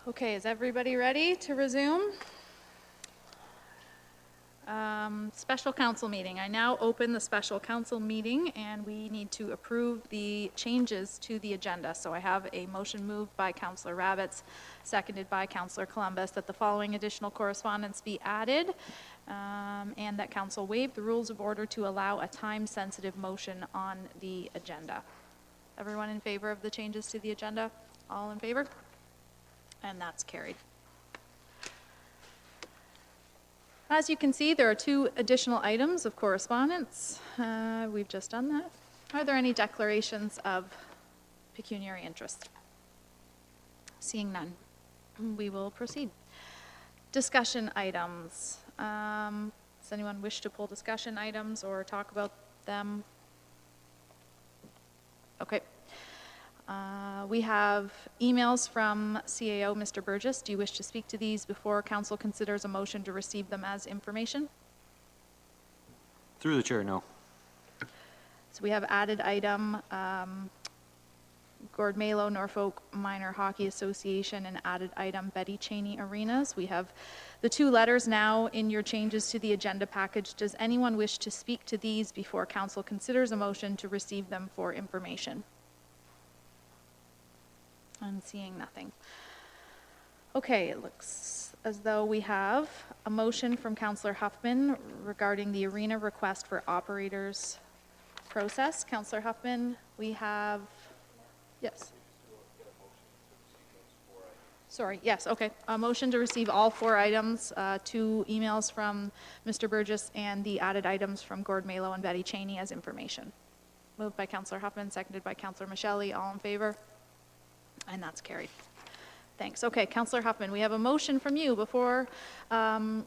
Okay, is everybody ready to resume? Special council meeting. I now open the special council meeting and we need to approve the changes to the agenda. So I have a motion moved by Councillor Rabbits, seconded by Councillor Columbus, that the following additional correspondence be added and that council waive the rules of order to allow a time-sensitive motion on the agenda. Everyone in favor of the changes to the agenda? All in favor? And that's carried. As you can see, there are two additional items of correspondence. We've just done that. Are there any declarations of pecuniary interest? Seeing none, we will proceed. Discussion items. Does anyone wish to pull discussion items or talk about them? Okay. We have emails from CAO Mr. Burgess. Do you wish to speak to these before council considers a motion to receive them as information? Through the chair, no. So we have added item Gord Malo, Norfolk Minor Hockey Association, and added item Betty Cheney Arenas. We have the two letters now in your changes to the agenda package. Does anyone wish to speak to these before council considers a motion to receive them for information? I'm seeing nothing. Okay, it looks as though we have a motion from Councillor Huffman regarding the arena request for operators process. Councillor Huffman, we have, yes. Sorry, yes, okay. A motion to receive all 4 items, 2 emails from Mr. Burgess and the added items from Gord Malo and Betty Cheney as information. Moved by Councillor Huffman, seconded by Councillor Michelli. All in favor? And that's carried. Thanks. Okay, Councillor Huffman, we have a motion from you. Before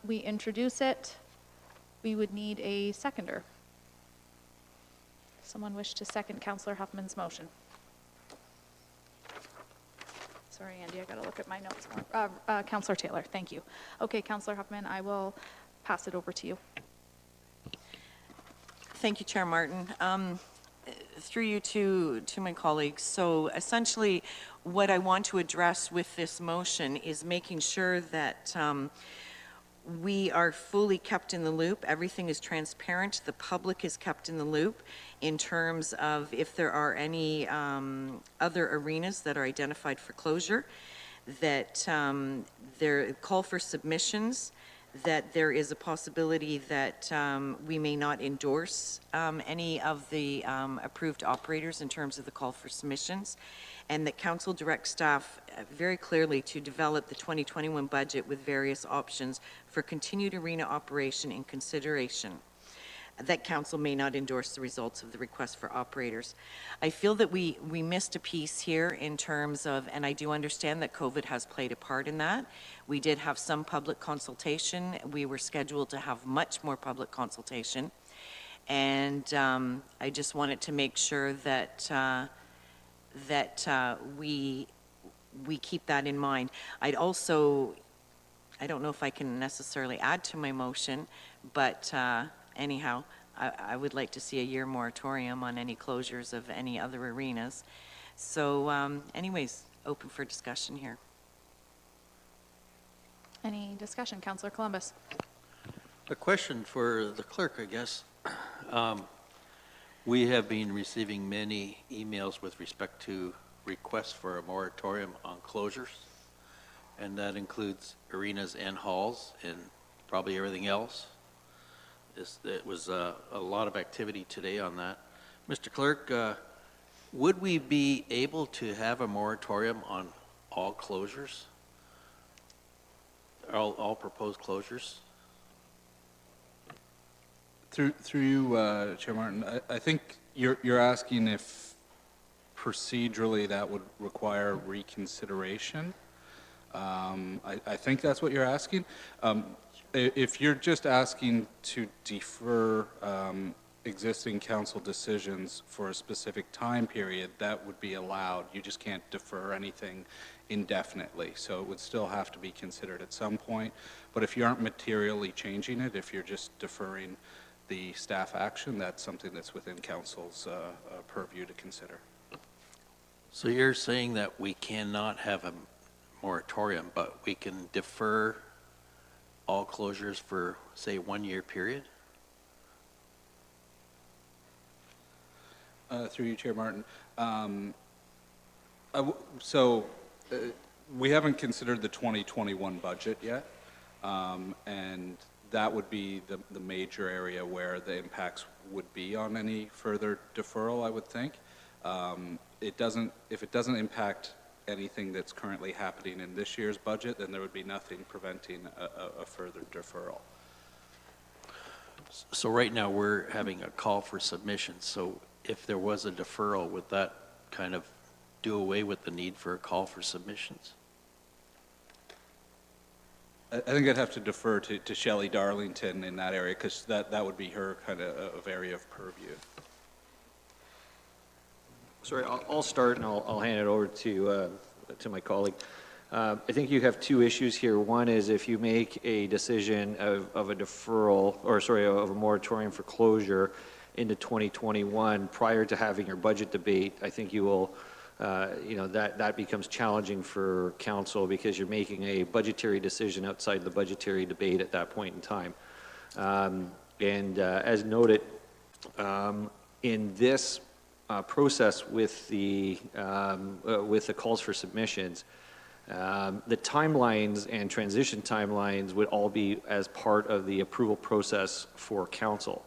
we introduce it, we would need a seconder. Someone wish to second Councillor Huffman's motion? Sorry, Andy, I got to look at my notes more. Councillor Taylor, thank you. Okay, Councillor Huffman, I will pass it over to you. Thank you, Chair Martin. Through you to my colleagues. So essentially, what I want to address with this motion is making sure that we are fully kept in the loop. Everything is transparent. The public is kept in the loop in terms of if there are any other arenas that are identified for closure, that there call for submissions, that there is a possibility that we may not endorse any of the approved operators in terms of the call for submissions, and that council directs staff very clearly to develop the 2021 budget with various options for continued arena operation in consideration, that council may not endorse the results of the request for operators. I feel that we missed a piece here in terms of, and I do understand that COVID has played a part in that. We did have some public consultation. We were scheduled to have much more public consultation. And I just wanted to make sure that we keep that in mind. I'd also, I don't know if I can necessarily add to my motion, but anyhow, I would like to see a year moratorium on any closures of any other arenas. So anyways, open for discussion here. Any discussion? Councillor Columbus. A question for the clerk, I guess. We have been receiving many emails with respect to requests for a moratorium on closures, and that includes arenas and halls and probably everything else. It was a lot of activity today on that. Mr. Clerk, would we be able to have a moratorium on all closures? All proposed closures? Through you, Chair Martin, I think you're asking if procedurally that would require reconsideration. I think that's what you're asking. If you're just asking to defer existing council decisions for a specific time period, that would be allowed. You just can't defer anything indefinitely. So it would still have to be considered at some point. But if you aren't materially changing it, if you're just deferring the staff action, that's something that's within council's purview to consider. So you're saying that we cannot have a moratorium, but we can defer all closures for, say, 1-year period? Through you, Chair Martin. So we haven't considered the 2021 budget yet, and that would be the major area where the impacts would be on any further deferral, I would think. If it doesn't impact anything that's currently happening in this year's budget, then there would be nothing preventing a further deferral. So right now, we're having a call for submissions. So if there was a deferral, would that kind of do away with the need for a call for submissions? I think I'd have to defer to Shelley Darlington in that area, because that would be her kind of area of purview. Sorry, I'll start and I'll hand it over to my colleague. I think you have two issues here. One is if you make a decision of a deferral, or sorry, of a moratorium for closure into 2021 prior to having your budget debate, I think you will, that becomes challenging for council because you're making a budgetary decision outside the budgetary debate at that point in time. As noted, in this process with the calls for submissions, the timelines and transition timelines would all be as part of the approval process for council.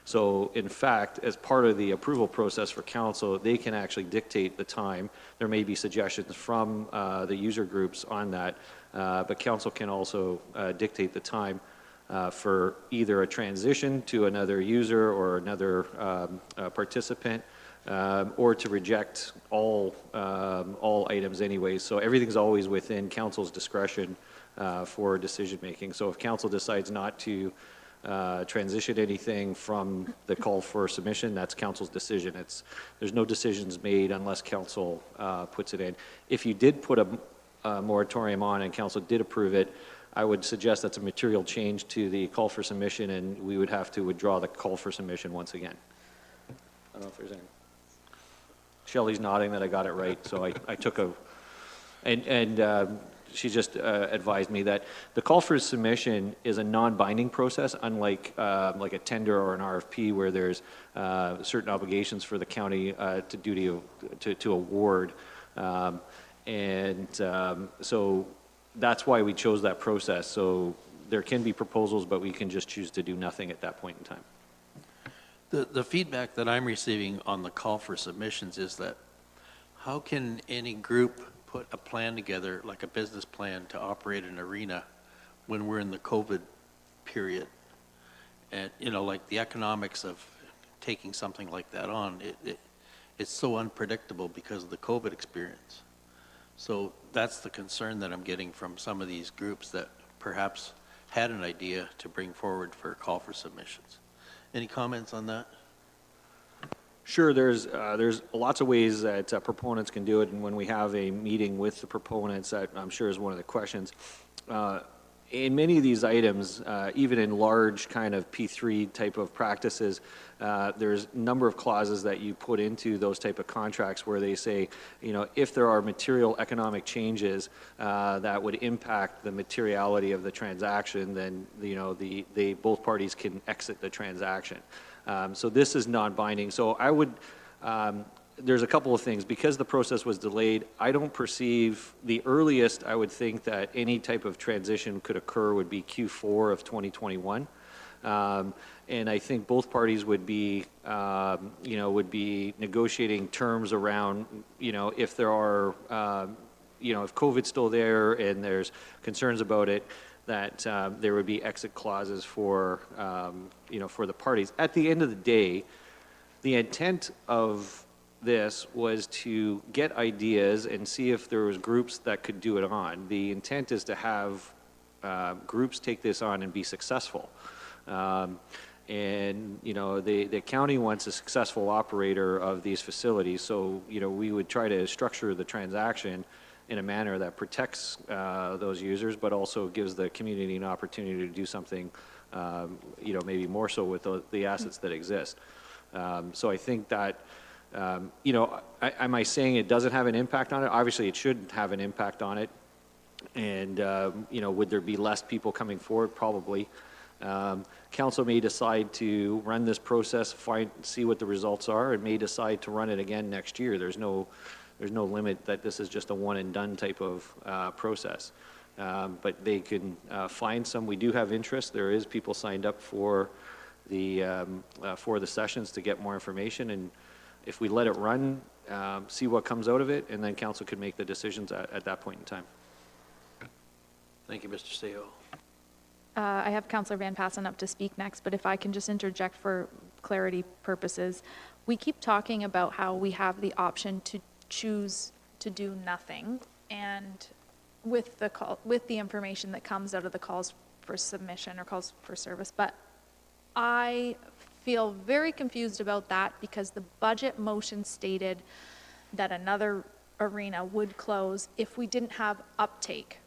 So in fact, as part of the approval process for council, they can actually dictate the time. There may be suggestions from the user groups on that, but council can also dictate the time for either a transition to another user or another participant, or to reject all items anyway. So everything's always within council's discretion for decision making. So if council decides not to transition anything from the call for submission, that's council's decision. There's no decisions made unless council puts it in. If you did put a moratorium on and council did approve it, I would suggest that's a material change to the call for submission, and we would have to withdraw the call for submission once again. I don't know if there's any. Shelley's nodding that I got it right, so I took a, and she just advised me that the call for submission is a non-binding process, unlike like a tender or an RFP where there's certain obligations for the county to award, so that's why we chose that process. So there can be proposals, but we can just choose to do nothing at that point in time. The feedback that I'm receiving on the call for submissions is that how can any group put a plan together, like a business plan to operate an arena when we're in the COVID period? And, like the economics of taking something like that on, it's so unpredictable because of the COVID experience. So that's the concern that I'm getting from some of these groups that perhaps had an idea to bring forward for a call for submissions. Any comments on that? Sure, there's lots of ways that proponents can do it, and when we have a meeting with the proponents, that I'm sure is one of the questions. In many of these items, even in large kind of P3 type of practices, there's a number of clauses that you put into those type of contracts where they say, if there are material economic changes that would impact the materiality of the transaction, then both parties can exit the transaction. So this is non-binding. So I would. There's a couple of things. Because the process was delayed, I don't perceive the earliest I would think that any type of transition could occur would be Q4 of 2021. And I think both parties would be, would be negotiating terms around, if there are, if COVID's still there and there's concerns about it, that there would be exit clauses for, for the parties. At the end of the day, the intent of this was to get ideas and see if there was groups that could do it on. The intent is to have groups take this on and be successful. The county wants a successful operator of these facilities, so we would try to structure the transaction in a manner that protects those users, but also gives the community an opportunity to do something, maybe more so with the assets that exist. So I think that, am I saying it doesn't have an impact on it? Obviously, it should have an impact on it. And, would there be less people coming forward? Probably. Council may decide to run this process, see what the results are, and may decide to run it again next year. There's no limit that this is just a one and done type of process. But they can find some. We do have interest. There is people signed up for the sessions to get more information. And if we let it run, see what comes out of it, and then council could make the decisions at that point in time. Thank you, Mr. Seho. I have Councillor Van Passen up to speak next, but if I can just interject for clarity purposes. We keep talking about how we have the option to choose to do nothing, and with the information that comes out of the calls for submission or calls for service, but I feel very confused about that because the budget motion stated that another arena would close if we didn't have uptake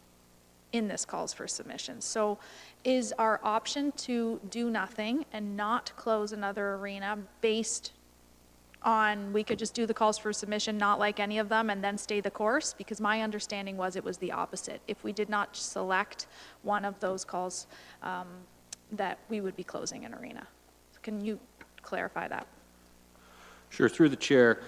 in this calls for submissions. So is our option to do nothing and not close another arena based on, we could just do the calls for submission, not like any of them, and then stay the course? Because my understanding was it was the opposite. If we did not select one of those calls, that we would be closing an arena. Can you clarify that? Sure. Through the chair,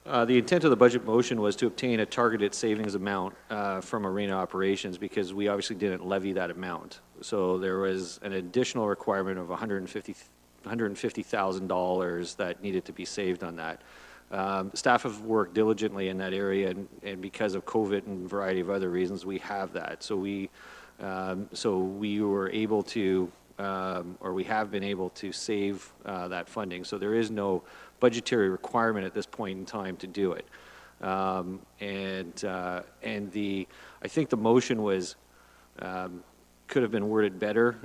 the intent of the budget motion was to obtain a targeted savings amount from arena operations because we obviously didn't levy that amount. So there was an additional requirement of $150,000 that needed to be saved on that. Staff have worked diligently in that area, and because of COVID and a variety of other reasons, we have that. So we were able to, or we have been able to save that funding. So there is no budgetary requirement at this point in time to do it. I think the motion was, could have been worded better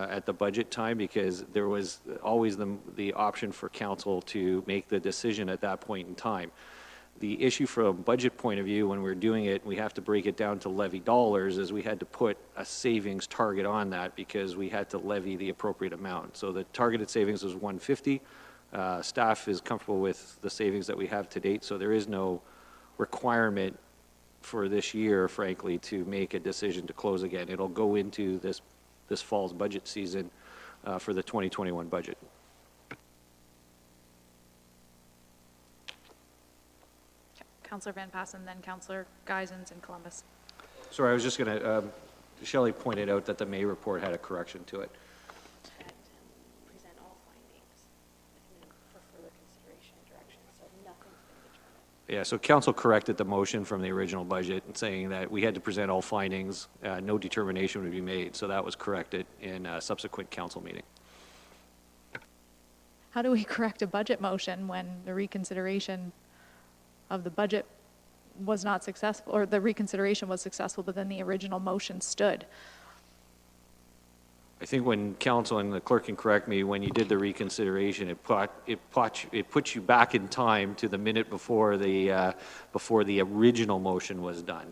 at the budget time because there was always the option for council to make the decision at that point in time. The issue from a budget point of view, when we're doing it, we have to break it down to levy dollars, is we had to put a savings target on that because we had to levy the appropriate amount. So the targeted savings was 150. Staff is comfortable with the savings that we have to date, so there is no requirement for this year, frankly, to make a decision to close again. It'll go into this fall's budget season for the 2021 budget. Councillor Van Passen, then Councillor Geisens in Columbus. Sorry, I was just going to, Shelley pointed out that the May report had a correction to it. Present all findings for further consideration and direction, so nothing's been determined. Yeah, so council corrected the motion from the original budget and saying that we had to present all findings, no determination would be made. So that was corrected in a subsequent council meeting. How do we correct a budget motion when the reconsideration of the budget was not successful, or the reconsideration was successful, but then the original motion stood? I think when council, and the clerk can correct me, when you did the reconsideration, it puts you back in time to the minute before the original motion was done.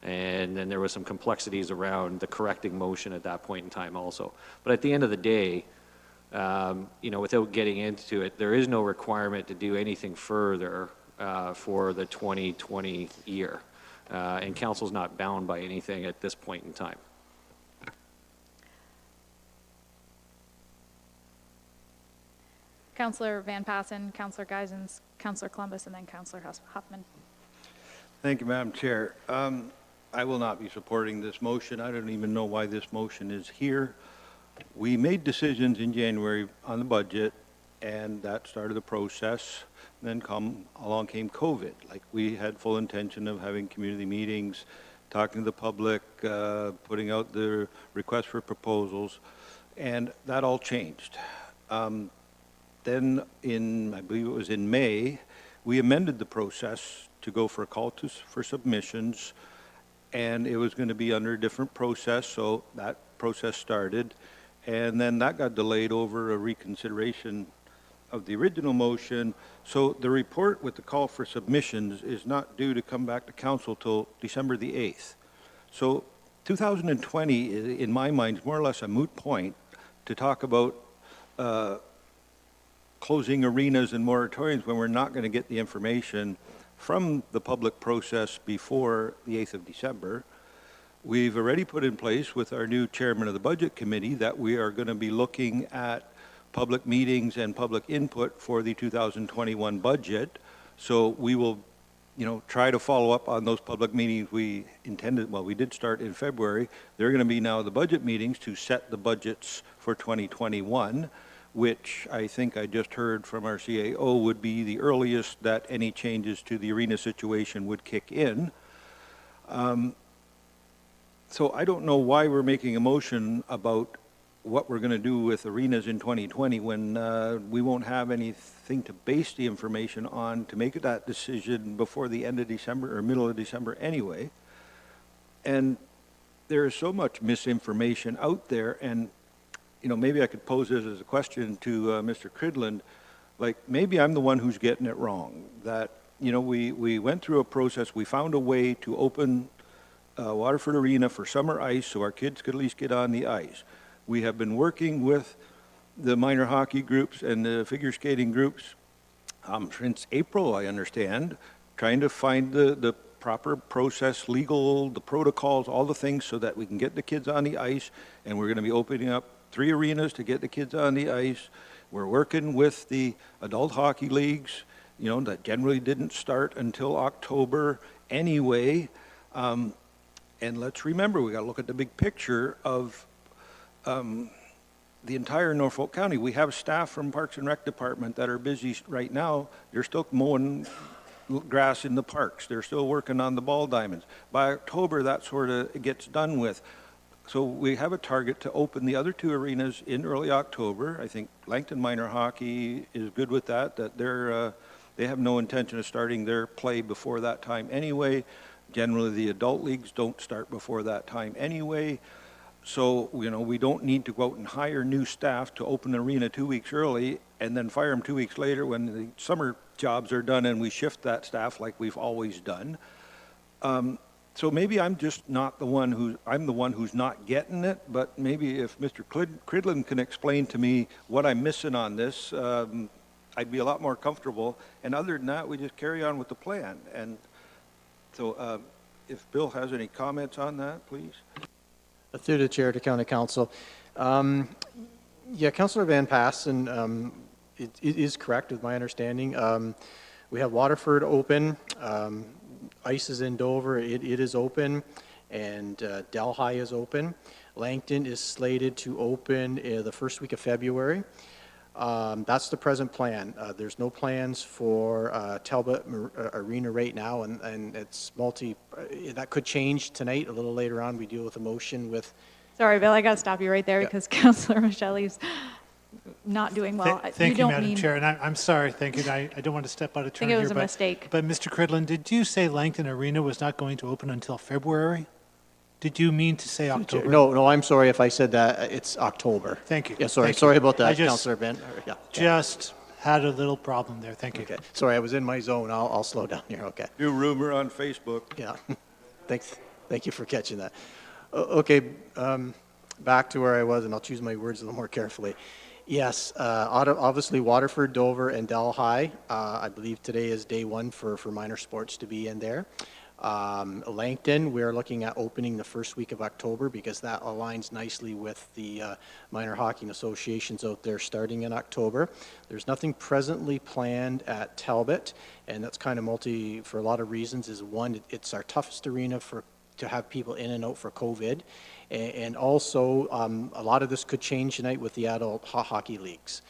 And then there was some complexities around the correcting motion at that point in time also. But at the end of the day, without getting into it, there is no requirement to do anything further for the 2020 year. And council's not bound by anything at this point in time. Councillor Van Passen, Councillor Geisens, Councillor Columbus, and then Councillor Huffman. Thank you, Madam Chair. I will not be supporting this motion. I don't even know why this motion is here. We made decisions in January on the budget, and that started the process. Then along came COVID. Like, we had full intention of having community meetings, talking to the public, putting out the request for proposals, and that all changed. Then I believe it was in May, we amended the process to go for a call for submissions, and it was going to be under a different process, so that process started, and then that got delayed over a reconsideration of the original motion. So the report with the call for submissions is not due to come back to council till December the 8th. So 2020, in my mind, is more or less a moot point to talk about closing arenas and moratoriums when we're not going to get the information from the public process before the 8th of December. We've already put in place with our new chairman of the Budget Committee that we are going to be looking at public meetings and public input for the 2021 budget. So we will, try to follow up on those public meetings we intended, well, we did start in February. They're going to be now the budget meetings to set the budgets for 2021, which I think I just heard from our CAO would be the earliest that any changes to the arena situation would kick in. So I don't know why we're making a motion about what we're going to do with arenas in 2020 when we won't have anything to base the information on to make that decision before the end of December or middle of December anyway. And there is so much misinformation out there, and maybe I could pose this as a question to Mr. Cridland. Like, maybe I'm the one who's getting it wrong, that, we went through a process, we found a way to open Waterford Arena for summer ice so our kids could at least get on the ice. We have been working with the minor hockey groups and the figure skating groups since April, I understand, trying to find the proper process, legal, the protocols, all the things so that we can get the kids on the ice, and we're going to be opening up 3 arenas to get the kids on the ice. We're working with the adult hockey leagues, that generally didn't start until October anyway. And let's remember, we got to look at the big picture of the entire Norfolk County. We have staff from Parks and Rec Department that are busy right now. They're still mowing grass in the parks. They're still working on the ball diamonds. By October, that sort of gets done with. So we have a target to open the other 2 arenas in early October. I think Langton Minor Hockey is good with that they have no intention of starting their play before that time anyway. Generally, the adult leagues don't start before that time anyway. So, we don't need to go out and hire new staff to open an arena 2 weeks early and then fire them 2 weeks later when the summer jobs are done and we shift that staff like we've always done. So maybe I'm just not the one who's not getting it, but maybe if Mr. Cridland can explain to me what I'm missing on this, I'd be a lot more comfortable. And other than that, we just carry on with the plan. And so if Bill has any comments on that, please. Through the chair to county council. Councillor Van Passen, it is correct with my understanding. We have Waterford open, ice is in Dover, it is open, and Delhi is open. Langton is slated to open the first week of February. That's the present plan. There's no plans for Talbot Arena right now, and it's that could change tonight. A little later on, we deal with a motion with. Sorry, Bill, I got to stop you right there because Councillor Michelle's not doing well. Thank you, Madam mean- Chair, and I'm sorry, thank you. I don't want to step out of turn think it here. was a mistake. But Mr. Cridland, did you say Langton Arena was not going to open until February? Did you mean to say October? No, I'm sorry if I said that. It's October. Thank you. Yeah, sorry. Thank you. Sorry about I that, Councillor Ben. Yeah. Just had a little problem there. Thank you. Okay. Sorry, I was in my zone. I'll slow down here. Okay. New rumor on Facebook. Yeah. Thank you for catching that. Okay. Back to where I was, and I'll choose my words a little more carefully. Yes, obviously Waterford, Dover, and Delhi. I believe today is day 1 for minor sports to be in there. Langton, we're looking at opening the first week of October because that aligns nicely with the minor hockey associations out there starting in October. There's nothing presently planned at Talbot, and that's kind of for a lot of reasons. Is one, it's our toughest arena to have people in and out for COVID. And also, a lot of this could change tonight with the adult hockey leagues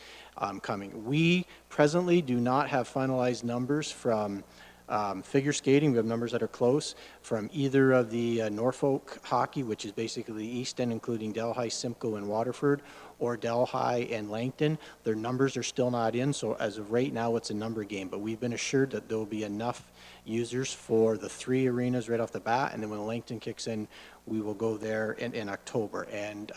coming. We presently do not have finalized numbers from figure skating. We have numbers that are close from either of the Norfolk hockey, which is basically the East End, including Delhi, Simcoe, and Waterford, or Delhi and Langton. Their numbers are still not in, so as of right now, it's a number game. But we've been assured that there will be enough users for the 3 arenas right off the bat, and then when Langton kicks in, we will go there in October. And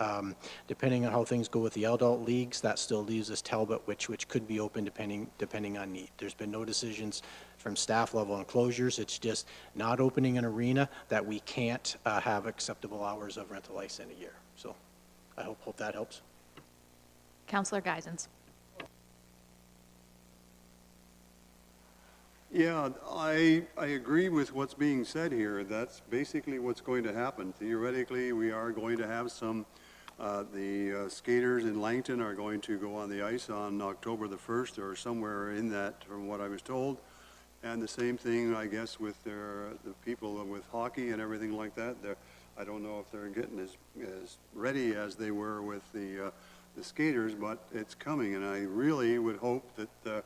depending on how things go with the adult leagues, that still leaves us Talbot, which could be open depending on need. There's been no decisions from staff level on closures. It's just not opening an arena that we can't have acceptable hours of rental ice in a year. So I hope that helps. Councillor Geisens. Yeah, I agree with what's being said here. That's basically what's going to happen. Theoretically, we are going to have some, the skaters in Langton are going to go on the ice on October the 1st or somewhere in that, from what I was told. And the same thing, I guess, with the people with hockey and everything like that. I don't know if they're getting as ready as they were with the skaters, but it's coming. And I really would hope that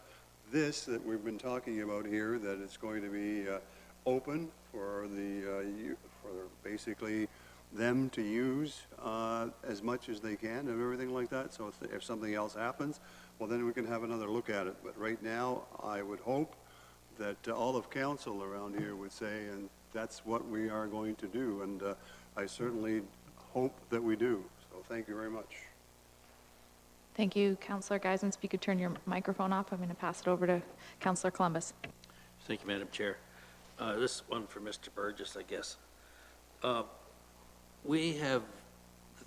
this that we've been talking about here, that it's going to be open for for basically them to use as much as they can and everything like that. So if something else happens, well, then we can have another look at it. But right now, I would hope that all of council around here would say, and that's what we are going to do. And I certainly hope that we do. So thank you very much. Thank you, Councillor Geisens. If you could turn your microphone off, I'm going to pass it over to Councillor Columbus. Thank you, Madam Chair. This one for Mr. Burgess, I guess. We have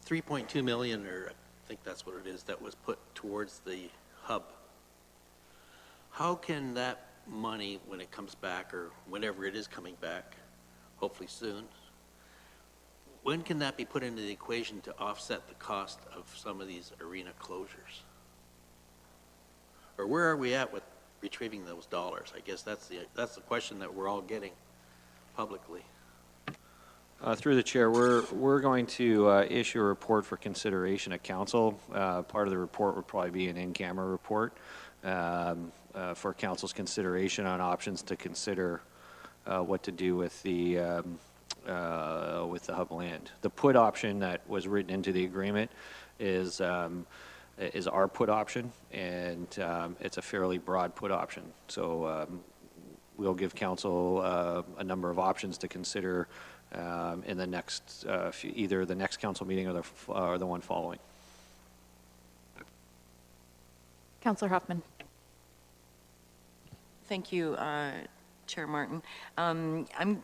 3.2 million, or I think that's what it is, that was put towards the hub. How can that money, when it comes back, or whenever it is coming back, hopefully soon, when can that be put into the equation to offset the cost of some of these arena closures? Or where are we at with retrieving those dollars? I guess that's the question that we're all getting publicly. Through the chair, we're going to issue a report for consideration at council. Part of the report would probably be an in-camera report for council's consideration on options to consider what to do with the hub land. The put option that was written into the agreement is our put option, and it's a fairly broad put option. So we'll give council a number of options to consider in the next, either the next council meeting or the one following. Councillor Huffman. Thank you, Chair Martin. I'm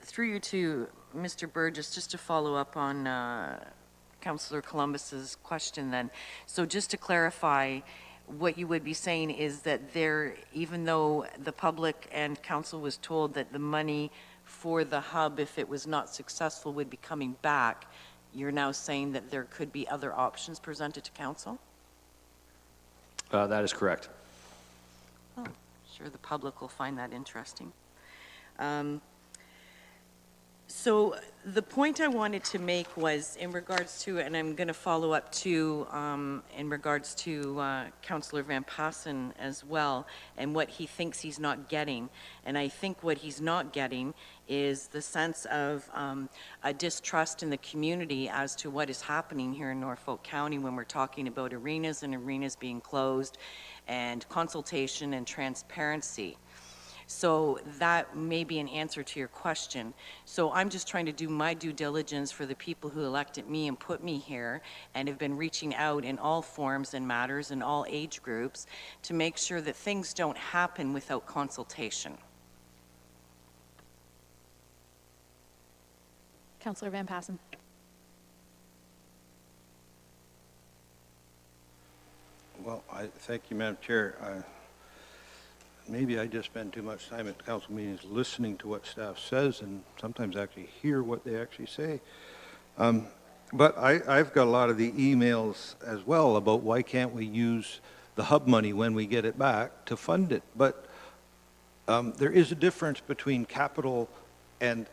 through you to Mr. Burgess, just to follow up on Councillor Columbus's question then. So just to clarify, what you would be saying is that there, even though the public and council was told that the money for the hub, if it was not successful, would be coming back, you're now saying that there could be other options presented to council? That is correct. Oh, sure the public will find that interesting. So the point I wanted to make was in regards to, and I'm going to follow up to, in regards to Councillor Van Passen as well, and what he thinks he's not getting. And I think what he's not getting is the sense of a distrust in the community as to what is happening here in Norfolk County when we're talking about arenas and arenas being closed, and consultation and transparency. So that may be an answer to your question. So I'm just trying to do my due diligence for the people who elected me and put me here and have been reaching out in all forms and matters in all age groups to make sure that things don't happen without consultation. Councillor Van Passen. Well, thank you, Madam Chair. Maybe I just spend too much time at council meetings listening to what staff says and sometimes actually hear what they actually say. But I've got a lot of the emails as well about why can't we use the hub money when we get it back to fund it. But there is a difference between capital and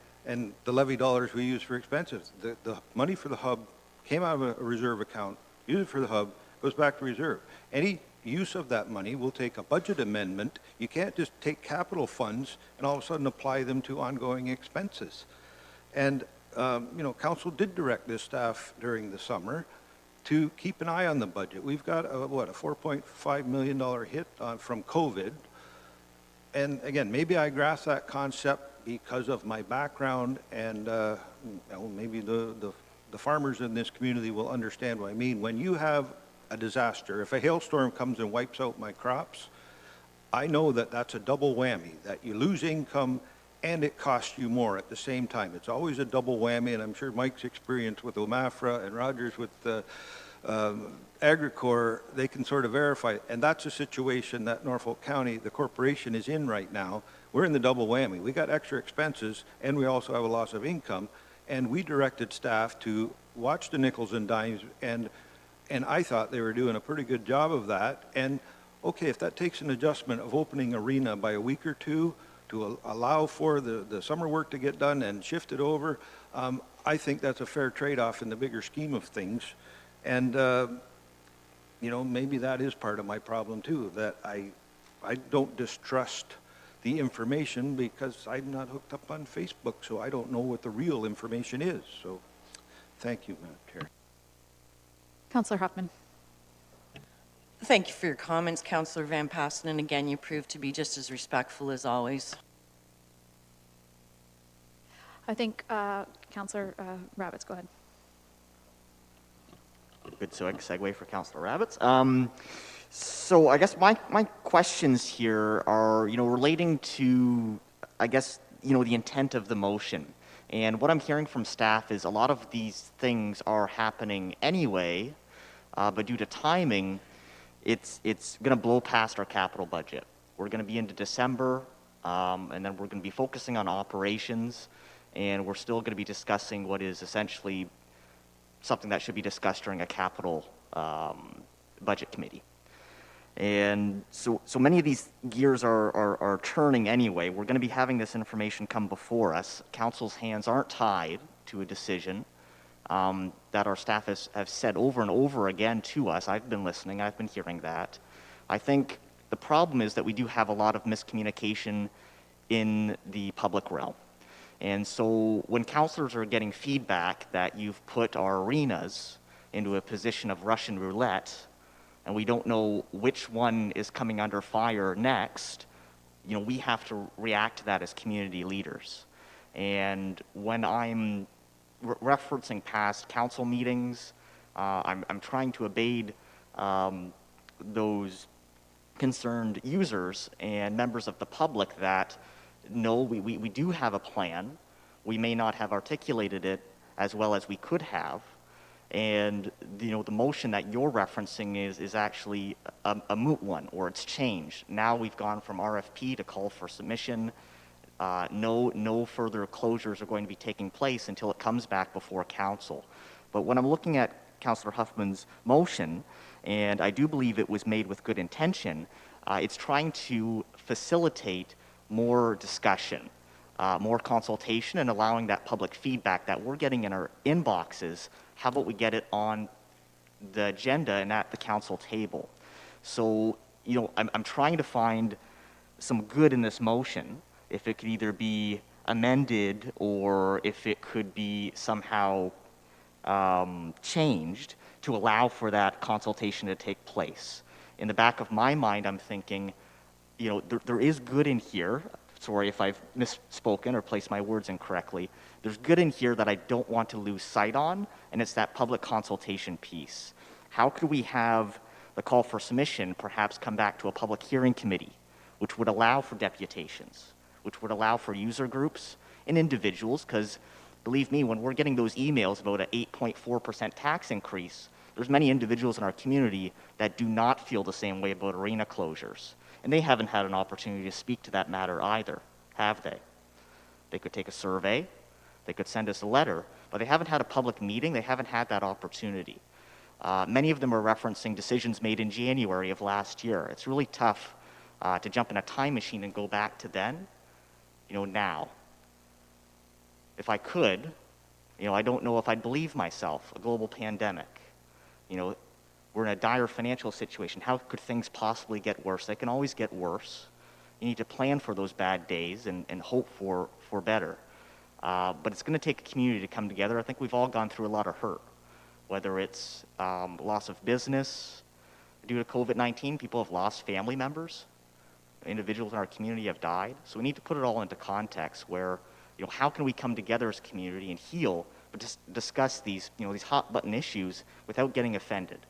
the levy dollars we use for expenses. The money for the hub came out of a reserve account, use it for the hub, goes back to reserve. Any use of that money will take a budget amendment. You can't just take capital funds and all of a sudden apply them to ongoing expenses. And, council did direct this staff during the summer to keep an eye on the budget. We've got a $4.5 million hit from COVID. And again, maybe I grasp that concept because of my background, and maybe the farmers in this community will understand what I mean. When you have a disaster, if a hailstorm comes and wipes out my crops, I know that that's a double whammy, that you lose income and it costs you more at the same time. It's always a double whammy, and I'm sure Mike's experience with OMAFRA and Rogers with Agricor, they can sort of verify it. And that's a situation that Norfolk County, the corporation, is in right now, we're in the double whammy. We got extra expenses, and we also have a loss of income, and we directed staff to watch the nickels and dimes, and I thought they were doing a pretty good job of that. And okay, if that takes an adjustment of opening arena by a week or two to allow for the summer work to get done and shift it over, I think that's a fair trade-off in the bigger scheme of things. And, you know, maybe that is part of my problem too, that I don't distrust the information because I'm not hooked up on Facebook, so I don't know what the real information is. So thank you, Madam Chair. Councillor Huffman. Thank you for your comments, Councillor Van Pasten, and again, you proved to be just as respectful as always. I think Councillor Rabbits, go ahead. Good segue for Councillor Rabbits. So I guess my questions here are, relating to, the intent of the motion. And what I'm hearing from staff is a lot of these things are happening anyway, but due to timing, it's going to blow past our capital budget. We're going to be into December, and then we're going to be focusing on operations, and we're still going to be discussing what is essentially something that should be discussed during a capital budget committee. And so many of these gears are turning anyway. We're going to be having this information come before us. Council's hands aren't tied to a decision that our staff have said over and over again to us. I've been listening. I've been hearing that. I think the problem is that we do have a lot of miscommunication in the public realm. And so when councillors are getting feedback that you've put our arenas into a position of Russian roulette, and we don't know which one is coming under fire next, we have to react to that as community leaders. And when I'm referencing past council meetings, I'm trying to evade those concerned users and members of the public that, no, we do have a plan. We may not have articulated it as well as we could have. And the motion that you're referencing is actually a moot one, or it's changed. Now we've gone from RFP to call for submission. No further closures are going to be taking place until it comes back before council. But when I'm looking at Councillor Huffman's motion, and I do believe it was made with good intention, it's trying to facilitate more discussion, more consultation, and allowing that public feedback that we're getting in our inboxes. How about we get it on the agenda and at the council table? So, I'm trying to find some good in this motion, if it could either be amended or if it could be somehow changed to allow for that consultation to take place. In the back of my mind, I'm thinking, there is good in here. Sorry if I've misspoken or placed my words incorrectly. There's good in here that I don't want to lose sight on, and it's that public consultation piece. How could we have the call for submission perhaps come back to a public hearing committee, which would allow for deputations, which would allow for user groups and individuals, because believe me, when we're getting those emails about an 8.4% tax increase, there's many individuals in our community that do not feel the same way about arena closures. And they haven't had an opportunity to speak to that matter either, have they? They could take a survey, they could send us a letter, but they haven't had a public meeting, they haven't had that opportunity. Many of them are referencing decisions made in January of last year. It's really tough to jump in a time machine and go back to then, now. If I could, I don't know if I'd believe myself, a global pandemic. We're in a dire financial situation. How could things possibly get worse? They can always get worse. You need to plan for those bad days and hope for better. But it's going to take a community to come together. I think we've all gone through a lot of hurt, whether it's loss of business due to COVID-19. People have lost family members. Individuals in our community have died. So we need to put it all into context where, how can we come together as a community and heal, but just discuss these, these hot button issues without getting offended.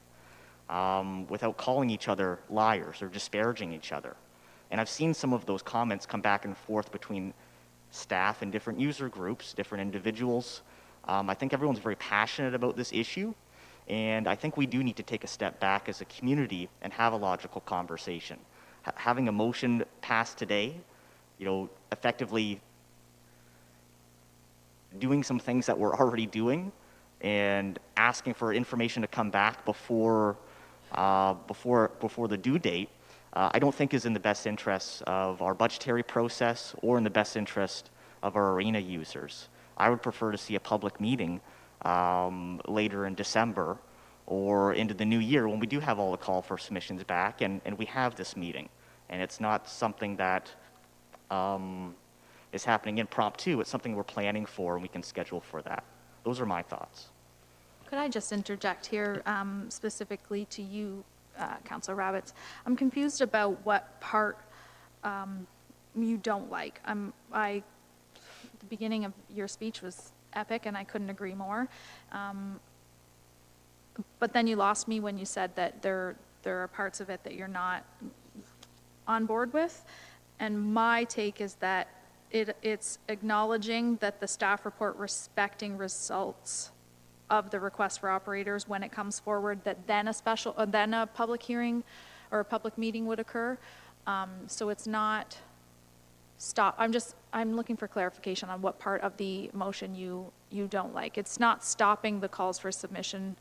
Without calling each other liars or disparaging each other. And I've seen some of those comments come back and forth between staff and different user groups, different individuals. I think everyone's very passionate about this issue, and I think we do need to take a step back as a community and have a logical conversation. Having a motion passed today, effectively doing some things that we're already doing and asking for information to come back before the due date, I don't think is in the best interests of our budgetary process or in the best interest of our arena users. I would prefer to see a public meeting later in December or into the new year when we do have all the call for submissions back and we have this meeting. And it's not something that is happening impromptu. It's something we're planning for and we can schedule for that. Those are my thoughts. Could I just interject here specifically to you, Councillor Rabbits? I'm confused about what part you don't like. The beginning of your speech was epic, and I couldn't agree more. But then you lost me when you said that there are parts of it that you're not on board with. And my take is that it's acknowledging that the staff report respecting results of the request for operators when it comes forward, that then a public hearing or a public meeting would occur. So it's not stop. I'm looking for clarification on what part of the motion you don't like. It's not stopping the calls for submission.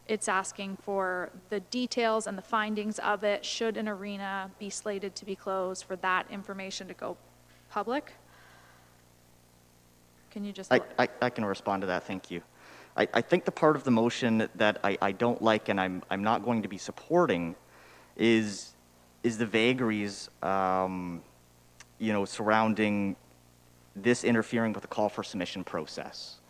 It's asking for the details and the findings of it. Should an arena be slated to be closed, for that information to go public? Can you just? I can respond to that, thank you. I think the part of the motion that I don't like and I'm not going to be supporting is the vagaries, surrounding this interfering with the call for submission process.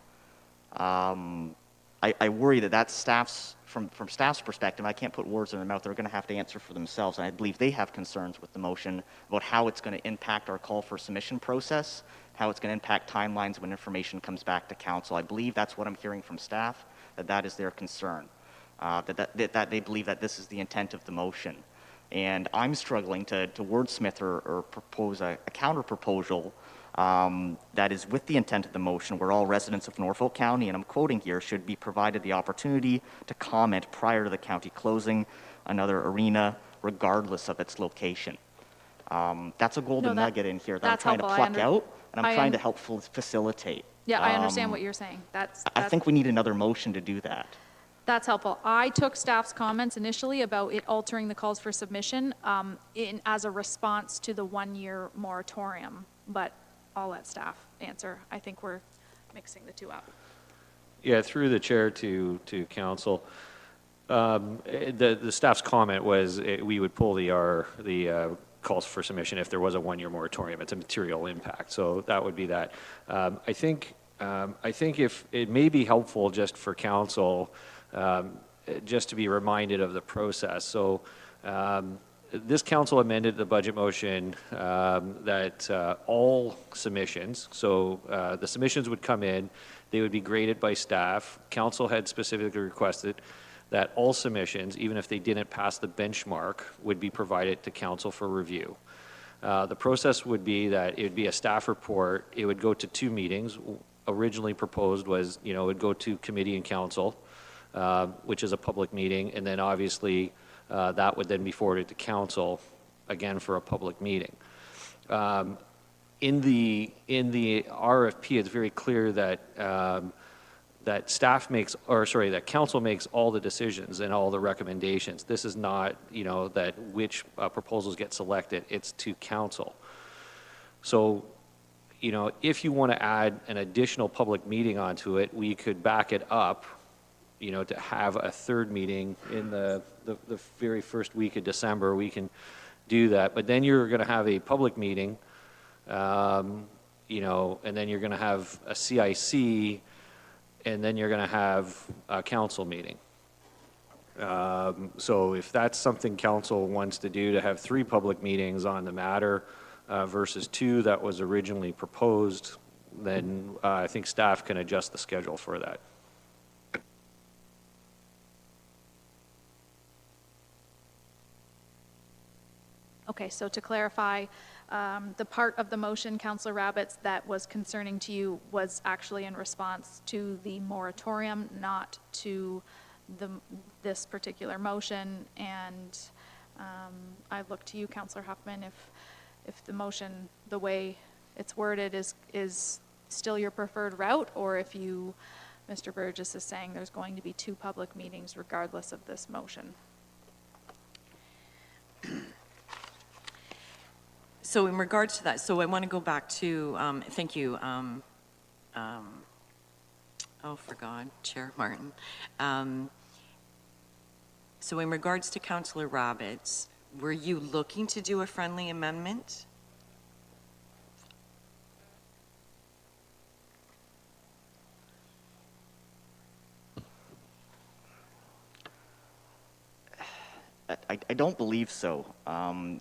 I worry that staff's, from staff's perspective, I can't put words in their mouth, they're going to have to answer for themselves, and I believe they have concerns with the motion about how it's going to impact our call for submission process, how it's going to impact timelines when information comes back to council. I believe that's what I'm hearing from staff, that is their concern, that they believe that this is the intent of the motion. And I'm struggling to wordsmith or propose a counter proposal that is with the intent of the motion, where all residents of Norfolk County, and I'm quoting here, should be provided the opportunity to comment prior to the county closing another arena, regardless of its location. That's a golden nugget in here that I'm trying to pluck out, and I'm trying to help facilitate. Yeah, I understand what you're saying. I think we need another motion to do that. That's helpful. I took staff's comments initially about it altering the calls for submission as a response to the one-year moratorium, but I'll let staff answer. I think we're mixing the two up. Yeah, through the chair to council, the staff's comment was we would pull the calls for submission if there was a one-year moratorium. It's a material impact, so that would be that. I think if it may be helpful just for council, just to be reminded of the process. So this council amended the budget motion that all submissions, so the submissions would come in, they would be graded by staff. Council had specifically requested that all submissions, even if they didn't pass the benchmark, would be provided to council for review. The process would be that it would be a staff report. It would go to 2 meetings. Originally proposed was, it would go to committee and council, which is a public meeting, and then obviously that would then be forwarded to council, again for a public meeting. In the RFP, it's very clear that that council makes all the decisions and all the recommendations. This is not, that which proposals get selected. It's to council. So, if you want to add an additional public meeting onto it, we could back it up, to have a third meeting in the very first week of December. We can do that. But then you're going to have a public meeting, and then you're going to have a CIC, and then you're going to have a council meeting. So if that's something council wants to do, to have 3 public meetings on the matter versus 2 that was originally proposed, then I think staff can adjust the schedule for that. Okay, so to clarify, the part of the motion, Councillor Rabbits, that was concerning to you was actually in response to the moratorium, not to this particular motion. And I look to you, Councillor Huffman, if the motion, the way it's worded is still your preferred route, or if you, Mr. Burgess is saying there's going to be 2 public meetings regardless of this motion. So in regards to that, so I want to go back to, thank you, for God, Chair Martin. So in regards to Councillor Roberts, were you looking to do a friendly amendment? I don't believe so. I'm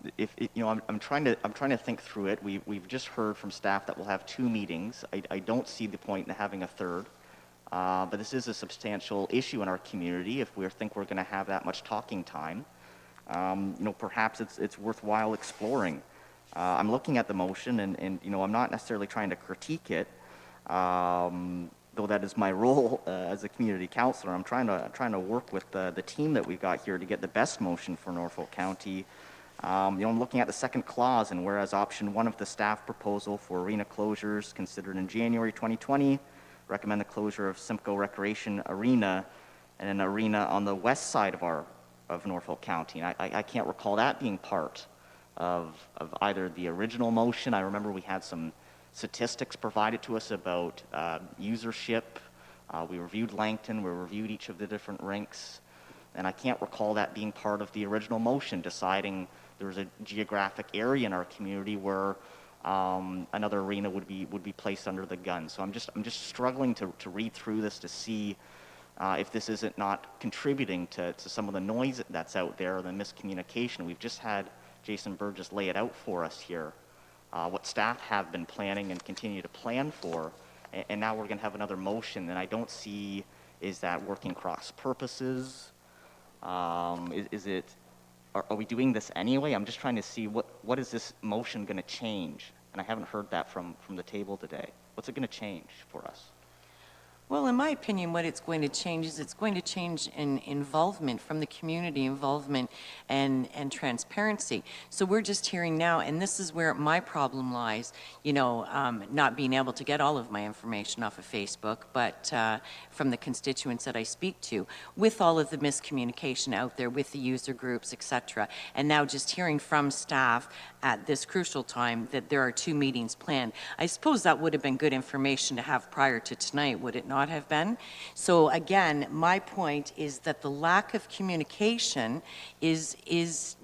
trying to think through it. We've just heard from staff that we'll have 2 meetings. I don't see the point in having a third. But this is a substantial issue in our community. If we think we're going to have that much talking time, perhaps it's worthwhile exploring. I'm looking at the motion, and I'm not necessarily trying to critique it. Though that is my role as a community councillor. I'm trying to work with the team that we've got here to get the best motion for Norfolk County. I'm looking at the second clause, and whereas option 1 of the staff proposal for arena closures considered in January 2020, recommend the closure of Simcoe Recreation Arena and an arena on the west side of Norfolk County. And I can't recall that being part of either the original motion. I remember we had some statistics provided to us about usership. We reviewed Langton, we reviewed each of the different rinks, and I can't recall that being part of the original motion, deciding there was a geographic area in our community where another arena would be placed under the gun. So I'm just struggling to read through this to see if this isn't not contributing to some of the noise that's out there, the miscommunication. We've just had Jason Burgess lay it out for us here. What staff have been planning and continue to plan for, and now we're going to have another motion, and I don't see, is that working cross purposes? Are we doing this anyway? I'm just trying to see what is this motion going to change, and I haven't heard that from the table today. What's it going to change for us? Well, in my opinion, what it's going to change is it's going to change in involvement from the community, involvement and transparency. So we're just hearing now, and this is where my problem lies, not being able to get all of my information off of Facebook, but from the constituents that I speak to, with all of the miscommunication out there with the user groups, et cetera. And now just hearing from staff at this crucial time that there are 2 meetings planned. I suppose that would have been good information to have prior to tonight, would it not have been? So again, my point is that the lack of communication is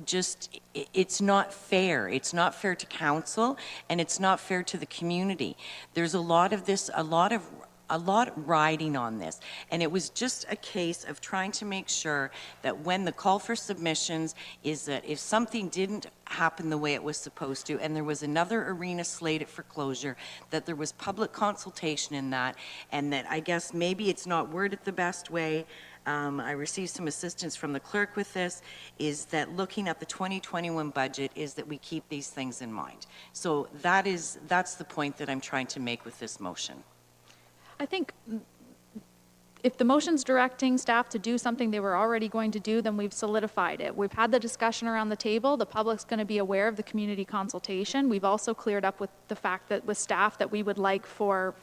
just, it's not fair. It's not fair to council, and it's not fair to the community. There's a lot riding on this, and it was just a case of trying to make sure that when the call for submissions is that if something didn't happen the way it was supposed to, and there was another arena slated for closure, that there was public consultation in that, and that I guess maybe it's not worded the best way. I received some assistance from the clerk with this, is that looking at the 2021 budget is that we keep these things in mind. So that's the point that I'm trying to make with this motion. I think if the motion's directing staff to do something they were already going to do, then we've solidified it. We've had the discussion around the table. The public's going to be aware of the community consultation. We've also cleared up with the fact that with staff that we would like for,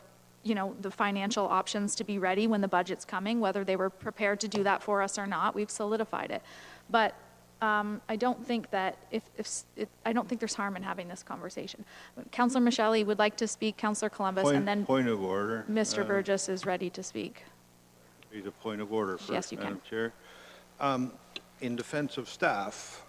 the financial options to be ready when the budget's coming, whether they were prepared to do that for us or not. We've solidified it. But I don't think that I don't think there's harm in having this conversation. Councillor Michelle would like to speak, Councillor Columbus, and then Point of order. Mr. Burgess is ready to speak. Need a point of order first, Yes, you Madam can. Chair. In defense of staff,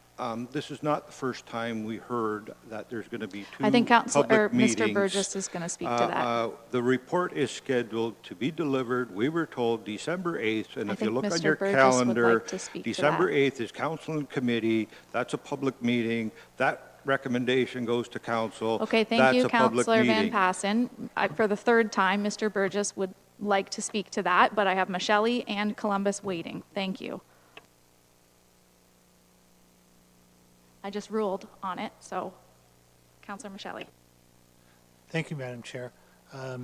this is not the first time we heard that there's going to be 2 I think public meetings. Mr. Burgess is going to speak to that. The report is scheduled to be delivered, we were told, December 8th, and I if you think look on Mr. your Burgess would calendar, like to speak to December that. 8th is council and committee, that's a public meeting, that recommendation goes to council. Okay, thank That's you, a public Councillor Van meeting. Passen. For the 3rd time, Mr. Burgess would like to speak to that, but I have Michelle and Columbus waiting. Thank you. I just ruled on it, so Councillor Michelle. Thank you, Madam Chair. A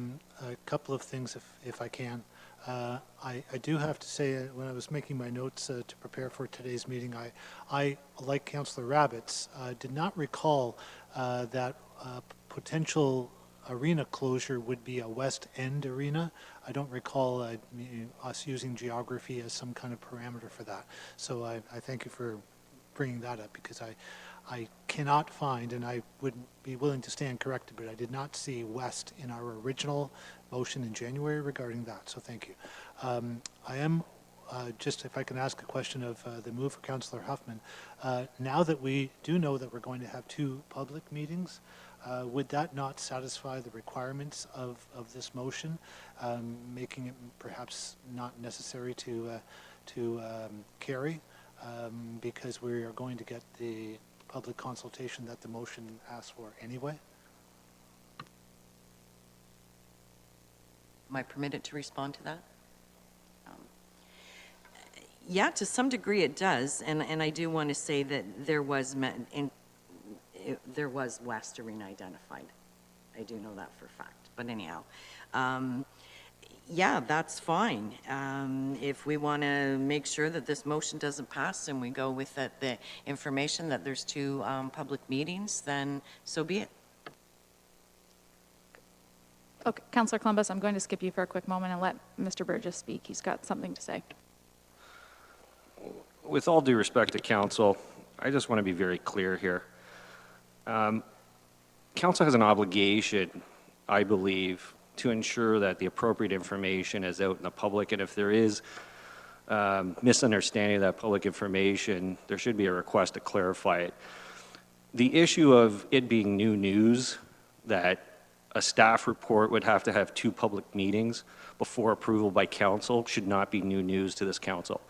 couple of things, if I can. I do have to say, when I was making my notes to prepare for today's meeting, I like Councillor Rabbits, did not recall that potential arena closure would be a West End arena. I don't recall us using geography as some kind of parameter for that. So I thank you for bringing that up, because I cannot find, and I would be willing to stand corrected, but I did not see West in our original motion in January regarding that, so thank you. I am, just if I can ask a question of the move for Councillor Huffman, now that we do know that we're going to have 2 public meetings, would that not satisfy the requirements of this motion, making it perhaps not necessary to carry, because we are going to get the public consultation that the motion asks for anyway? Am I permitted to respond to that? Yeah, to some degree it does, and I do want to say that there was West Arena identified. I do know that for a fact, but anyhow. Yeah, that's fine. If we want to make sure that this motion doesn't pass and we go with the information that there's 2 public meetings, then so be it. Okay, Councillor Columbus, I'm going to skip you for a quick moment and let Mr. Burgess speak. He's got something to say. With all due respect to council, I just want to be very clear here. Council has an obligation, I believe, to ensure that the appropriate information is out in the public, and if there is misunderstanding of that public information, there should be a request to clarify it. The issue of it being new news, that a staff report would have to have 2 public meetings before approval by council, should not be new news to this council.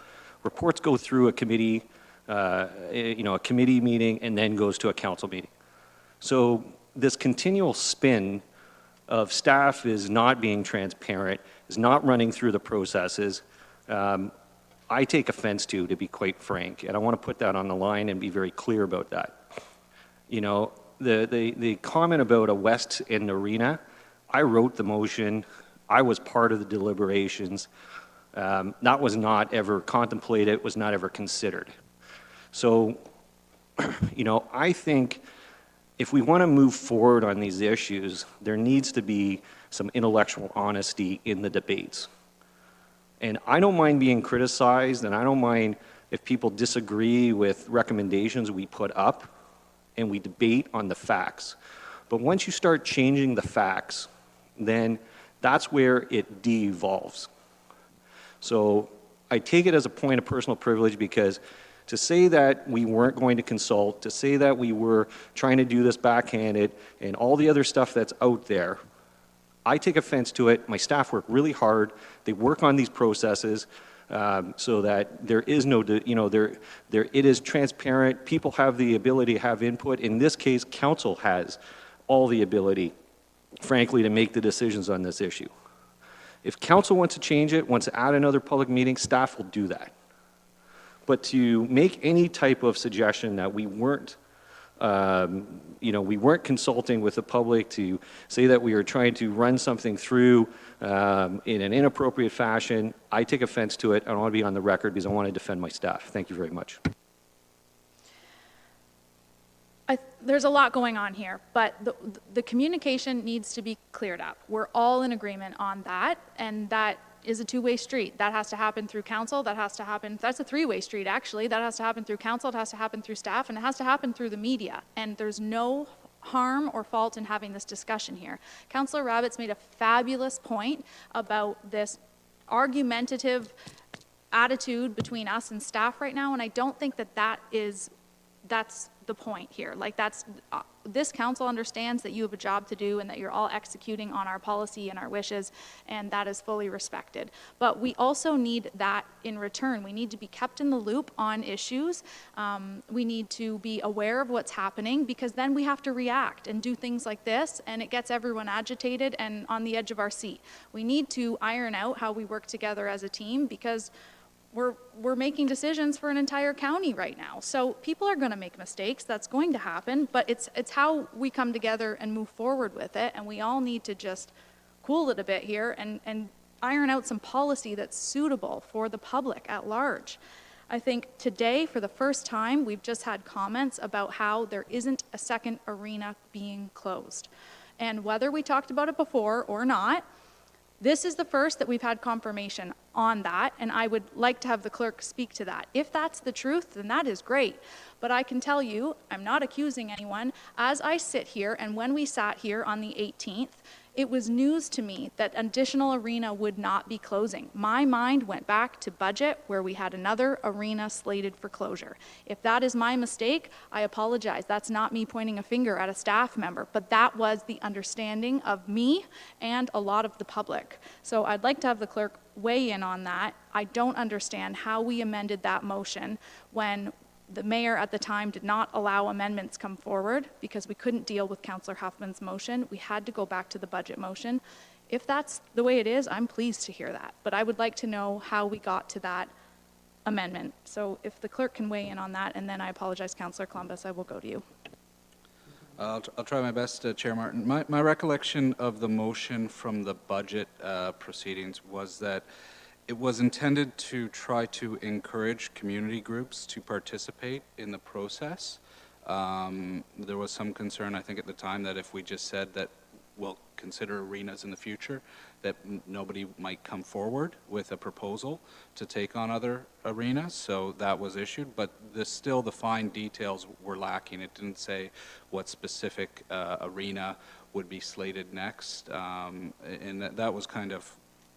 Reports go through a committee, a committee meeting, and then goes to a council meeting. So this continual spin of staff is not being transparent, is not running through the processes, I take offense to be quite frank, and I want to put that on the line and be very clear about that. You know, the comment about a West End arena, I wrote the motion, I was part of the deliberations, that was not ever contemplated, was not ever considered. So, you know, I think if we want to move forward on these issues, there needs to be some intellectual honesty in the debates. And I don't mind being criticized, and I don't mind if people disagree with recommendations we put up and we debate on the facts. But once you start changing the facts, then that's where it de-evolves. So I take it as a point of personal privilege, because to say that we weren't going to consult, to say that we were trying to do this backhanded, and all the other stuff that's out there, I take offense to it. My staff work really hard. They work on these processes so that there is no, it is transparent. People have the ability to have input. In this case, council has all the ability, frankly, to make the decisions on this issue. If council wants to change it, wants to add another public meeting, staff will do that. But to make any type of suggestion that we weren't, we weren't consulting with the public, to say that we were trying to run something through in an inappropriate fashion, I take offense to it. I don't want to be on the record because I want to defend my staff. Thank you very much. There's a lot going on here, but the communication needs to be cleared up. We're all in agreement on that, and that is a 2-way street. That has to happen through council, that has to happen, that's a 3-way street actually. That has to happen through council, it has to happen through staff, and it has to happen through the media. And there's no harm or fault in having this discussion here. Councillor Rabbits made a fabulous point about this argumentative attitude between us and staff right now, and I don't think that that's the point here. Like, that's this council understands that you have a job to do and that you're all executing on our policy and our wishes, and that is fully respected. But we also need that in return. We need to be kept in the loop on issues. We need to be aware of what's happening, because then we have to react and do things like this, and it gets everyone agitated and on the edge of our seat. We need to iron out how we work together as a team, because we're making decisions for an entire county right now. So people are going to make mistakes. That's going to happen, but it's how we come together and move forward with it, and we all need to just cool it a bit here and iron out some policy that's suitable for the public at large. I think today, for the first time, we've just had comments about how there isn't a second arena being closed. And whether we talked about it before or not, this is the first that we've had confirmation on that, and I would like to have the clerk speak to that. If that's the truth, then that is great. But I can tell you, I'm not accusing anyone, as I sit here, and when we sat here on the 18th, it was news to me that additional arena would not be closing. My mind went back to budget, where we had another arena slated for closure. If that is my mistake, I apologize. That's not me pointing a finger at a staff member, but that was the understanding of me and a lot of the public. So I'd like to have the clerk weigh in on that. I don't understand how we amended that motion when the mayor at the time did not allow amendments come forward because we couldn't deal with Councillor Huffman's motion. We had to go back to the budget motion. If that's the way it is, I'm pleased to hear that. But I would like to know how we got to that amendment. So if the clerk can weigh in on that, and then I apologize, Councillor Columbus, I will go to you. I'll try my best, Chair Martin. My recollection of the motion from the budget proceedings was that it was intended to try to encourage community groups to participate in the process. There was some concern, I think, at the time that if we just said that we'll consider arenas in the future, that nobody might come forward with a proposal to take on other arenas. So that was issued, but still the fine details were lacking. It didn't say what specific arena would be slated next. And that was kind of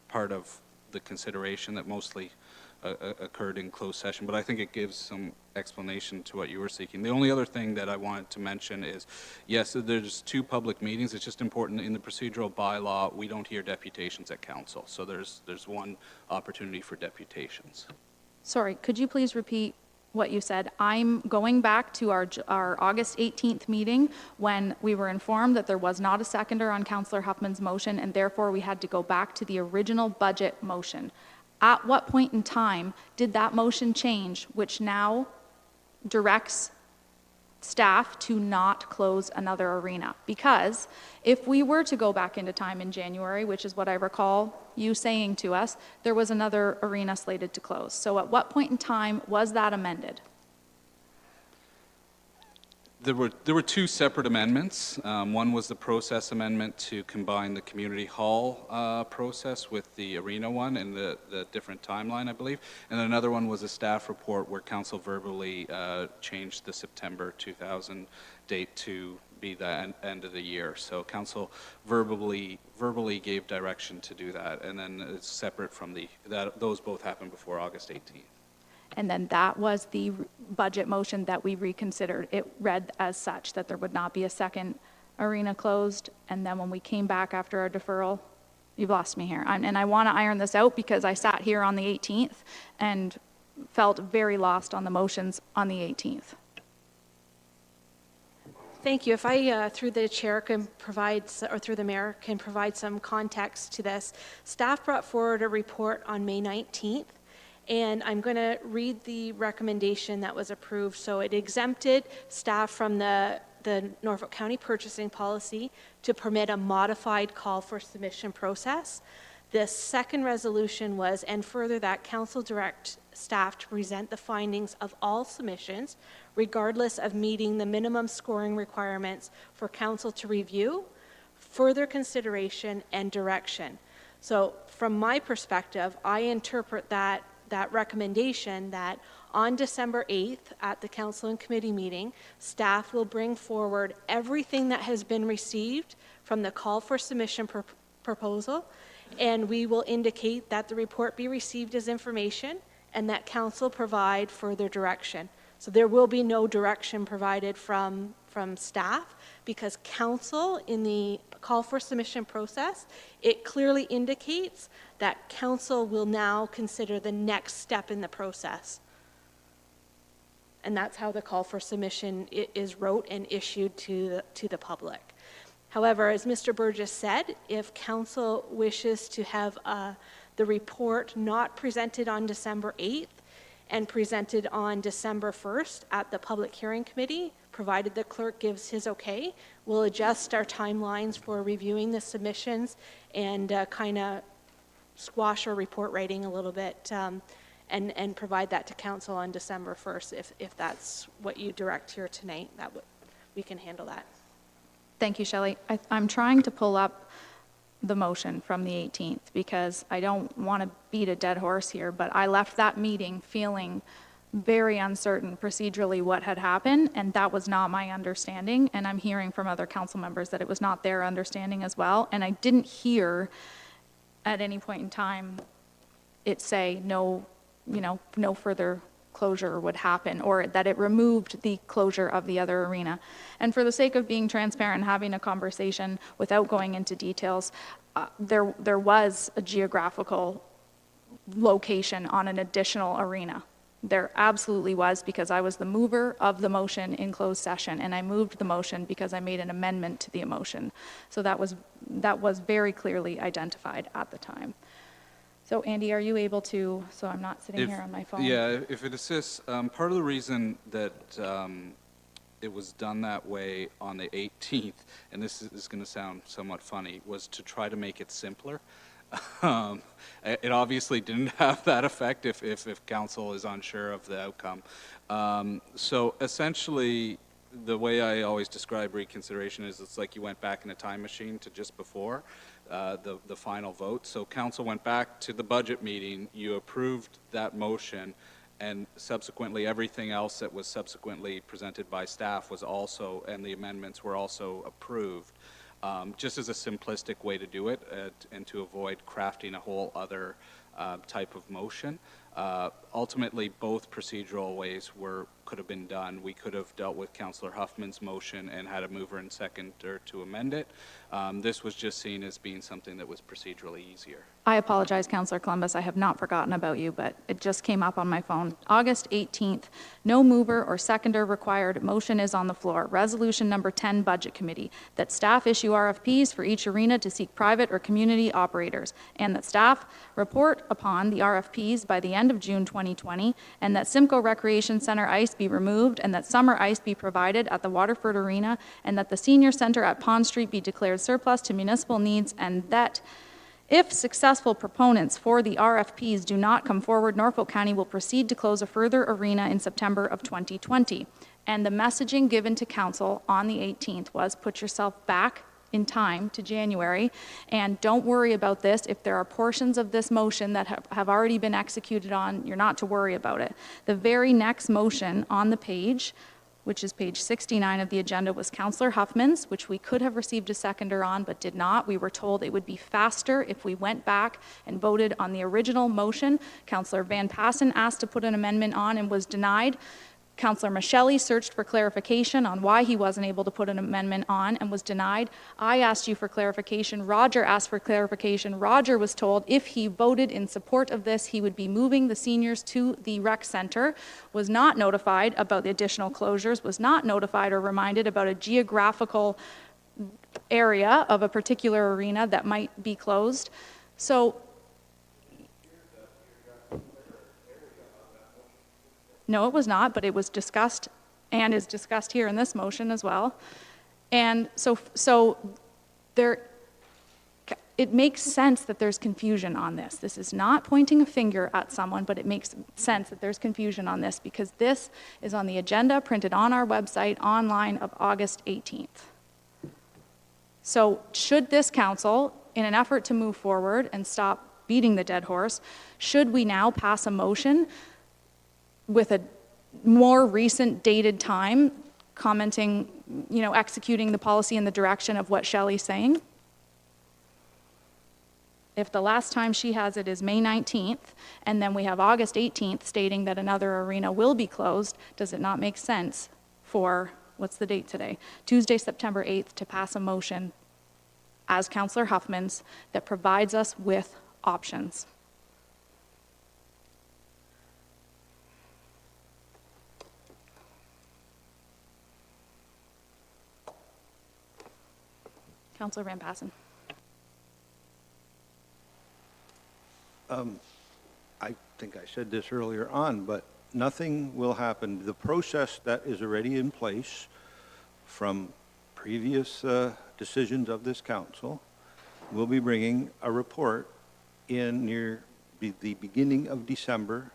part of the consideration that mostly occurred in closed session, but I think it gives some explanation to what you were seeking. The only other thing that I wanted to mention is, yes, there's 2 public meetings. It's just important in the procedural bylaw, we don't hear deputations at council. So there's 1 opportunity for deputations. Sorry, could you please repeat what you said? I'm going back to our August 18th meeting when we were informed that there was not a seconder on Councillor Huffman's motion, and therefore we had to go back to the original budget motion. At what point in time did that motion change, which now directs staff to not close another arena? Because if we were to go back into time in January, which is what I recall you saying to us, there was another arena slated to close. So at what point in time was that amended? There were 2 separate amendments. One was the process amendment to combine the community hall process with the arena one and the different timeline, I believe. And another one was a staff report where council verbally changed the September 2000 date to be the end of the year. So council verbally gave direction to do that, and then it's separate from those both happened before August 18th. And then that was the budget motion that we reconsidered. It read as such, that there would not be a second arena closed. And then when we came back after our deferral, you've lost me here. And I want to iron this out because I sat here on the 18th and felt very lost on the motions on the 18th. Thank you. If I, through the chair, can provide, or through the mayor, can provide some context to this. Staff brought forward a report on May 19th. And I'm going to read the recommendation that was approved. So it exempted staff from the Norfolk County purchasing policy to permit a modified call for submission process. The second resolution was, and further, that council direct staff to present the findings of all submissions, regardless of meeting the minimum scoring requirements for council to review, further consideration, and direction. So from my perspective, I interpret that recommendation that on December 8th at the council and committee meeting, staff will bring forward everything that has been received from the call for submission proposal, and we will indicate that the report be received as information and that council provide further direction. So there will be no direction provided from staff because council in the call for submission process, it clearly indicates that council will now consider the next step in the process. And that's how the call for submission is wrote and issued to the public. However, as Mr. Burgess said, if council wishes to have the report not presented on December 8th and presented on December 1st at the public hearing committee, provided the clerk gives his okay, we'll adjust our timelines for reviewing the submissions and kind of squash our report writing a little bit and provide that to council on December 1st, if that's what you direct here tonight, we can handle that. Thank you, Shelley. I'm trying to pull up the motion from the 18th because I don't want to beat a dead horse here, but I left that meeting feeling very uncertain procedurally what had happened, and that was not my understanding, and I'm hearing from other council members that it was not their understanding as well, and I didn't hear at any point in time it say no, no further closure would happen, or that it removed the closure of the other arena. And for the sake of being transparent and having a conversation without going into details, there was a geographical location on an additional arena. There absolutely was, because I was the mover of the motion in closed session, and I moved the motion because I made an amendment to the motion. So that was very clearly identified at the time. So Andy, are you able to, so I'm not sitting here on my phone? Yeah, if it assists, part of the reason that it was done that way on the 18th, and this is going to sound somewhat funny, was to try to make it simpler. It obviously didn't have that effect if council is unsure of the outcome. So essentially, the way I always describe reconsideration is it's like you went back in a time machine to just before the final vote. So council went back to the budget meeting, you approved that motion, and subsequently everything else that was subsequently presented by staff was also, and the amendments were also approved. Just as a simplistic way to do it and to avoid crafting a whole other type of motion. Ultimately, both procedural ways could have been done. We could have dealt with Councillor Huffman's motion and had a mover and seconder to amend it. This was just seen as being something that was procedurally easier. I apologize, Councillor Columbus. I have not forgotten about you, but it just came up on my phone. August 18th, no mover or seconder required. Motion is on the floor. Resolution number 10, Budget Committee, that staff issue RFPs for each arena to seek private or community operators, and that staff report upon the RFPs by the end of June 2020, and that Simcoe Recreation Center ice be removed, and that summer ice be provided at the Waterford Arena, and that the Senior Center at Pond Street be declared surplus to municipal needs, and that if successful proponents for the RFPs do not come forward, Norfolk County will proceed to close a further arena in September of 2020. And the messaging given to council on the 18th was put yourself back in time to January, and don't worry about this. If there are portions of this motion that have already been executed on, you're not to worry about it. The very next motion on the page, which is page 69 of the agenda, was Councillor Huffman's, which we could have received a seconder on, but did not. We were told it would be faster if we went back and voted on the original motion. Councillor Van Passen asked to put an amendment on and was denied. Councillor Michelli searched for clarification on why he wasn't able to put an amendment on and was denied. I asked you for clarification. Roger asked for clarification. Roger was told if he voted in support of this, he would be moving the seniors to the rec center, was not notified about the additional closures, was not notified or reminded about a geographical area of a particular arena that might be closed. So, no, it was not, but it was discussed and is discussed here in this motion as well. And so it makes sense that there's confusion on this. This is not pointing a finger at someone, but it makes sense that there's confusion on this because this is on the agenda printed on our website online of August 18th. So should this council, in an effort to move forward and stop beating the dead horse, should we now pass a motion with a more recent dated time, commenting, executing the policy in the direction of what Shelley's saying? If the last time she has it is May 19th, and then we have August 18th stating that another arena will be closed, does it not make sense for, what's the date today? Tuesday, September 8th, to pass a motion as Councillor Huffman's that provides us with options? Councillor Van Passen. I think I said this earlier on, but nothing will happen. The process that is already in place from previous decisions of this council will be bringing a report in near the beginning of December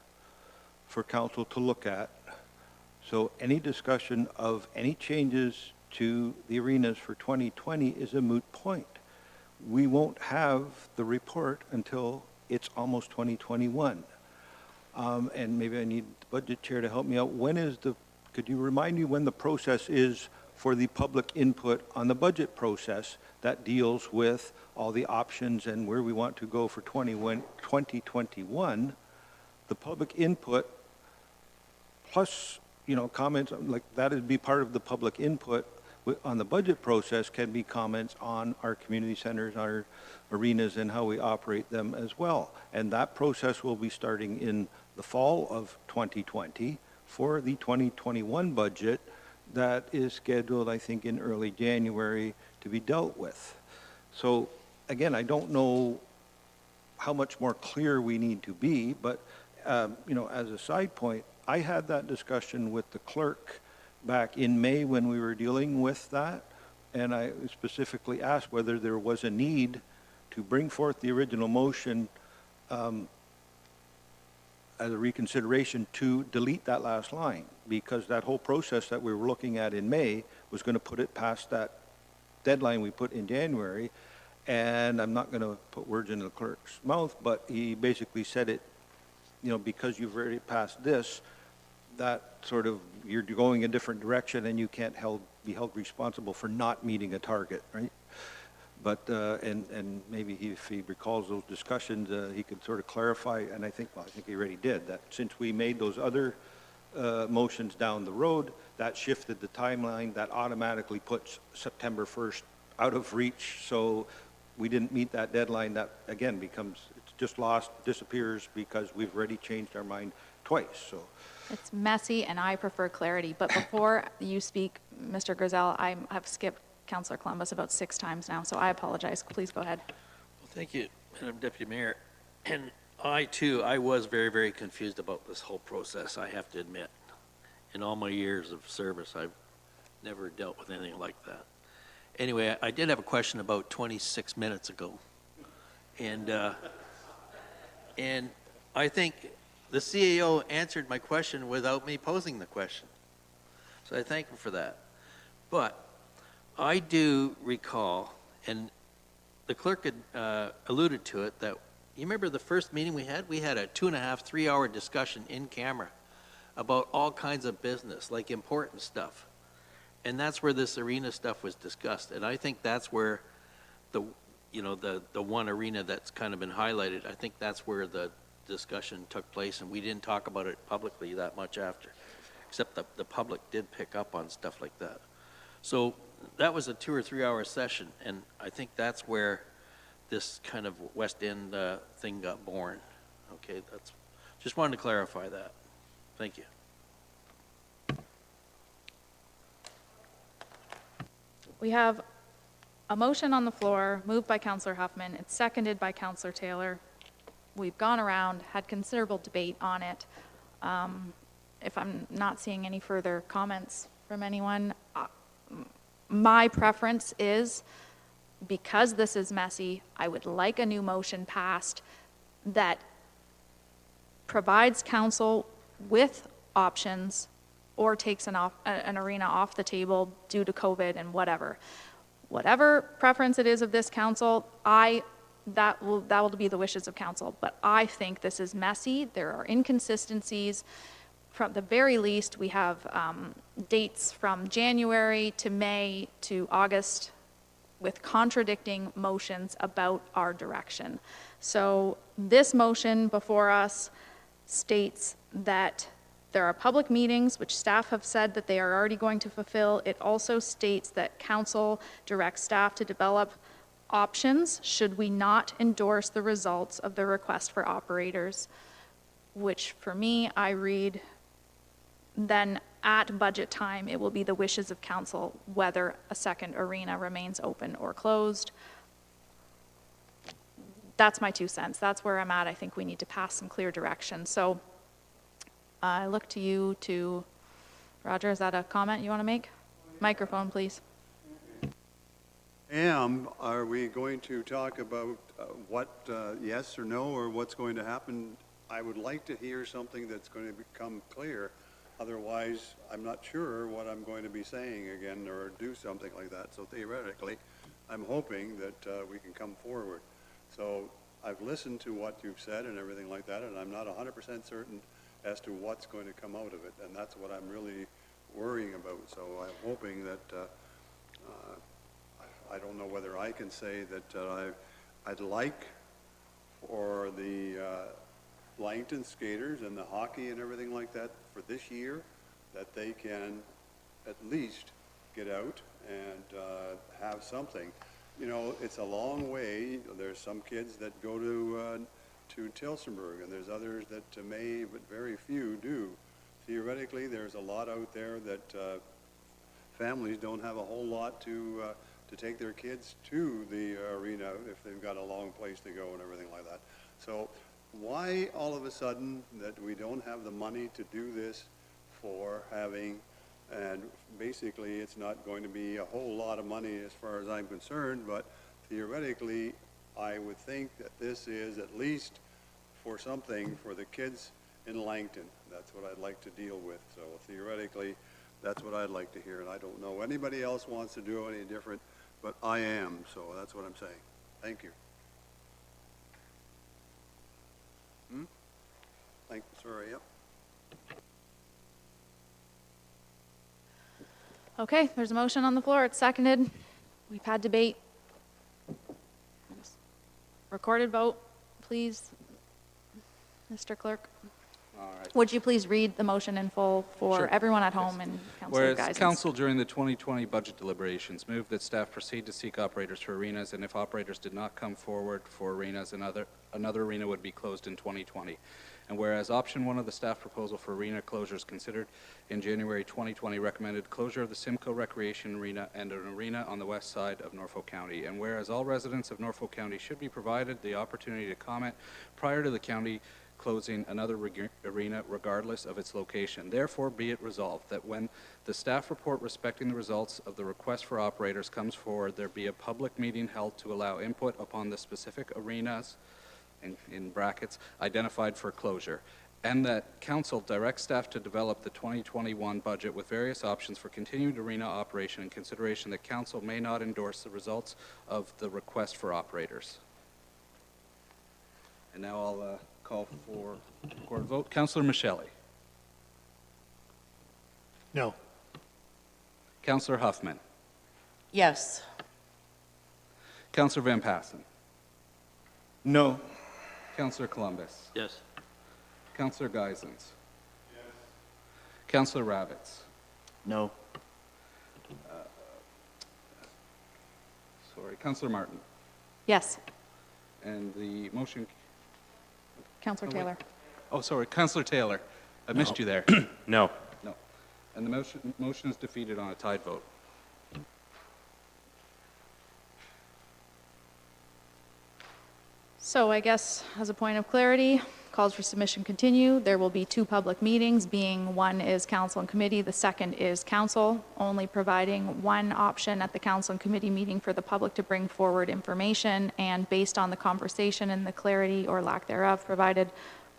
for council to look at. So any discussion of any changes to the arenas for 2020 is a moot point. We won't have the report until it's almost 2021. And maybe I need the budget chair to help me out. Could you remind me when the process is for the public input on the budget process that deals with all the options and where we want to go for 2021? The public input plus, comments like that would be part of the public input on the budget process can be comments on our community centers, our arenas, and how we operate them as well. And that process will be starting in the fall of 2020 for the 2021 budget that is scheduled, I think, in early January to be dealt with. So again, I don't know how much more clear we need to be, but as a side point, I had that discussion with the clerk back in May when we were dealing with that, and I specifically asked whether there was a need to bring forth the original motion as a reconsideration to delete that last line, because that whole process that we were looking at in May was going to put it past that deadline we put in January. And I'm not going to put words in the clerk's mouth, but he basically said it, because you've already passed this, that sort of, you're going a different direction and you can't be held responsible for not meeting a target, right? But, and maybe if he recalls those discussions, he could sort of clarify, and I think he already did, that since we made those other motions down the road, that shifted the timeline, that automatically puts September 1st out of reach, so we didn't meet that deadline. That, again, it's just lost, disappears, because we've already changed our mind twice, so. It's messy, and I prefer clarity. But before you speak, Mr. Griselle, I have skipped Councillor Columbus about 6 times now, so I apologize. Please go ahead. Well, thank you, Madam Deputy Mayor. And I was very, very confused about this whole process, I have to admit. In all my years of service, I've never dealt with anything like that. Anyway, I did have a question about 26 minutes ago. And I think the CAO answered my question without me posing the question. So I thank him for that. But I do recall, and the clerk had alluded to it, that you remember the first meeting we had? We had a 2.5, 3-hour discussion in camera about all kinds of business, like important stuff. And that's where this arena stuff was discussed. And I think that's where the one arena that's kind of been highlighted, I think that's where the discussion took place, and we didn't talk about it publicly that much after, except the public did pick up on stuff like that. So that was a 2 or 3 hour session, and I think that's where this kind of West End thing got born. Okay, just wanted to clarify that. Thank you. We have a motion on the floor, moved by Councillor Huffman. It's seconded by Councillor Taylor. We've gone around, had considerable debate on it. If I'm not seeing any further comments from anyone, my preference is, because this is messy, I would like a new motion passed that provides council with options or takes an arena off the table due to COVID and whatever. Whatever preference it is of this council, that will be the wishes of council. But I think this is messy. There are inconsistencies. From the very least, we have dates from January to May to August with contradicting motions about our direction. So this motion before us states that there are public meetings, which staff have said that they are already going to fulfill. It also states that council directs staff to develop options should we not endorse the results of the request for operators, which for me, I read, then at budget time, it will be the wishes of council whether a second arena remains open or closed. That's my 2 cents. That's where I'm at. I think we need to pass some clear direction. So I look to you Roger, is that a comment you want to make? Microphone, please. Are we going to talk about what yes or no, or what's going to happen I would like to hear something that's going to become clear. Otherwise, I'm not sure what I'm going to be saying again or do something like that. So theoretically, I'm hoping that we can come forward. So I've listened to what you've said and everything like that, and I'm not 100% certain as to what's going to come out of it. And that's what I'm really worrying about. So I'm hoping that, I don't know whether I can say that I'd like for the Langton skaters and the hockey and everything like that for this year, that they can at least get out and have something. You know, it's a long way. There's some kids that go to Tilsonburg, and there's others that may, but very few do. Theoretically, there's a lot out there that families don't have a whole lot to take their kids to the arena if they've got a long place to go and everything like that. So why all of a sudden that we don't have the money to do this for having, and basically it's not going to be a whole lot of money as far as I'm concerned, but theoretically I would think that this is at least for something for the kids in Langton. That's what I'd like to deal with. So theoretically, that's what I'd like to hear, and I don't know anybody else wants to do any different, but I am, so that's what I'm saying. Thank you. Sorry, yep. Okay, there's a motion on the floor. It's seconded. We've had debate. Recorded vote, please. Mr. Clerk, All right. would you please read the motion in full for Sure. everyone at home and Councilor Whereas Geisens? council during the 2020 budget deliberations moved that staff proceed to seek operators for arenas, and if operators did not come forward for arenas, another arena would be closed in 2020. And whereas option 1 of the staff proposal for arena closures considered in January 2020 recommended closure of the Simcoe Recreation Arena and an arena on the west side of Norfolk County. And whereas all residents of Norfolk County should be provided the opportunity to comment prior to the county closing another arena regardless of its location. Therefore, be it resolved that when the staff report respecting the results of the request for operators comes forward, there be a public meeting held to allow input upon the specific arenas, in brackets, identified for closure, and that council directs staff to develop the 2021 budget with various options for continued arena operation in consideration that council may not endorse the results of the request for operators. And now I'll call for a recorded vote. Councillor Michelli. No. Councillor Huffman. Yes. Councillor Van Passen. No. Councillor Columbus. Yes. Councillor Geisens. Yes. Councillor Ravitz. No. Sorry, Councillor Martin. Yes, And the motion, Councilor wait. Taylor. oh, sorry, Councillor Taylor. I missed you there. No. No. And the motion is defeated on a tied vote. So I guess as a point of clarity, calls for submission continue. There will be 2 public meetings, being one is council and committee, the second is council, only providing one option at the council and committee meeting for the public to bring forward information, and based on the conversation and the clarity or lack thereof provided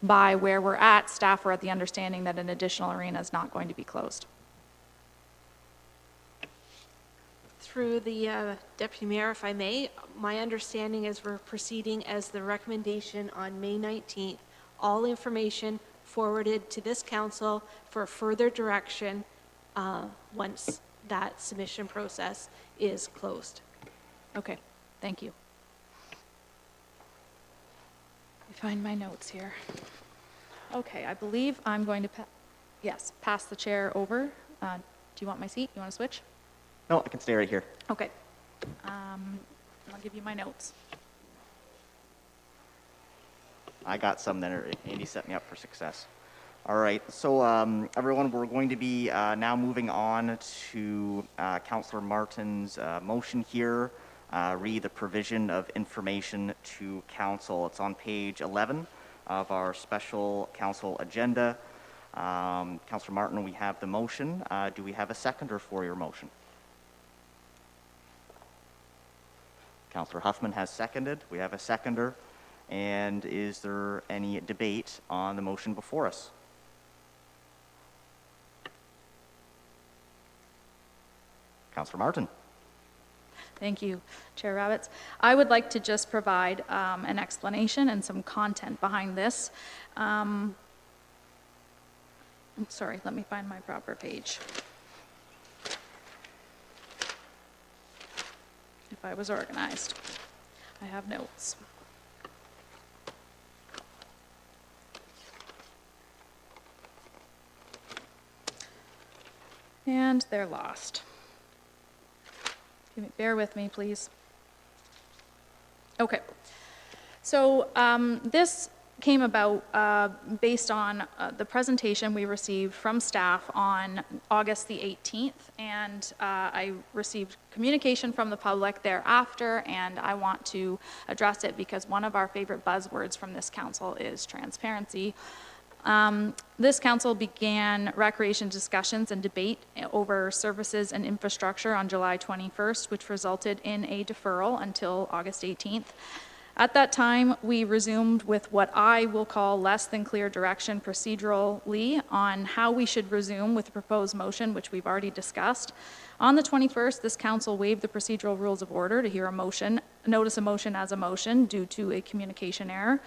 by where we're at, staff were at the understanding that an additional arena is not going to be closed. Through the Deputy Mayor, if I may, my understanding is we're proceeding as the recommendation on May 19th, all information forwarded to this council for further direction once that submission process is closed. Okay, thank you. Let me find my notes here. Okay, I believe I'm going to, pass the chair over. Do you want my seat? You want to switch? No, I can stay right here. Okay. I'll give you my notes. I got some that are, Andy set me up for success. All right, so everyone, we're going to be now moving on to Councillor Martin's motion here, read the provision of information to council. It's on page 11 of our special council agenda. Councillor Martin, we have the motion. Do we have a seconder for your motion? Councillor Huffman has seconded. We have a seconder. And is there any debate on the motion before us? Councillor Martin. Thank you, Chair Rabbits. I would like to just provide an explanation and some content behind this. I'm sorry, let me find my proper page. If I was organized. I have notes. And they're lost. Bear with me, please. Okay. So this came about based on the presentation we received from staff on August the 18th, and I received communication from the public thereafter, and I want to address it because one of our favorite buzzwords from this council is transparency. This council began recreation discussions and debate over services and infrastructure on July 21st, which resulted in a deferral until August 18th. At that time, we resumed with what I will call less than clear direction procedurally on how we should resume with the proposed motion, which we've already discussed. On the 21st, this council waived the procedural rules of order to hear a motion, notice a motion as a motion due to a communication error,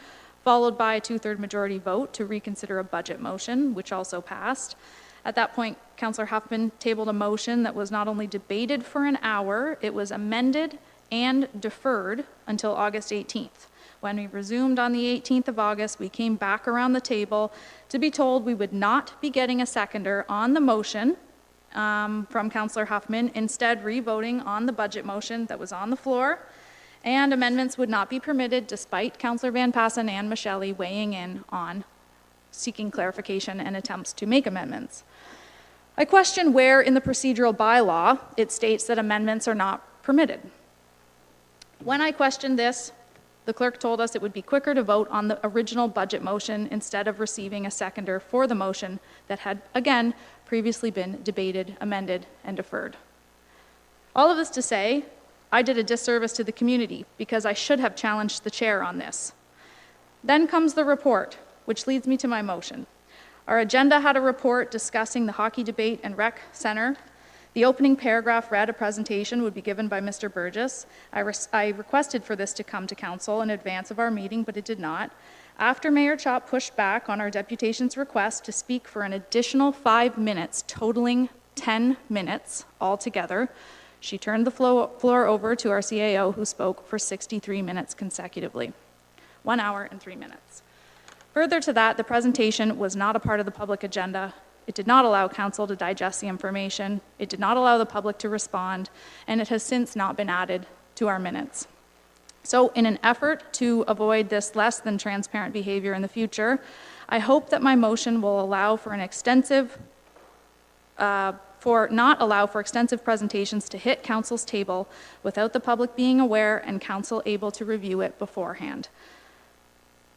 followed by a 2/3 majority vote to reconsider a budget motion, which also passed. At that point, Councillor Huffman tabled a motion that was not only debated for an hour, it was amended and deferred until August 18th. When we resumed on the 18th of August, we came back around the table to be told we would not be getting a seconder on the motion from Councillor Huffman, instead re-voting on the budget motion that was on the floor, and amendments would not be permitted despite Councillor Van Passen and Michele weighing in on seeking clarification and attempts to make amendments. I question where in the procedural bylaw it states that amendments are not permitted. When I questioned this, the clerk told us it would be quicker to vote on the original budget motion instead of receiving a seconder for the motion that had, again, previously been debated, amended, and deferred. All of this to say, I did a disservice to the community because I should have challenged the chair on this. Then comes the report, which leads me to my motion. Our agenda had a report discussing the hockey debate and rec center. The opening paragraph read a presentation would be given by Mr. Burgess. I requested for this to come to council in advance of our meeting, but it did not. After Mayor Chop pushed back on our deputation's request to speak for an additional 5 minutes, totaling 10 minutes altogether, she turned the floor over to our CAO, who spoke for 63 minutes consecutively, 1 hour and 3 minutes. Further to that, the presentation was not a part of the public agenda. It did not allow council to digest the information. It did not allow the public to respond, and it has since not been added to our minutes. So in an effort to avoid this less than transparent behavior in the future, I hope that my motion will allow for an extensive not allow for extensive presentations to hit council's table without the public being aware and council able to review it beforehand.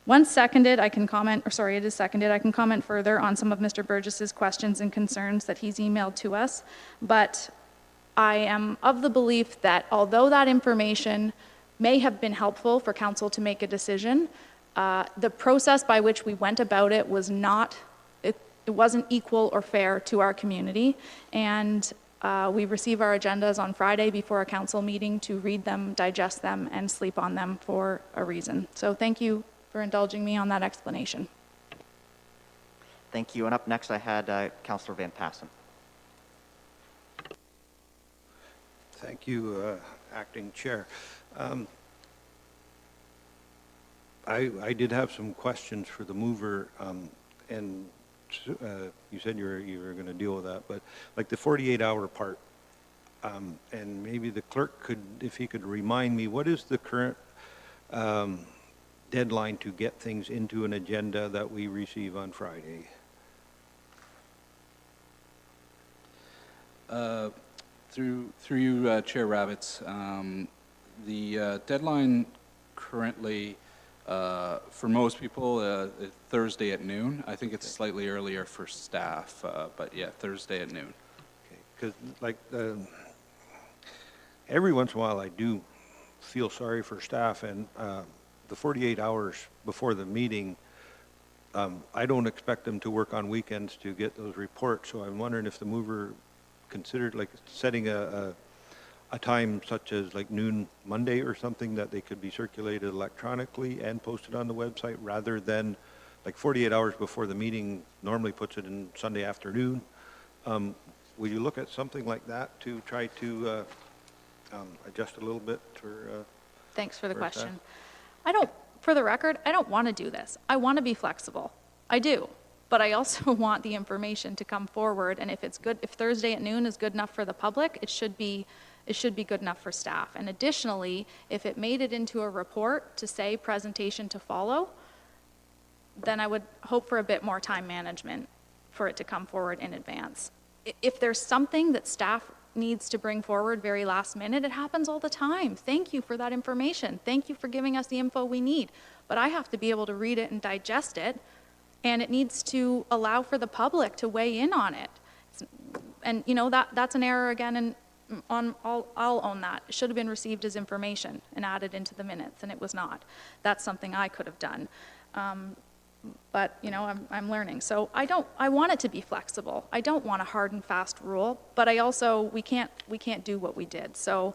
Once seconded, I can comment, or sorry, it is seconded, I can comment further on some of Mr. Burgess's questions and concerns that he's emailed to us, but I am of the belief that although that information may have been helpful for council to make a decision, the process by which we went about it was not, it wasn't equal or fair to our community, and we receive our agendas on Friday before a council meeting to read them, digest them, and sleep on them for a reason. So thank you for indulging me on that explanation. Thank you. And up next, I had Councillor Van Passen. Thank you, Acting Chair. I did have some questions for the mover, and you said you were going to deal with that, but like the 48-hour part, and maybe the clerk could, if he could remind me, what is the current deadline to get things into an agenda that we receive on Friday? Through you, Chair Rabbits, the deadline currently, for most people, Thursday at noon. I think it's slightly earlier for staff, but yeah, Thursday at noon. Okay, because like every once in a while I do feel sorry for staff, and the 48 hours before the meeting, I don't expect them to work on weekends to get those reports, so I'm wondering if the mover considered like setting a time such as like noon Monday or something that they could be circulated electronically and posted on the website rather than like 48 hours before the meeting normally puts it in Sunday afternoon. Will you look at something like that to try to adjust a little bit for? Thanks for the Where's that? question. For the record, I don't want to do this. I want to be flexible. I do. But I also want the information to come forward, and if it's good, if Thursday at noon is good enough for the public, it should be good enough for staff. And additionally, if it made it into a report to say presentation to follow, then I would hope for a bit more time management for it to come forward in advance. If there's something that staff needs to bring forward very last minute, it happens all the time. Thank you for that information. Thank you for giving us the info we need. But I have to be able to read it and digest it, and it needs to allow for the public to weigh in on it. And you know, that's an error again, and I'll own that. It should have been received as information and added into the minutes, and it was not. That's something I could have done. But you know, I'm learning. So I want it to be flexible. I don't want a hard and fast rule, but we can't do what we did. So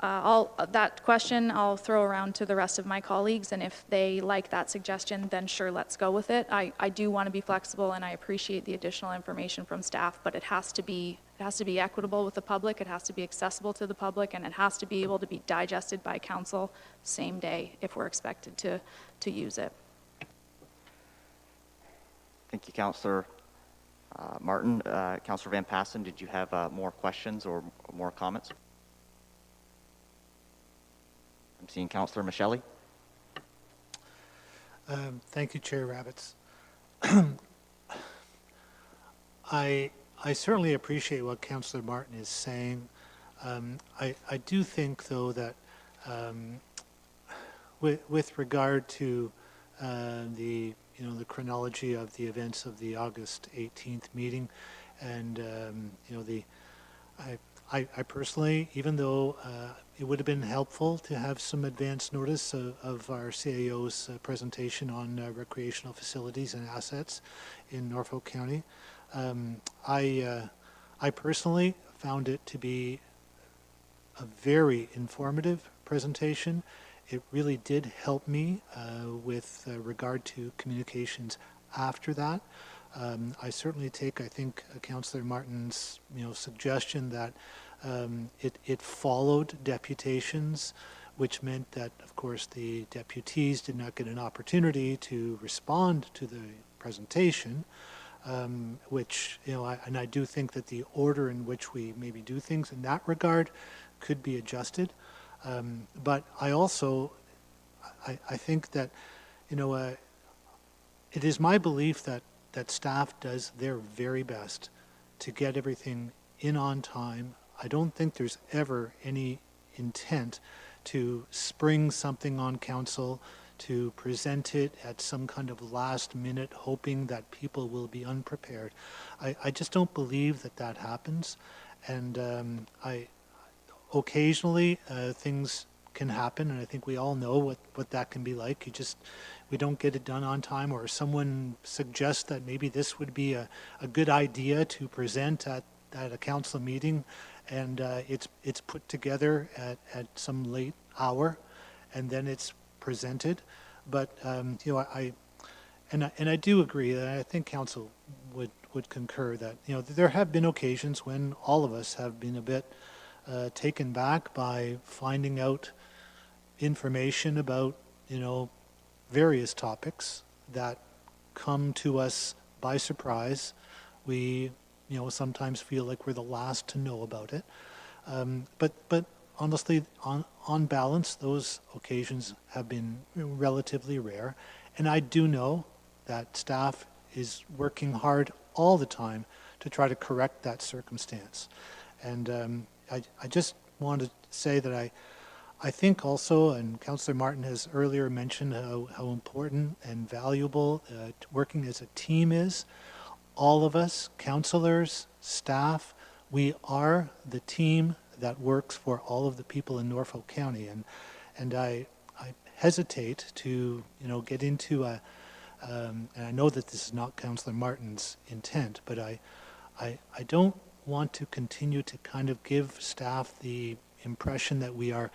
that question I'll throw around to the rest of my colleagues, and if they like that suggestion, then sure, let's go with it. I do want to be flexible, and I appreciate the additional information from staff, but it has to be equitable with the public, it has to be accessible to the public, and it has to be able to be digested by council same day if we're expected to use it. Thank you, Councillor Martin. Councillor Van Passen, did you have more questions or more comments? I'm seeing Councillor Michelli. Thank you, Chair Rabbits. I certainly appreciate what Councillor Martin is saying. I do think, though, that with regard to the chronology of the events of the August 18th meeting, and I personally, even though it would have been helpful to have some advance notice of our CAO's presentation on recreational facilities and assets in Norfolk County, I personally found it to be a very informative presentation. It really did help me with regard to communications after that. I certainly take, I think, Councillor Martin's suggestion that it followed deputations, which meant that, of course, the deputies did not get an opportunity to respond to the presentation, which, and I do think that the order in which we maybe do things in that regard could be adjusted. But I also, I think that, it is my belief that staff does their very best to get everything in on time. I don't think there's ever any intent to spring something on council, to present it at some kind of last minute, hoping that people will be unprepared. I just don't believe that happens. And occasionally things can happen, and I think we all know what that can be like. We don't get it done on time, or someone suggests that maybe this would be a good idea to present at a council meeting, and it's put together at some late hour, and then it's presented. But I do agree that I think council would concur that there have been occasions when all of us have been a bit taken back by finding out information about various topics that come to us by surprise. We sometimes feel like we're the last to know about it. But honestly, on balance, those occasions have been relatively rare. And I do know that staff is working hard all the time to try to correct that circumstance. And I just want to say that I think also, and Councillor Martin has earlier mentioned how important and valuable working as a team is. All of us, councillors, staff, we are the team that works for all of the people in Norfolk County. And I hesitate to, get into and I know that this is not Councillor Martin's intent, but I don't want to continue to kind of give staff the impression that we are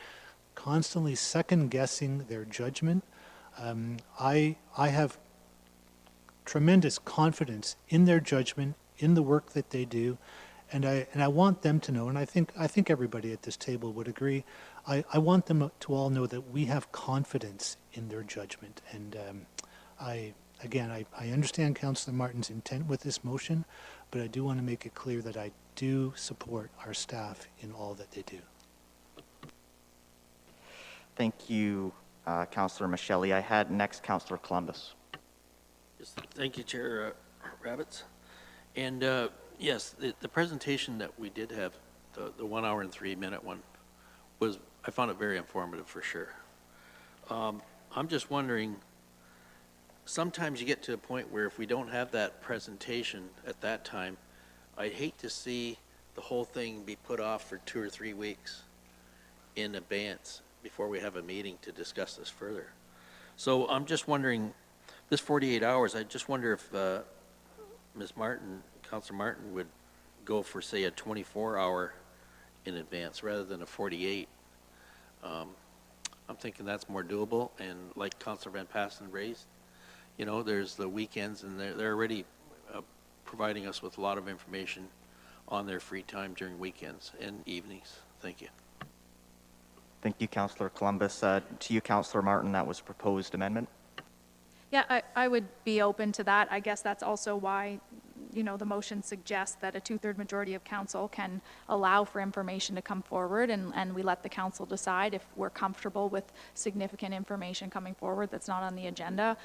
constantly second-guessing their judgment. I have tremendous confidence in their judgment, in the work that they do, and I want them to know, and I think everybody at this table would agree. I want them to all know that we have confidence in their judgment, and I understand Councillor Martin's intent with this motion, but I do want to make it clear that I do support our staff in all that they do. Thank you, Councillor Michele. I had next Councillor Columbus. Yes, thank you, Chair Rabbits. And yes, the presentation that we did have, the 1 hour and 3 minute one, I found it very informative for sure. I'm just wondering, sometimes you get to a point where if we don't have that presentation at that time, I'd hate to see the whole thing be put off for 2 or 3 weeks in advance before we have a meeting to discuss this further. So I'm just wondering, this 48 hours, I just wonder if Ms. Martin, Councilor Martin, would go for, say, a 24-hour in advance rather than a 48. I'm thinking that's more doable, and like Councilor Van Passen raised, there's the weekends, and they're already providing us with a lot of information on their free time during weekends and evenings. Thank you. Thank you, Councillor Columbus. To you, Councillor Martin, that was a proposed amendment. Yeah, I would be open to that. I guess that's also why, the motion suggests that a 2/3 majority of council can allow for information to come forward, and we let the council decide if we're comfortable with significant information coming forward that's not on the agenda.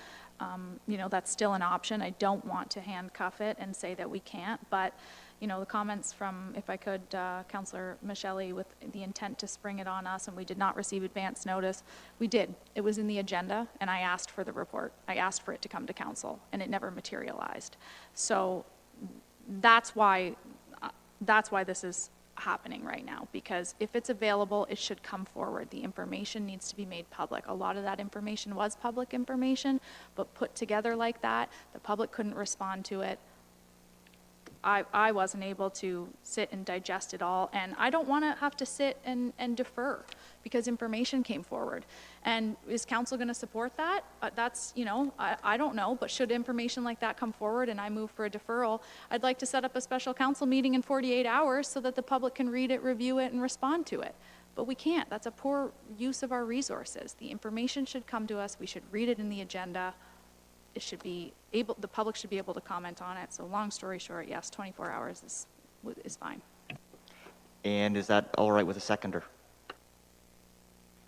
That's still an option. I don't want to handcuff it and say that we can't, but the comments from, if I could, Councillor Michele, with the intent to spring it on us, and we did not receive advance notice. We did. It was in the agenda, and I asked for the report. I asked for it to come to council, and it never materialized. So that's why this is happening right now, because if it's available, it should come forward. The information needs to be made public. A lot of that information was public information, but put together like that, the public couldn't respond to it. I wasn't able to sit and digest it all, and I don't want to have to sit and defer because information came forward. And is council going to support that? That's, I don't know, but should information like that come forward and I move for a deferral, I'd like to set up a special council meeting in 48 hours so that the public can read it, review it, and respond to it. But we can't. That's a poor use of our resources. The information should come to us. We should read it in the agenda. It should be able, the public should be able to comment on it. So long story short, yes, 24 hours is fine. And is that all right with a seconder?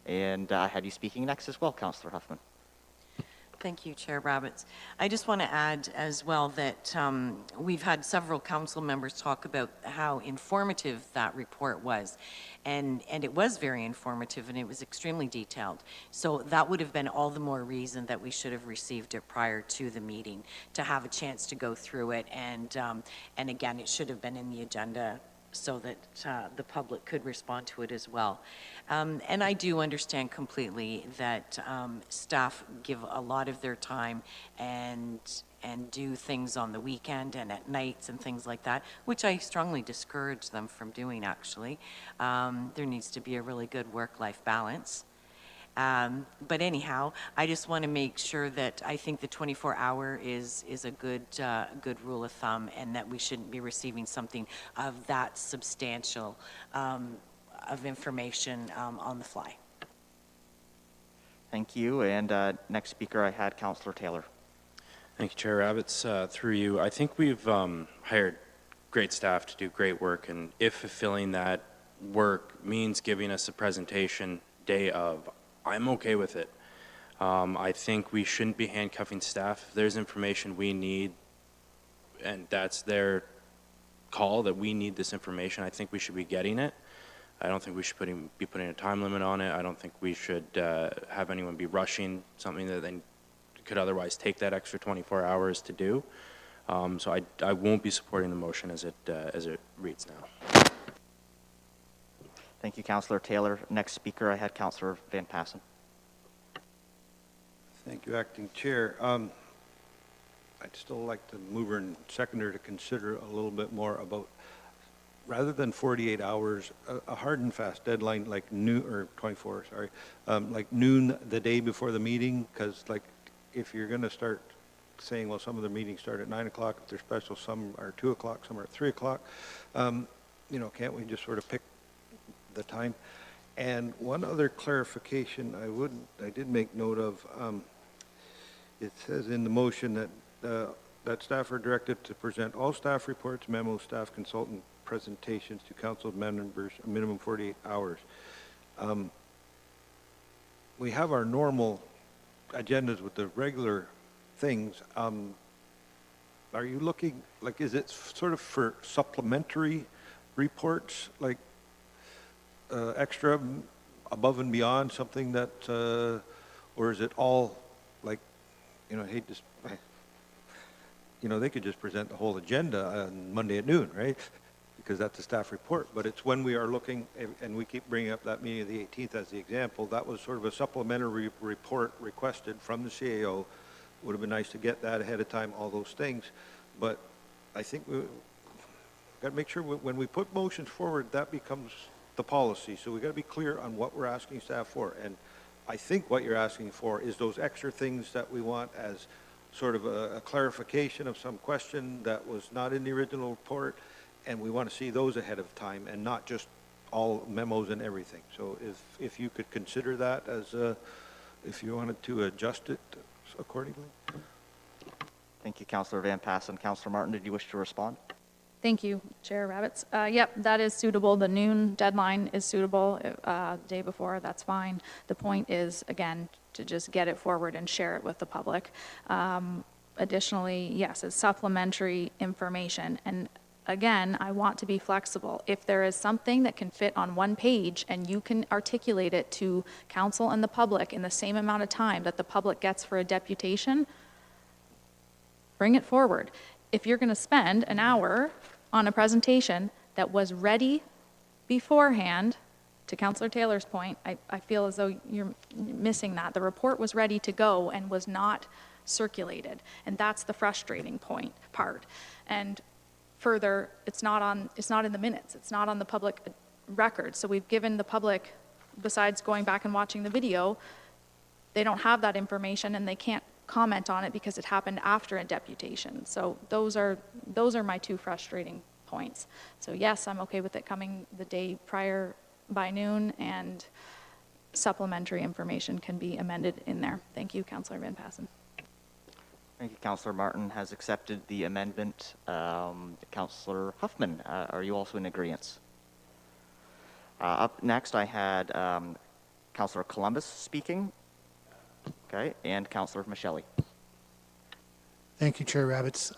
And I had you speaking next as well, Councillor Huffman. Thank you, Chair Rabbits. I just want to add as well that we've had several council members talk about how informative that report was. And it was very informative, and it was extremely detailed. So that would have been all the more reason that we should have received it prior to the meeting, to have a chance to go through it. And again, it should have been in the agenda so that the public could respond to it as well. And I do understand completely that staff give a lot of their time and do things on the weekend and at nights and things like that, which I strongly discourage them from doing, actually. There needs to be a really good work-life balance. But anyhow, I just want to make sure that I think the 24-hour is a good rule of thumb, and that we shouldn't be receiving something of that substantial of information on the fly. Thank you. And next speaker, I had Councillor Taylor. Thank you, Chair Rabbits. Through you, I think we've hired great staff to do great work, and if fulfilling that work means giving us a presentation day of, I'm okay with it. I think we shouldn't be handcuffing staff. If there's information we need, and that's their call, that we need this information, I think we should be getting it. I don't think we should be putting a time limit on it. I don't think we should have anyone be rushing something that they could otherwise take that extra 24 hours to do. So I won't be supporting the motion as it reads now. Thank you, Councillor Taylor. Next speaker, I had Councillor Van Passen. Thank you, Acting Chair. I'd still like the mover and seconder to consider a little bit more about, rather than 48 hours, a hard and fast deadline like noon, or 24, sorry, like noon the day before the meeting, because like if you're going to start saying, well, some of the meetings start at 9 o'clock, if they're special, some are 2 o'clock, some are at 3 o'clock, you know, can't we just sort of pick the time? And one other clarification I did make note of, it says in the motion that that staff are directed to present all staff reports, memos, staff consultant presentations to council members a minimum 48 hours. We have our normal agendas with the regular things. Are you looking, like, is it sort of for supplementary reports, like extra above and beyond something that, or is it all like, you know, I hate this, you know, they could just present the whole agenda on Monday at noon, right? Because that's a staff report. But it's when we are looking, and we keep bringing up that meeting of the 18th as the example, that was sort of a supplementary report requested from the CAO. Would have been nice to get that ahead of time, all those things. But I think we've got to make sure when we put motions forward, that becomes the policy. So we've got to be clear on what we're asking staff for. And I think what you're asking for is those extra things that we want as sort of a clarification of some question that was not in the original report, and we want to see those ahead of time and not just all memos and everything. So if you could consider that as if you wanted to adjust it accordingly. Thank you, Councillor Van Passen. Councillor Martin, did you wish to respond? Thank you, Chair Rabbits. Yep, that is suitable. The noon deadline is suitable. Day before, that's fine. The point is, again, to just get it forward and share it with the public. Additionally, yes, it's supplementary information. And again, I want to be flexible. If there is something that can fit on one page and you can articulate it to council and the public in the same amount of time that the public gets for a deputation, bring it forward. If you're going to spend an hour on a presentation that was ready beforehand, to Councillor Taylor's point, I feel as though you're missing that. The report was ready to go and was not circulated, and that's the frustrating part. And further, it's not in the minutes. It's not on the public record. So we've given the public, besides going back and watching the video, they don't have that information and they can't comment on it because it happened after a deputation. So those are my two frustrating points. So yes, I'm okay with it coming the day prior by noon, and supplementary information can be amended in there. Thank you, Councillor Van Passen. Thank you. Councillor Martin has accepted the amendment. Councillor Huffman, are you also in agreement? Up next, I had Councillor Columbus speaking. Okay, and Councillor Michelli. Thank you, Chair Rabbits.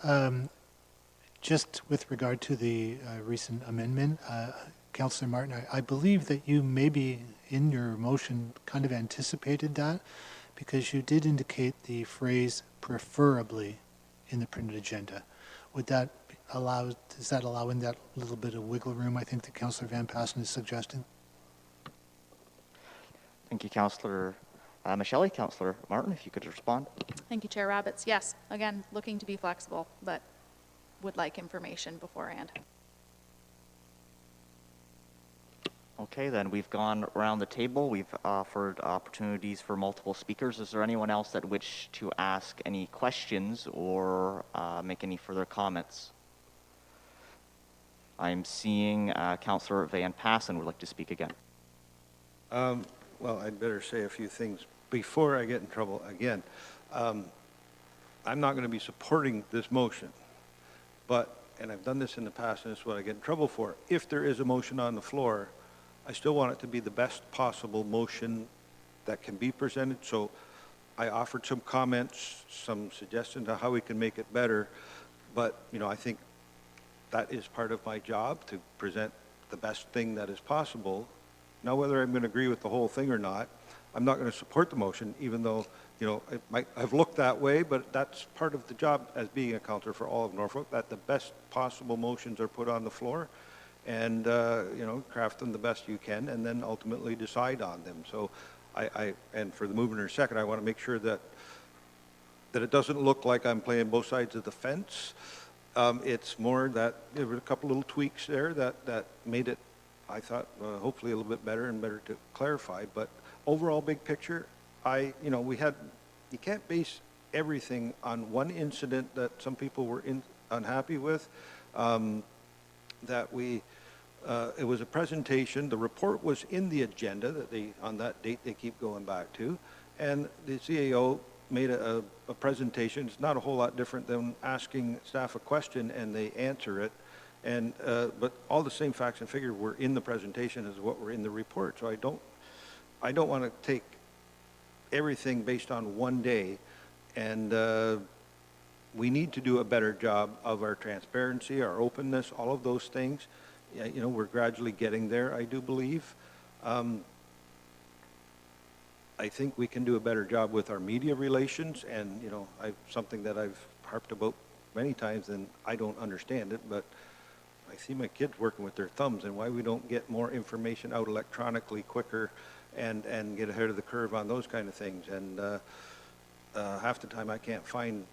Just with regard to the recent amendment, Councillor Martin, I believe that you maybe in your motion kind of anticipated that, because you did indicate the phrase preferably in the printed agenda. Would that does that allow in that little bit of wiggle room I think that Councillor Van Passen is suggesting? Thank you, Councillor Michelli. Councillor Martin, if you could respond. Thank you, Chair Rabbits. Yes, again, looking to be flexible, but would like information beforehand. Okay, then we've gone around the table. We've offered opportunities for multiple speakers. Is there anyone else that wish to ask any questions or make any further comments? I'm seeing Councillor Van Passen would like to speak again. Well, I'd better say a few things before I get in trouble again. I'm not going to be supporting this motion, and I've done this in the past, and this is what I get in trouble for. If there is a motion on the floor, I still want it to be the best possible motion that can be presented. So I offered some comments, some suggestions on how we can make it better. But, you know, I think that is part of my job, to present the best thing that is possible. Now, whether I'm going to agree with the whole thing or not, I'm not going to support the motion, even though, you know, it might have looked that way, but that's part of the job as being a councillor for all of Norfolk, that the best possible motions are put on the floor, and, you know, craft them the best you can, and then ultimately decide on them. So and for the movement or second, I want to make sure that, that it doesn't look like I'm playing both sides of the fence. It's more that there were a couple little tweaks there that made it, I thought, hopefully a little bit better and better to clarify. But overall, big picture, you can't base everything on one incident that some people were unhappy with. It was a presentation. The report was in the agenda that on that date they keep going back to, and the CAO made a presentation. It's not a whole lot different than asking staff a question and they answer it, but all the same facts and figures were in the presentation as what were in the report. So I don't want to take everything based on one day, and we need to do a better job of our transparency, our openness, all of those things. We're gradually getting there, I do believe. I think we can do a better job with our media relations, and, something that I've harped about many times, and I don't understand it, but I see my kids working with their thumbs, and why we don't get more information out electronically quicker and get ahead of the curve on those kind of things. And half the time I can't find,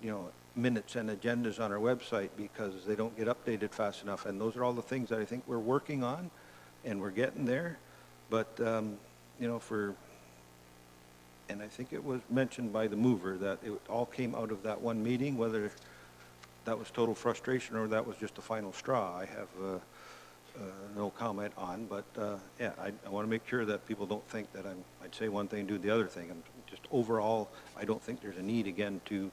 minutes and agendas on our website because they don't get updated fast enough. And those are all the things that I think we're working on, and we're getting there. But, and I think it was mentioned by the mover that it all came out of that one meeting, whether that was total frustration or that was just the final straw, I have no comment on. But I want to make sure that people don't think that I'd say one thing and do the other thing. I'm just overall, I don't think there's a need again to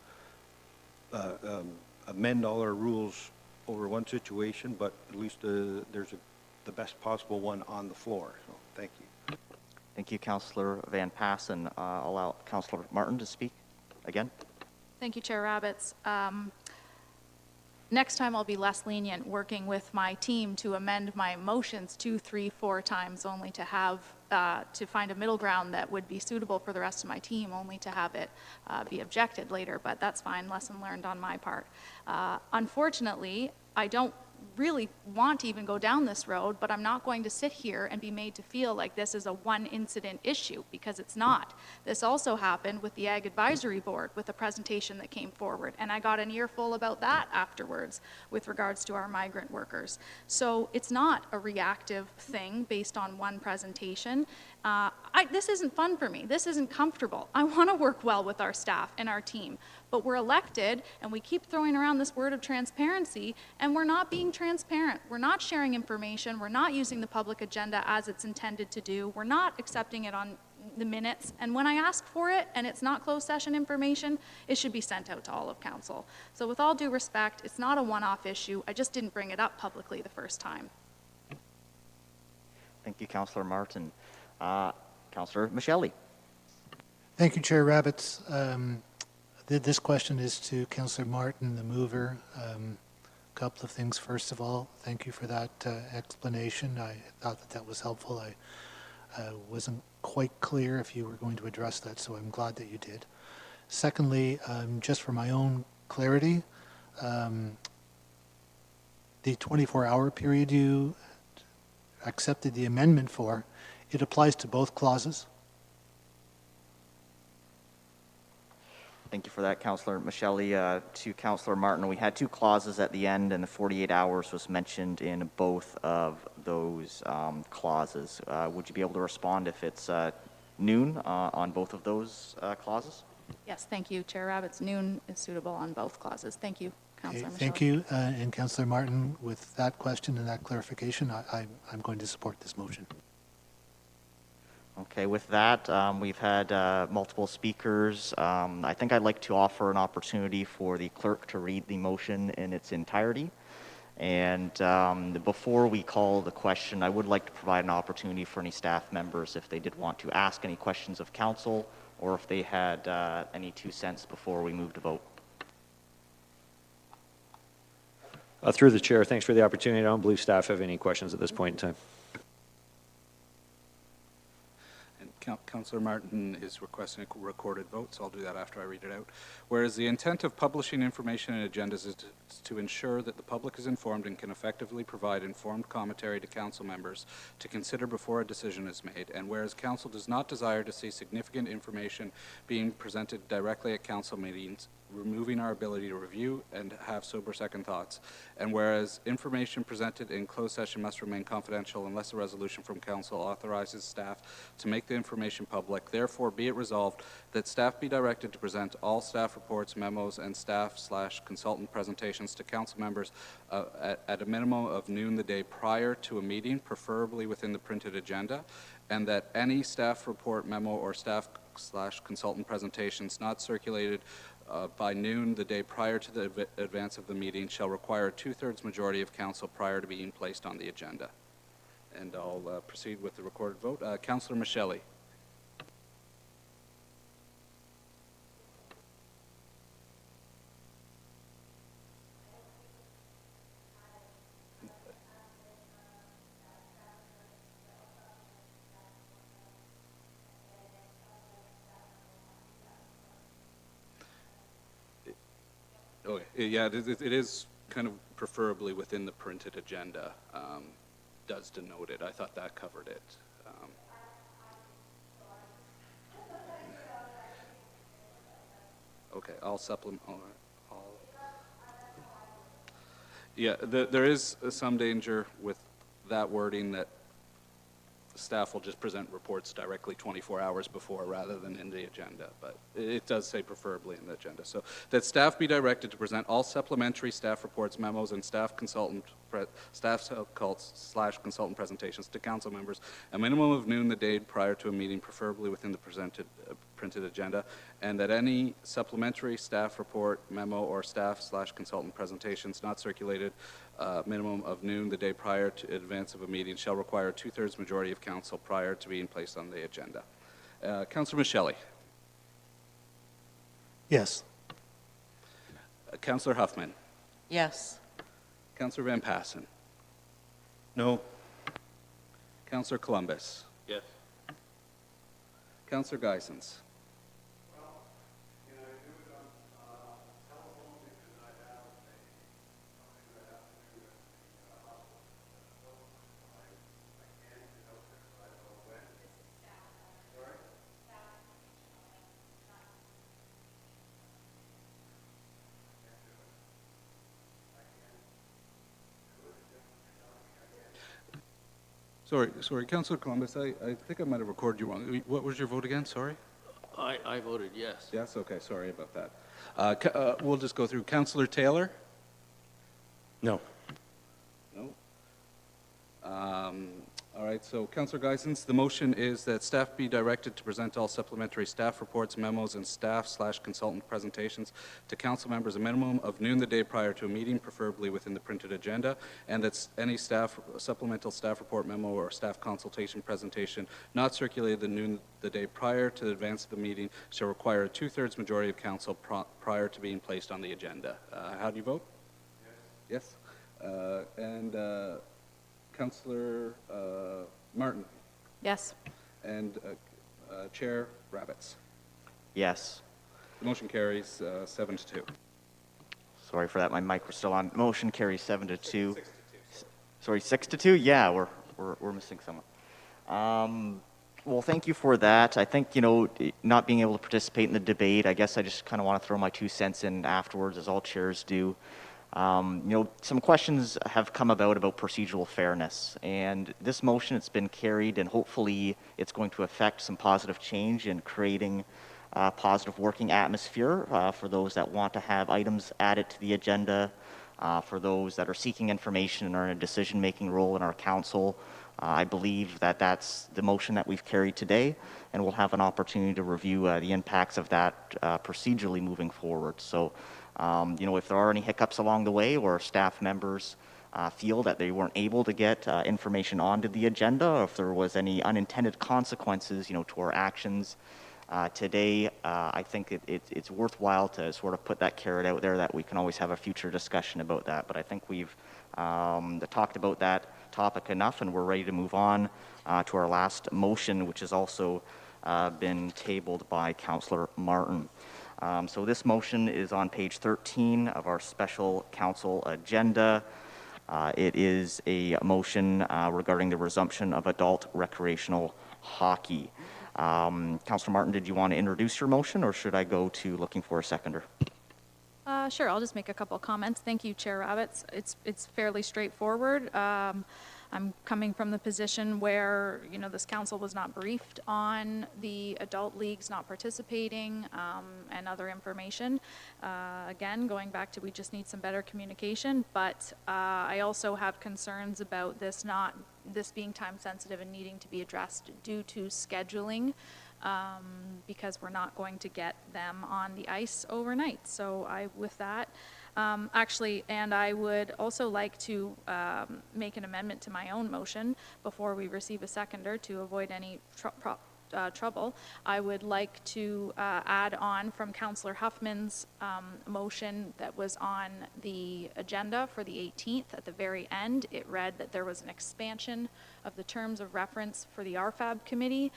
amend all our rules over one situation, but at least there's the best possible one on the floor. So thank you. Thank you, Councillor Van Passen. I'll allow Councillor Martin to speak again. Thank you, Chair Rabbits. Next time I'll be less lenient working with my team to amend my motions 2, 3, 4 times, only to have to find a middle ground that would be suitable for the rest of my team, only to have it be objected later, but that's fine, lesson learned on my part. Unfortunately, I don't really want to even go down this road, but I'm not going to sit here and be made to feel like this is a one incident issue, because it's not. This also happened with the Ag Advisory Board with a presentation that came forward, and I got an earful about that afterwards with regards to our migrant workers. So it's not a reactive thing based on one presentation. This isn't fun for me. This isn't comfortable. I want to work well with our staff and our team, but we're elected and we keep throwing around this word of transparency, and we're not being transparent. We're not sharing information. We're not using the public agenda as it's intended to do. We're not accepting it on the minutes. And when I ask for it and it's not closed session information, it should be sent out to all of council. So with all due respect, it's not a one-off issue. I just didn't bring it up publicly the first time. Thank you, Councillor Martin. Councillor Michelli. Thank you, Chair Rabbits. This question is to Councillor Martin, the mover. A couple of things. First of all, thank you for that explanation. I thought that was helpful. I wasn't quite clear if you were going to address that, so I'm glad that you did. Secondly, just for my own clarity, the 24-hour period you accepted the amendment for, it applies to both clauses? Thank you for that, Councillor Michelli. To Councillor Martin, we had 2 clauses at the end, and the 48 hours was mentioned in both of those clauses. Would you be able to respond if it's noon on both of those clauses? Yes, thank you, Chair Rabbits. Noon is suitable on both clauses. Thank you, Councillor Michelli. Thank you. And Councillor Martin, with that question and that clarification, I'm going to support this motion. Okay, with that, we've had multiple speakers. I think I'd like to offer an opportunity for the clerk to read the motion in its entirety. And before we call the question, I would like to provide an opportunity for any staff members if they did want to ask any questions of council, or if they had any 2 cents before we move to vote. Through the chair, thanks for the opportunity. I don't believe staff have any questions at this point in time. Councillor Martin is requesting a recorded vote, so I'll do that after I read it out. Whereas the intent of publishing information and agendas is to ensure that the public is informed and can effectively provide informed commentary to council members to consider before a decision is made, and whereas council does not desire to see significant information being presented directly at council meetings, removing our ability to review and have sober second thoughts. And whereas information presented in closed session must remain confidential unless a resolution from council authorizes staff to make the information public, therefore be it resolved that staff be directed to present all staff reports, memos, and staff/consultant presentations to council members at a minimum of noon the day prior to a meeting, preferably within the printed agenda, and that any staff report, memo, or staff/consultant presentations not circulated by noon the day prior to the advance of the meeting shall require a 2/3 majority of council prior to being placed on the agenda. And I'll proceed with the recorded vote. Councillor Michelli. Okay, yeah, it is kind of preferably within the printed agenda, does denote it. I thought that covered it. Okay, I'll supplement, yeah, there is some danger with that wording that staff will just present reports directly 24 hours before rather than in the agenda, but it does say preferably in the agenda. So that staff be directed to present all supplementary staff reports, memos, and staff/consultant presentations to council members a minimum of noon the day prior to a meeting, preferably within the presented printed agenda, and that any supplementary staff report, memo, or staff/consultant presentations not circulated minimum of noon the day prior to advance of a meeting shall require a 2/3 majority of council prior to being placed on the agenda. Councillor Michelli. Yes. Councillor Huffman. Yes. Councillor Van Passen. No. Councillor Columbus. Yes. Councillor Geisens. Sorry, Councillor Columbus, I think I might have recorded you wrong. What was your vote again? Sorry? I voted yes. Yes, okay, sorry about that. We'll just go through. Councillor Taylor? No. No. All right, so Councillor Geisens, the motion is that staff be directed to present all supplementary staff reports, memos, and staff/consultant presentations to council members a minimum of noon the day prior to a meeting, preferably within the printed agenda, and that any supplemental staff report, memo, or staff consultation presentation not circulated the noon the day prior to the advance of the meeting shall require a 2/3 majority of council prior to being placed on the agenda. How do you vote? Yes. Yes? And Councillor Martin Yes. and Chair Rabbits. Yes. The motion carries 7-2. Sorry for that, my mic was still on. Motion carries 7-2. Sorry, 6-2? Yeah, we're missing someone. Well, thank you for that. I think, not being able to participate in the debate, I guess I just kind of want to throw my 2 cents in afterwards, as all chairs do. Some questions have come about procedural fairness, and this motion, it's been carried, and hopefully it's going to affect some positive change in creating a positive working atmosphere for those that want to have items added to the agenda, for those that are seeking information and are in a decision-making role in our council. I believe that that's the motion that we've carried today, and we'll have an opportunity to review the impacts of that procedurally moving forward. So, if there are any hiccups along the way or staff members feel that they weren't able to get information onto the agenda, or if there was any unintended consequences, to our actions today, I think it's worthwhile to sort of put that carrot out there that we can always have a future discussion about that. But I think we've talked about that topic enough, and we're ready to move on to our last motion, which has also been tabled by Councillor Martin. So this motion is on page 13 of our special council agenda. It is a motion regarding the resumption of adult recreational hockey. Councillor Martin, did you want to introduce your motion, or should I go to looking for a seconder? Sure, I'll just make a couple comments. Thank you, Chair Rabbits. It's fairly straightforward. I'm coming from the position where, this council was not briefed on the adult leagues not participating, and other information. Again, going back to we just need some better communication, but I also have concerns about this being time sensitive and needing to be addressed due to scheduling, because we're not going to get them on the ice overnight. So with that, actually, and I would also like to make an amendment to my own motion before we receive a seconder to avoid any trouble. I would like to add on from Councillor Huffman's motion that was on the agenda for the 18th. At the very end, it read that there was an expansion of the terms of reference for the RFAB committee.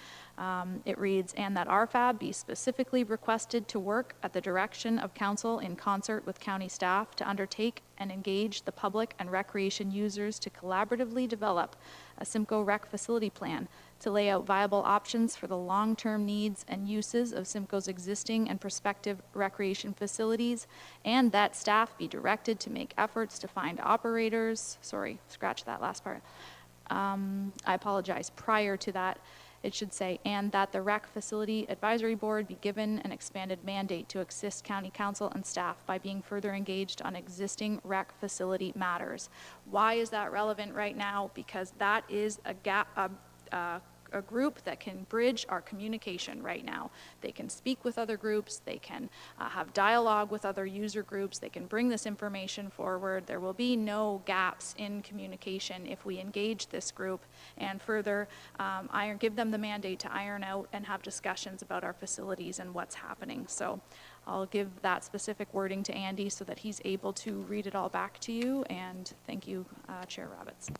It reads, and that RFAB be specifically requested to work at the direction of council in concert with county staff to undertake and engage the public and recreation users to collaboratively develop a Simcoe Rec facility plan to lay out viable options for the long-term needs and uses of Simcoe's existing and prospective recreation facilities, and that staff be directed to make efforts to find operators, sorry, scratch that last part. I apologize. Prior to that, it should say, and that the Rec Facility Advisory Board be given an expanded mandate to assist County Council and staff by being further engaged on existing rec facility matters. Why is that relevant right now? Because that is a gap, a group that can bridge our communication right now. They can speak with other groups, they can have dialogue with other user groups, they can bring this information forward. There will be no gaps in communication if we engage this group and further give them the mandate to iron out and have discussions about our facilities and what's happening. So I'll give that specific wording to Andy so that he's able to read it all back to you, and thank you, Chair Rabbits.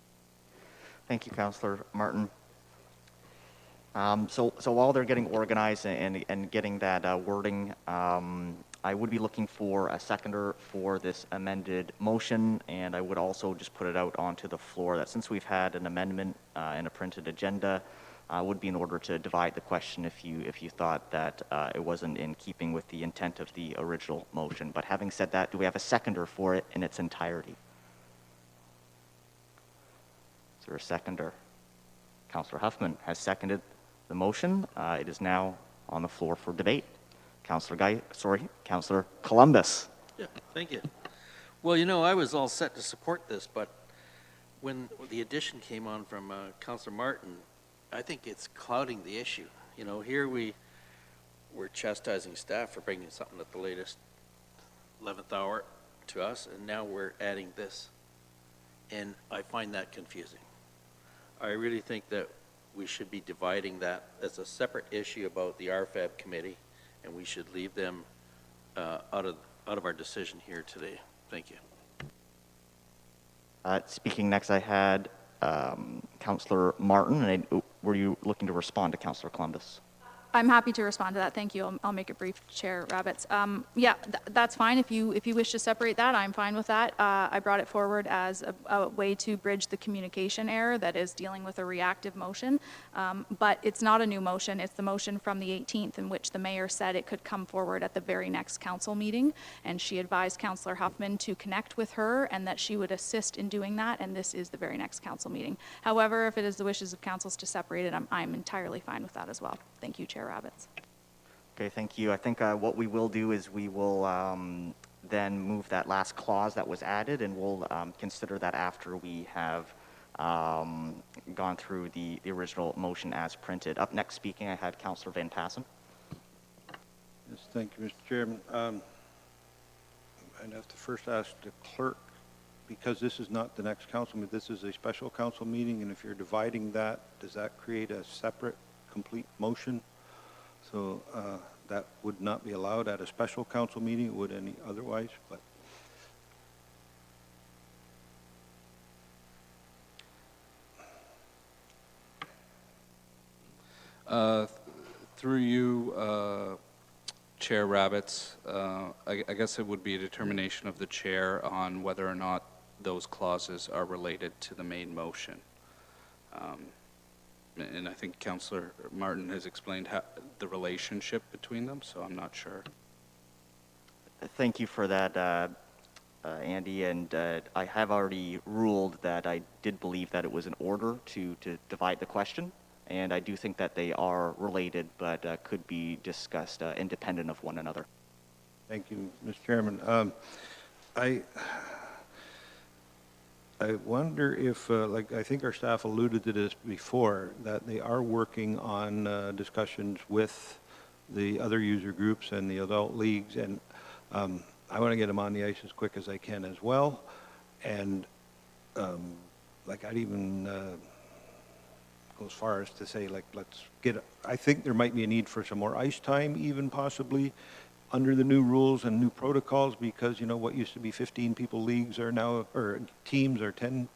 Thank you, Councillor Martin. So while they're getting organized and getting that wording, I would be looking for a seconder for this amended motion, and I would also just put it out onto the floor that since we've had an amendment and a printed agenda, would be in order to divide the question if you thought that it wasn't in keeping with the intent of the original motion. But having said that, do we have a seconder for it in its entirety? Is there a seconder? Councillor Huffman has seconded the motion. It is now on the floor for debate. Councillor Columbus. Yeah, thank you. Well, I was all set to support this, but when the addition came on from Councillor Martin, I think it's clouding the issue. Here we're chastising staff for bringing something at the latest 11th hour to us, and now we're adding this. And I find that confusing. I really think that we should be dividing that as a separate issue about the RFAB committee, and we should leave them out of our decision here today. Thank you. Speaking next, I had Councillor Martin, and were you looking to respond to Councillor Columbus? I'm happy to respond to that. Thank you. I'll make it brief, Chair Rabbits. Yeah, that's fine. If you wish to separate that, I'm fine with that. I brought it forward as a way to bridge the communication error that is dealing with a reactive motion. But it's not a new motion. It's the motion from the 18th in which the mayor said it could come forward at the very next council meeting. And she advised Councillor Huffman to connect with her and that she would assist in doing that. And this is the very next council meeting. However, if it is the wishes of councils to separate it, I'm entirely fine with that as well. Thank you, Chair Rabbits. Okay, thank you. I think what we will do is we will then move that last clause that was added, and we'll consider that after we have gone through the original motion as printed. Up next speaking, I had Councillor Van Passen. Yes, thank you, Mr. Chairman. I'd have to first ask the clerk, because this is not the next council meeting, this is a special council meeting, and if you're dividing that, does that create a separate complete motion? So that would not be allowed at a special council meeting, it would any otherwise, but Through you, Chair Rabbits, I guess it would be a determination of the chair on whether or not those clauses are related to the main motion. And I think Councillor Martin has explained the relationship between them, so I'm not sure. Thank you for that, Andy, and I have already ruled that I did believe that it was in order to divide the question, and I do think that they are related, but could be discussed independent of one another. Thank you, Mr. Chairman. I wonder if, like, I think our staff alluded to this before, that they are working on discussions with the other user groups and the adult leagues, and I want to get them on the ice as quick as I can as well. And like, I'd even go as far as to say, like, let's get, I think there might be a need for some more ice time, even possibly, under the new rules and new protocols, because, you know, what used to be 15 people leagues are now, or teams are 10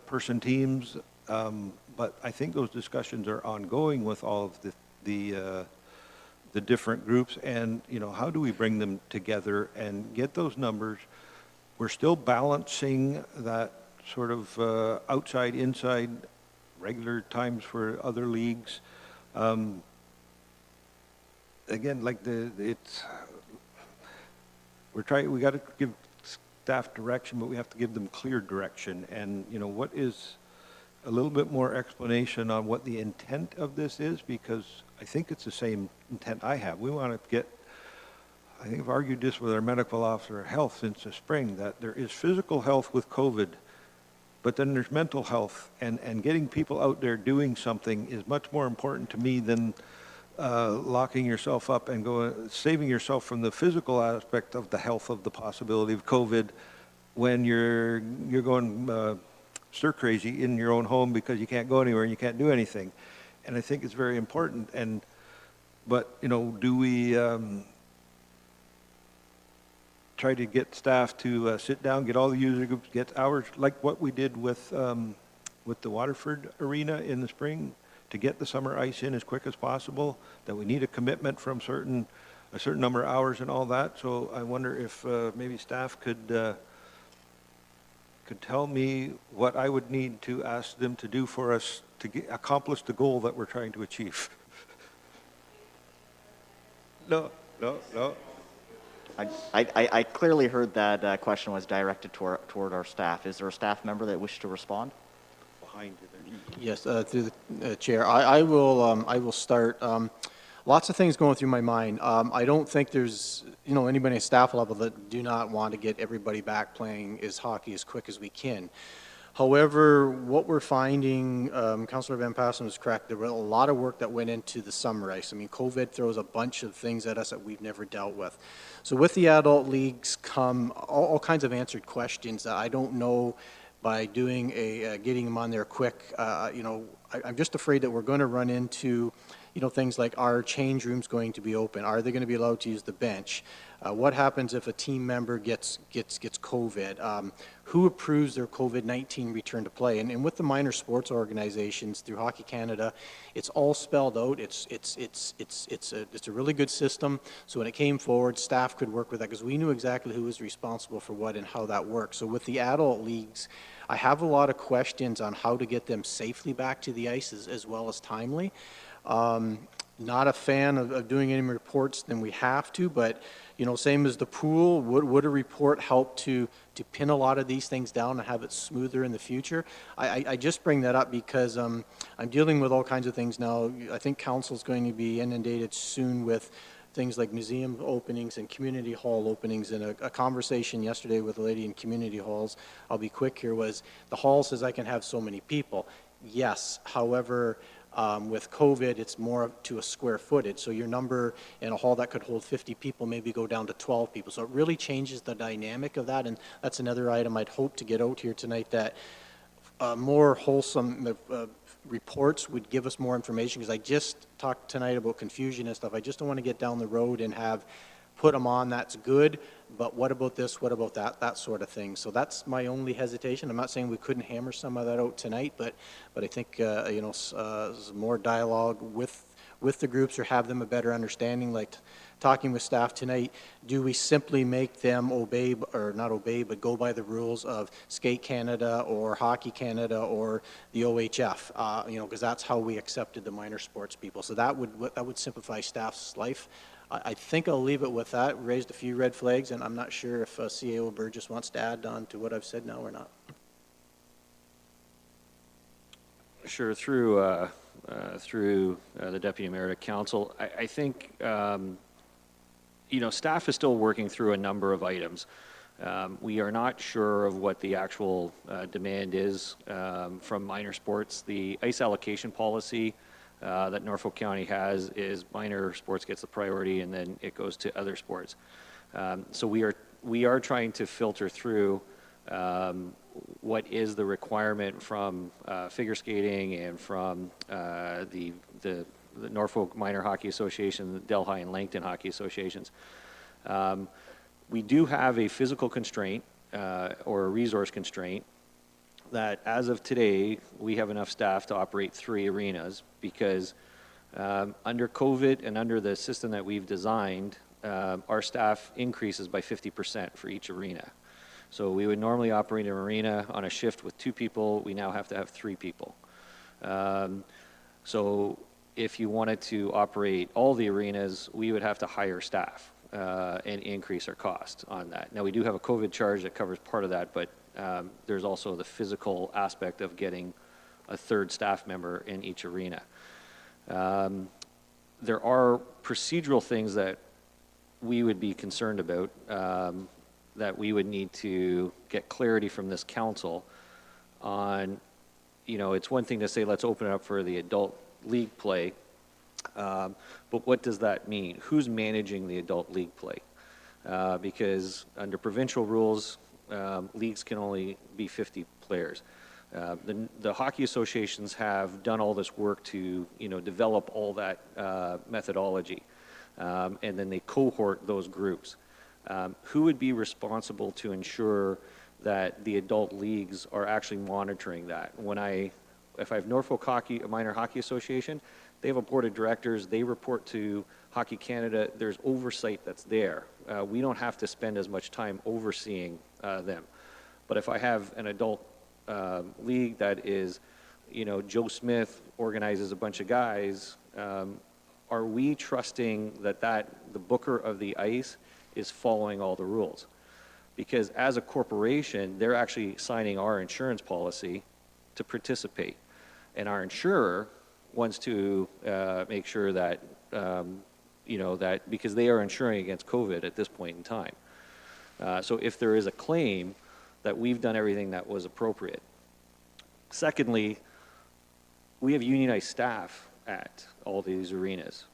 person teams. But I think those discussions are ongoing with all of the different groups, and, you know, how do we bring them together and get those numbers? We're still balancing that sort of outside, inside, regular times for other leagues. Again, like we got to give staff direction, but we have to give them clear direction. And, you know, what is a little bit more explanation on what the intent of this is, because I think it's the same intent I have. We want to get, I think I've argued this with our medical officer of health since the spring, that there is physical health with COVID, but then there's mental health, and getting people out there doing something is much more important to me than locking yourself up and saving yourself from the physical aspect of the health of the possibility of COVID when you're going stir crazy in your own home because you can't go anywhere and you can't do anything. And I think it's very important. But, you know, do we try to get staff to sit down, get all the user groups, get hours, like what we did with the Waterford Arena in the spring, to get the summer ice in as quick as possible, that we need a commitment from a certain number of hours and all that. So I wonder if maybe staff could tell me what I would need to ask them to do for us to accomplish the goal that we're trying to achieve. No. I clearly heard that question was directed toward our staff. Is there a staff member that wished to respond? Behind you there. Yes, through the chair. I will start. Lots of things going through my mind. I don't think there's, you know, anybody at staff level that do not want to get everybody back playing hockey as quick as we can. However, what we're finding, Councillor Van Passen was correct, there was a lot of work that went into the summer ice. I mean, COVID throws a bunch of things at us that we've never dealt with. So with the adult leagues come all kinds of answered questions that I don't know by doing getting them on there quick. You know, I'm just afraid that we're going to run into, you know, things like, are change rooms going to be open? Are they going to be allowed to use the bench? What happens if a team member gets COVID? Who approves their COVID-19 return to play? And with the minor sports organizations through Hockey Canada, it's all spelled out. It's a really good system. So when it came forward, staff could work with that because we knew exactly who was responsible for what and how that works. So with the adult leagues, I have a lot of questions on how to get them safely back to the ice as well as timely. Not a fan of doing any reports than we have to, but, you know, same as the pool, would a report help to pin a lot of these things down and have it smoother in the future? I just bring that up because I'm dealing with all kinds of things now. I think council's going to be inundated soon with things like museum openings and community hall openings. And a conversation yesterday with a lady in community halls, I'll be quick here, was the hall says I can have so many people. Yes, however, with COVID, it's more to a square footage. So your number in a hall that could hold 50 people maybe go down to 12 people. So it really changes the dynamic of that. And that's another item I'd hope to get out here tonight, that more wholesome reports would give us more information, because I just talked tonight about confusion and stuff. I just don't want to get down the road and have put them on, that's good, but what about this, what about that sort of thing. So that's my only hesitation. I'm not saying we couldn't hammer some of that out tonight, but I think, you know, more dialogue with the groups, or have them a better understanding, like talking with staff tonight. Do we simply make them obey, or not obey, but go by the rules of Skate Canada or Hockey Canada or the OHF, you know, because that's how we accepted the minor sports people. So that would simplify staff's life. I think I'll leave it with that. Raised a few red flags, and I'm not sure if CAO Burgess wants to add on to what I've said now or not. Sure, through the Deputy Mayor to Council, I think, staff is still working through a number of items. We are not sure of what the actual demand is from minor sports. The ice allocation policy that Norfolk County has is minor sports gets the priority and then it goes to other sports. So we are trying to filter through what is the requirement from figure skating and from the Norfolk Minor Hockey Association, the Delhi and Langton Hockey Associations. We do have a physical constraint or a resource constraint that as of today, we have enough staff to operate 3 arenas because under COVID and under the system that we've designed, our staff increases by 50% for each arena. So we would normally operate an arena on a shift with 2 people. We now have to have 3 people. So if you wanted to operate all the arenas, we would have to hire staff and increase our cost on that. Now, we do have a COVID charge that covers part of that, but there's also the physical aspect of getting a 3rd staff member in each arena. There are procedural things that we would be concerned about that we would need to get clarity from this council on. It's one thing to say, let's open it up for the adult league play, but what does that mean? Who's managing the adult league play? Because under provincial rules, leagues can only be 50 players. The hockey associations have done all this work to, develop all that methodology, and then they cohort those groups. Who would be responsible to ensure that the adult leagues are actually monitoring that? If I have Norfolk Hockey, a minor hockey association, they have a board of directors, they report to Hockey Canada, there's oversight that's there. We don't have to spend as much time overseeing them. But if I have an adult league that is, Joe Smith organizes a bunch of guys, are we trusting that the booker of the ice is following all the rules? Because as a corporation, they're actually signing our insurance policy to participate. And our insurer wants to make sure that, that because they are insuring against COVID at this point in time. So if there is a claim, that we've done everything that was appropriate. Secondly, we have unionized staff at all these arenas.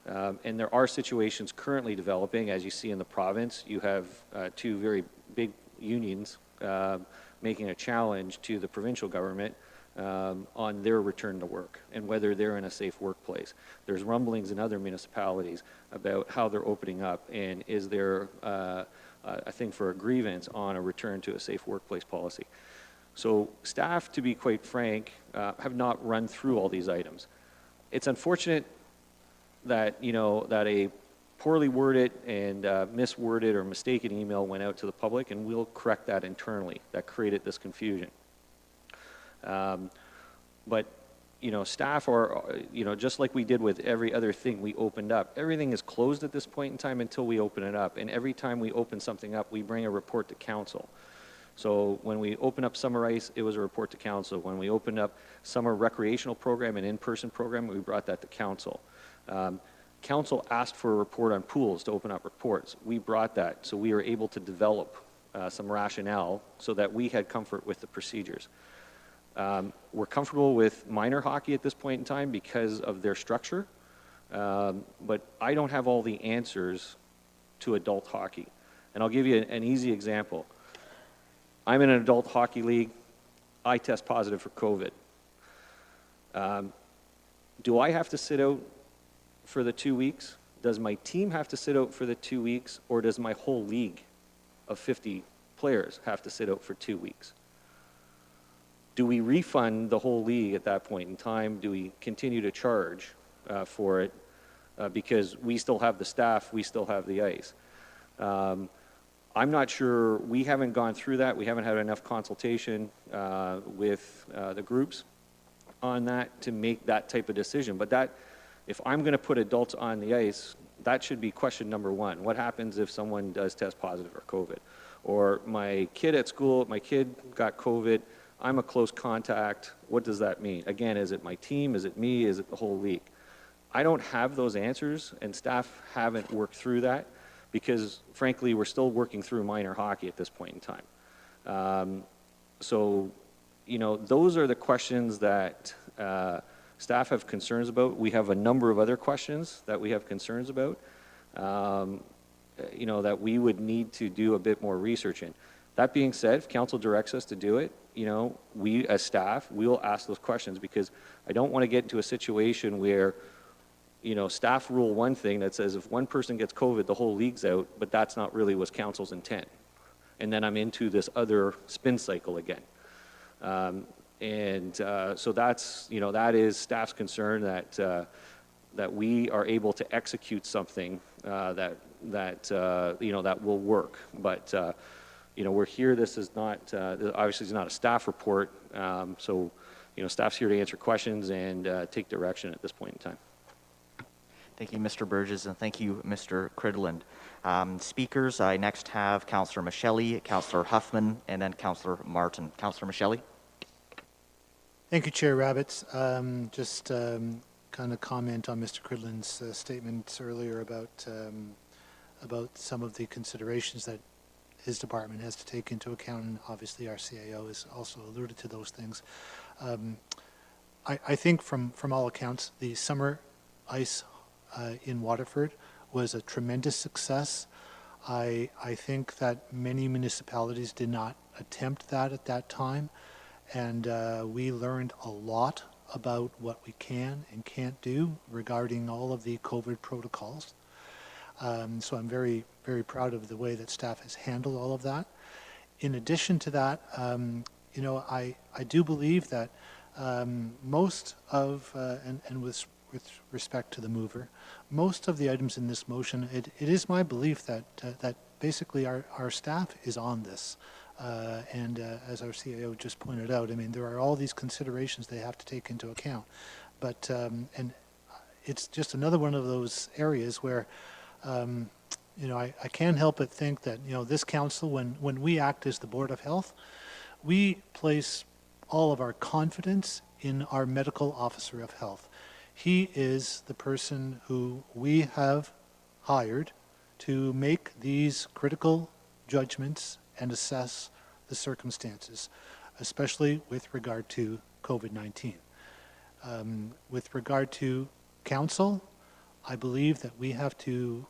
And there are situations currently developing, as you see in the province. You have 2 very big unions making a challenge to the provincial government on their return to work and whether they're in a safe workplace. There's rumblings in other municipalities about how they're opening up, and is there a thing for a grievance on a return to a safe workplace policy. So staff, to be quite frank, have not run through all these items. It's unfortunate that, that a poorly worded and misworded or mistaken email went out to the public, and we'll correct that internally. That created this confusion. But, staff are, just like we did with every other thing we opened up, everything is closed at this point in time until we open it up. And every time we open something up, we bring a report to council. So when we opened up summer ice, it was a report to council. When we opened up summer recreational program and in-person program, we brought that to council. Council asked for a report on pools to open up reports. We brought that, so we were able to develop some rationale so that we had comfort with the procedures. We're comfortable with minor hockey at this point in time because of their structure, but I don't have all the answers to adult hockey. And I'll give you an easy example. I'm in an adult hockey league. I test positive for COVID. Do I have to sit out for the 2 weeks? Does my team have to sit out for the 2 weeks, or does my whole league of 50 players have to sit out for 2 weeks? Do we refund the whole league at that point in time? Do we continue to charge for it because we still have the staff, we still have the ice? I'm not sure. We haven't gone through that. We haven't had enough consultation with the groups on that to make that type of decision. But that, if I'm going to put adults on the ice, That should be question number one. What happens if someone does test positive for COVID? Or my kid at school, my kid got COVID, I'm a close contact, what does that mean? Again, is it my team, is it me, is it the whole league? I don't have those answers, and staff haven't worked through that because, frankly, we're still working through minor hockey at this point in time. So, you know, those are the questions that staff have concerns about. We have a number of other questions that we have concerns about, you know, that we would need to do a bit more research in. That being said, if council directs us to do it, you know, we as staff, we will ask those questions because I don't want to get into a situation where, you know, staff rule one thing that says if one person gets COVID, the whole league's out, but that's not really was council's intent. And then I'm into this other spin cycle again. So that's, you know, that is staff's concern that we are able to execute something that you know, that will work. But, you know, we're here, this is not, obviously it's not a staff report, so, you know, staff's here to answer questions and take direction at this point in time. Thank you, Mr. Burgess, and thank you, Mr. Cridland. Speakers, I next have Councillor Micheli, Councillor Huffman, and then Councillor Martin. Councillor Micheli. Thank you, Chair Rabbits. Just kind of comment on Mr. Cridland's statements earlier about some of the considerations that his department has to take into account, and obviously our CAO has also alluded to those things. I think from all accounts, the summer ice in Waterford was a tremendous success. I think that many municipalities did not attempt that at that time, and we learned a lot about what we can and can't do regarding all of the COVID protocols. So I'm very, very proud of the way that staff has handled all of that. In addition to that, you know, I do believe that most of, and with respect to the mover, most of the items in this motion, it is my belief that that basically our staff is on this. And as our CAO just pointed out, I mean, there are all these considerations they have to take into account. But, and it's just another one of those areas where, you know, I can't help but think that, you know, this council, when we act as the Board of Health, we place all of our confidence in our medical officer of health. He is the person who we have hired to make these critical judgments and assess the circumstances, especially with regard to COVID-19. With regard to council, I believe that we have to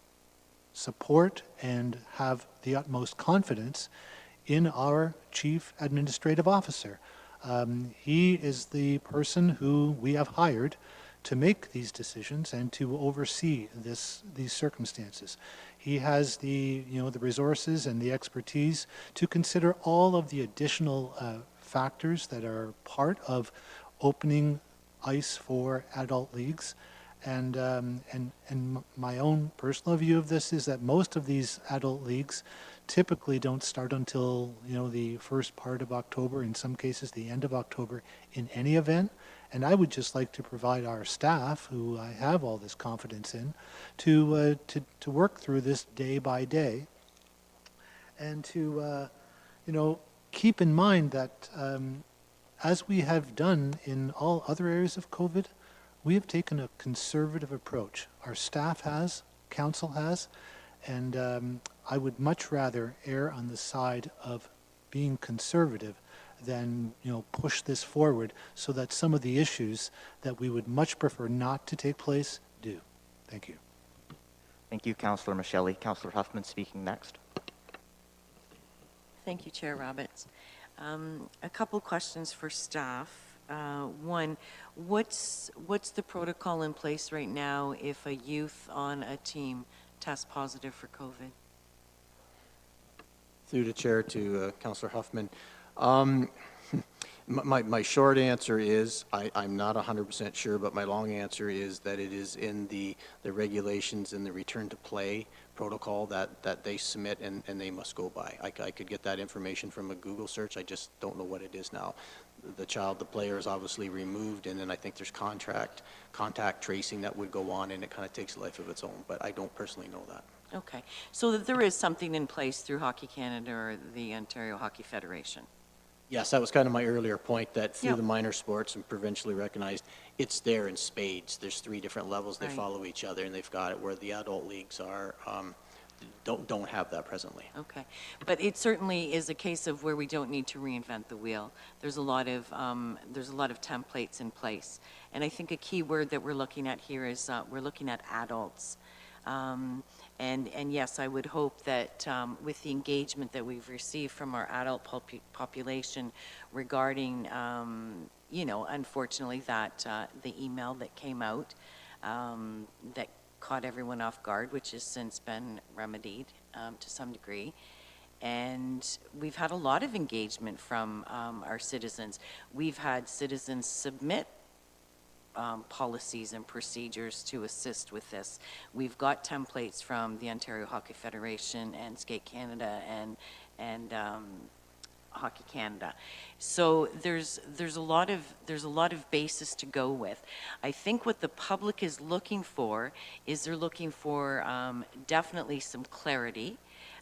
support and have the utmost confidence in our chief administrative officer. He is the person who we have hired to make these decisions and to oversee these circumstances. He has the resources and the expertise to consider all of the additional factors that are part of opening ice for adult leagues. And my own personal view of this is that most of these adult leagues typically don't start until, you know, the first part of October, in some cases the end of October in any event. And I would just like to provide our staff, who I have all this confidence in, to work through this day by day, and to you know, keep in mind that as we have done in all other areas of COVID, we have taken a conservative approach. Our staff has, council has, and I would much rather err on the side of being conservative than, you know, push this forward so that some of the issues that we would much prefer not to take place do. Thank you. Thank you, Councillor Micheli. Councillor Huffman speaking next. Thank you, Chair Roberts. A couple questions for staff. One, what's the protocol in place right now if a youth on a team tests positive for COVID? Through the chair to Councillor Huffman. My short answer is, I'm not 100% sure, but my long answer is that it is in the regulations in the return to play protocol that they submit and they must go by. I could get that information from a Google search, I just don't know what it is now. The player is obviously removed, and then I think there's contact tracing that would go on, and it kind of takes a life of its own, but I don't personally know that. Okay, so that there is something in place through Hockey Canada or the Ontario Hockey Federation? Yes, that was kind of my earlier point, that through Yep. the minor sports and provincially recognized, it's there in spades. There's 3 different levels, they Right. follow each other, and they've got it, where the adult leagues are, don't have that presently. Okay, but it certainly is a case of where we don't need to reinvent the wheel. There's a lot of templates in place, and I think a key word that we're looking at here is we're looking at adults. And yes, I would hope that with the engagement that we've received from our adult population regarding, unfortunately, that the email that came out that caught everyone off guard, which has since been remedied to some degree. And we've had a lot of engagement from our citizens. We've had citizens submit policies and procedures to assist with this. We've got templates from the Ontario Hockey Federation and Skate Canada and Hockey Canada. So there's a lot of basis to go with. I think what the public is looking for is they're looking for definitely some clarity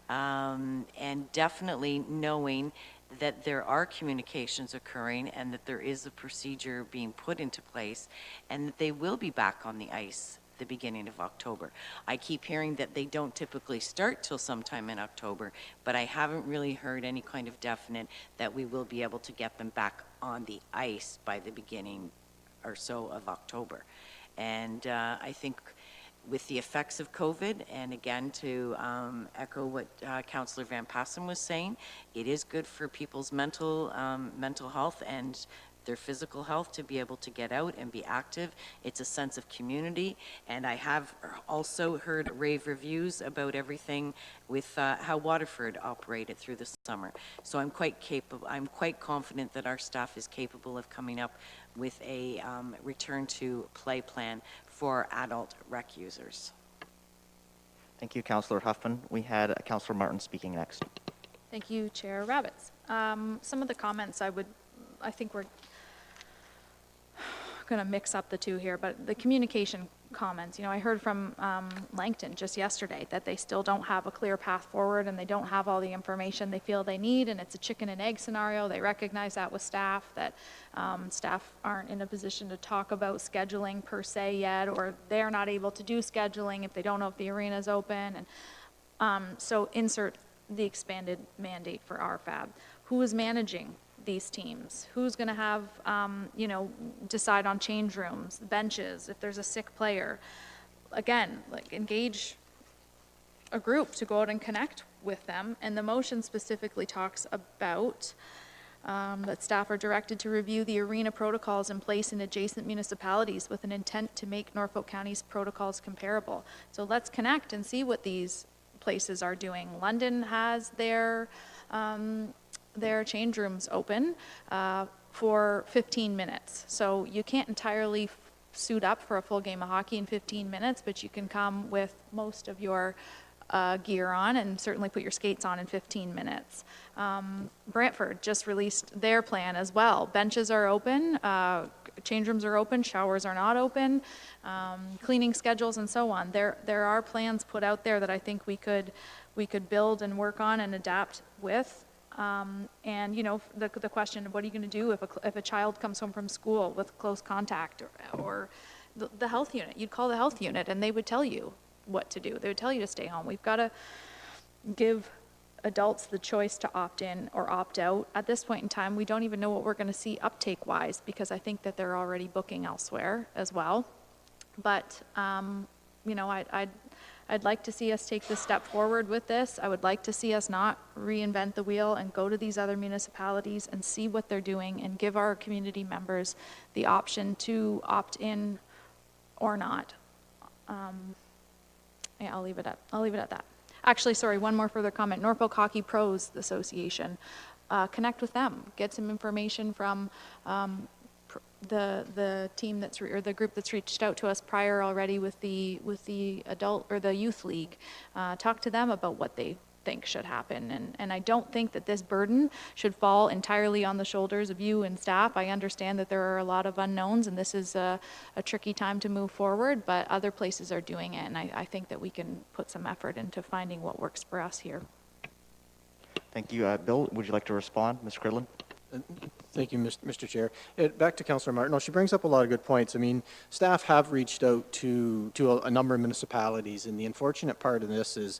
and definitely knowing that there are communications occurring and that there is a procedure being put into place and that they will be back on the ice the beginning of October. I keep hearing that they don't typically start till sometime in October, but I haven't really heard any kind of definite that we will be able to get them back on the ice by the beginning or so of October. And I think with the effects of COVID, and again, to echo what Councillor Van Passen was saying, it is good for people's mental health and their physical health to be able to get out and be active. It's a sense of community, and I have also heard rave reviews about everything with how Waterford operated through the summer. So I'm quite confident that our staff is capable of coming up with a return to play plan for adult rec users. Thank you, Councillor Huffman. We had Councillor Martin speaking next. Thank you, Chair Rabbits. Some of the comments I think we're going to mix up the two here, but the communication comments, I heard from Langton just yesterday that they still don't have a clear path forward and they don't have all the information they feel they need, and it's a chicken and egg scenario. They recognize that with staff, that staff aren't in a position to talk about scheduling per se yet, or they're not able to do scheduling if they don't know if the arena is open. And so insert the expanded mandate for RFAB. Who is managing these teams? Who's going to have, decide on change rooms, benches, if there's a sick player? Again, engage a group to go out and connect with them. And the motion specifically talks about that staff are directed to review the arena protocols in place in adjacent municipalities with an intent to make Norfolk County's protocols comparable. So let's connect and see what these places are doing. London has their change rooms open for 15 minutes. So you can't entirely suit up for a full game of hockey in 15 minutes, but you can come with most of your gear on and certainly put your skates on in 15 minutes. Brantford just released their plan as well. Benches are open, change rooms are open, showers are not open, cleaning schedules and so on. There are plans put out there that I think we could build and work on and adapt with. And the question of what are you going to do if a child comes home from school with close contact or the health unit? You'd call the health unit and they would tell you what to do. They would tell you to stay home. We've got to give adults the choice to opt in or opt out. At this point in time, we don't even know what we're going to see uptake wise, because I think that they're already booking elsewhere as well. But I'd like to see us take this step forward with this. I would like to see us not reinvent the wheel and go to these other municipalities and see what they're doing and give our community members the option to opt in or not. I'll leave it at that. Actually, sorry, one more further comment. Norfolk Hockey Pros Association connect with them, get some information from the team or the group that's reached out to us prior already with the adult or the youth league. Talk to them about what they think should happen. And I don't think that this burden should fall entirely on the shoulders of you and staff. I understand that there are a lot of unknowns and this is a tricky time to move forward, but other places are doing it. And I think that we can put some effort into finding what works for us here. Thank you. Bill, would you like to respond? Mr. Cridlin? Thank you, Mr. Chair. Back to Councillor Martin. No, she brings up a lot of good points. I mean, staff have reached out to a number of municipalities, and the unfortunate part of this is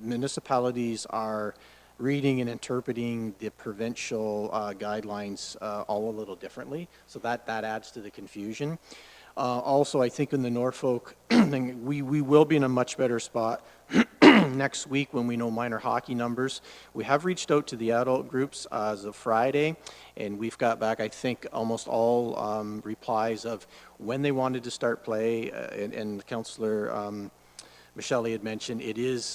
municipalities are reading and interpreting the provincial guidelines all a little differently, so that adds to the confusion. Also, I think in the Norfolk thing, we will be in a much better spot next week when we know minor hockey numbers. We have reached out to the adult groups as of Friday, and we've got back, I think, almost all replies of when they wanted to start play, and Councillor Michelle had mentioned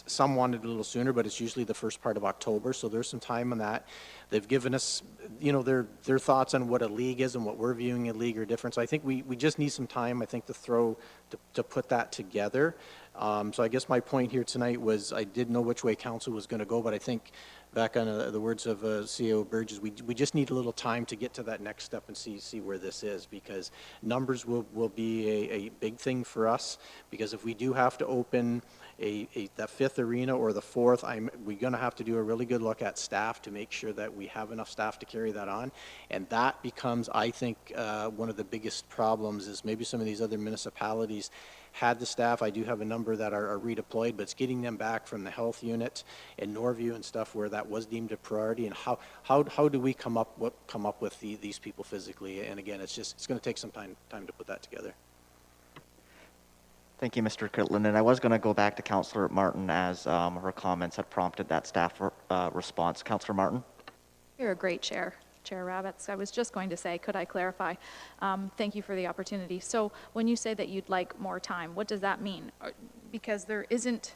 some wanted a little sooner, but it's usually the first part of October, so there's some time on that. They've given us, their thoughts on what a league is and what we're viewing a league are different. So I think we just need some time, I think, to put that together. So I guess my point here tonight was I didn't know which way council was going to go, but I think back on the words of CEO Burgess, we just need a little time to get to that next step and see where this is, because numbers will be a big thing for us, because if we do have to open that fifth arena or the fourth, we're going to have to do a really good look at staff to make sure that we have enough staff to carry that on. And that becomes, I think, one of the biggest problems is maybe some of these other municipalities had the staff. I do have a number that are redeployed, but it's getting them back from the health unit in Norview and stuff where that was deemed a priority. And how do we come up with these people physically? And again, it's going to take some time to put that together. Thank you, Mr. Cridlin. And I was going to go back to Councillor Martin as her comments had prompted that staff response. Councillor Martin? You're a great chair, Chair Rabbits. I was just going to say, could I clarify? Thank you for the opportunity. So when you say that you'd like more time, what does that mean? Because there isn't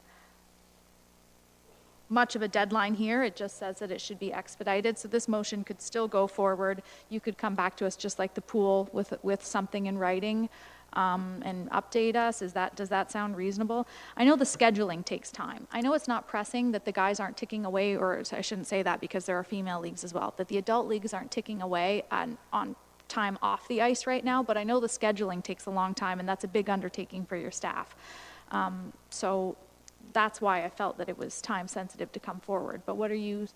much of a deadline here. It just says that it should be expedited. So this motion could still go forward. You could come back to us just like the pool with something in writing and update us. Does that sound reasonable? I know the scheduling takes time. I know it's not pressing that the guys aren't ticking away, or I shouldn't say that because there are female leagues as well, that the adult leagues aren't ticking away on time off the ice right now, but I know the scheduling takes a long time, and that's a big undertaking for your staff. So that's why I felt that it was time sensitive to come forward. But what are you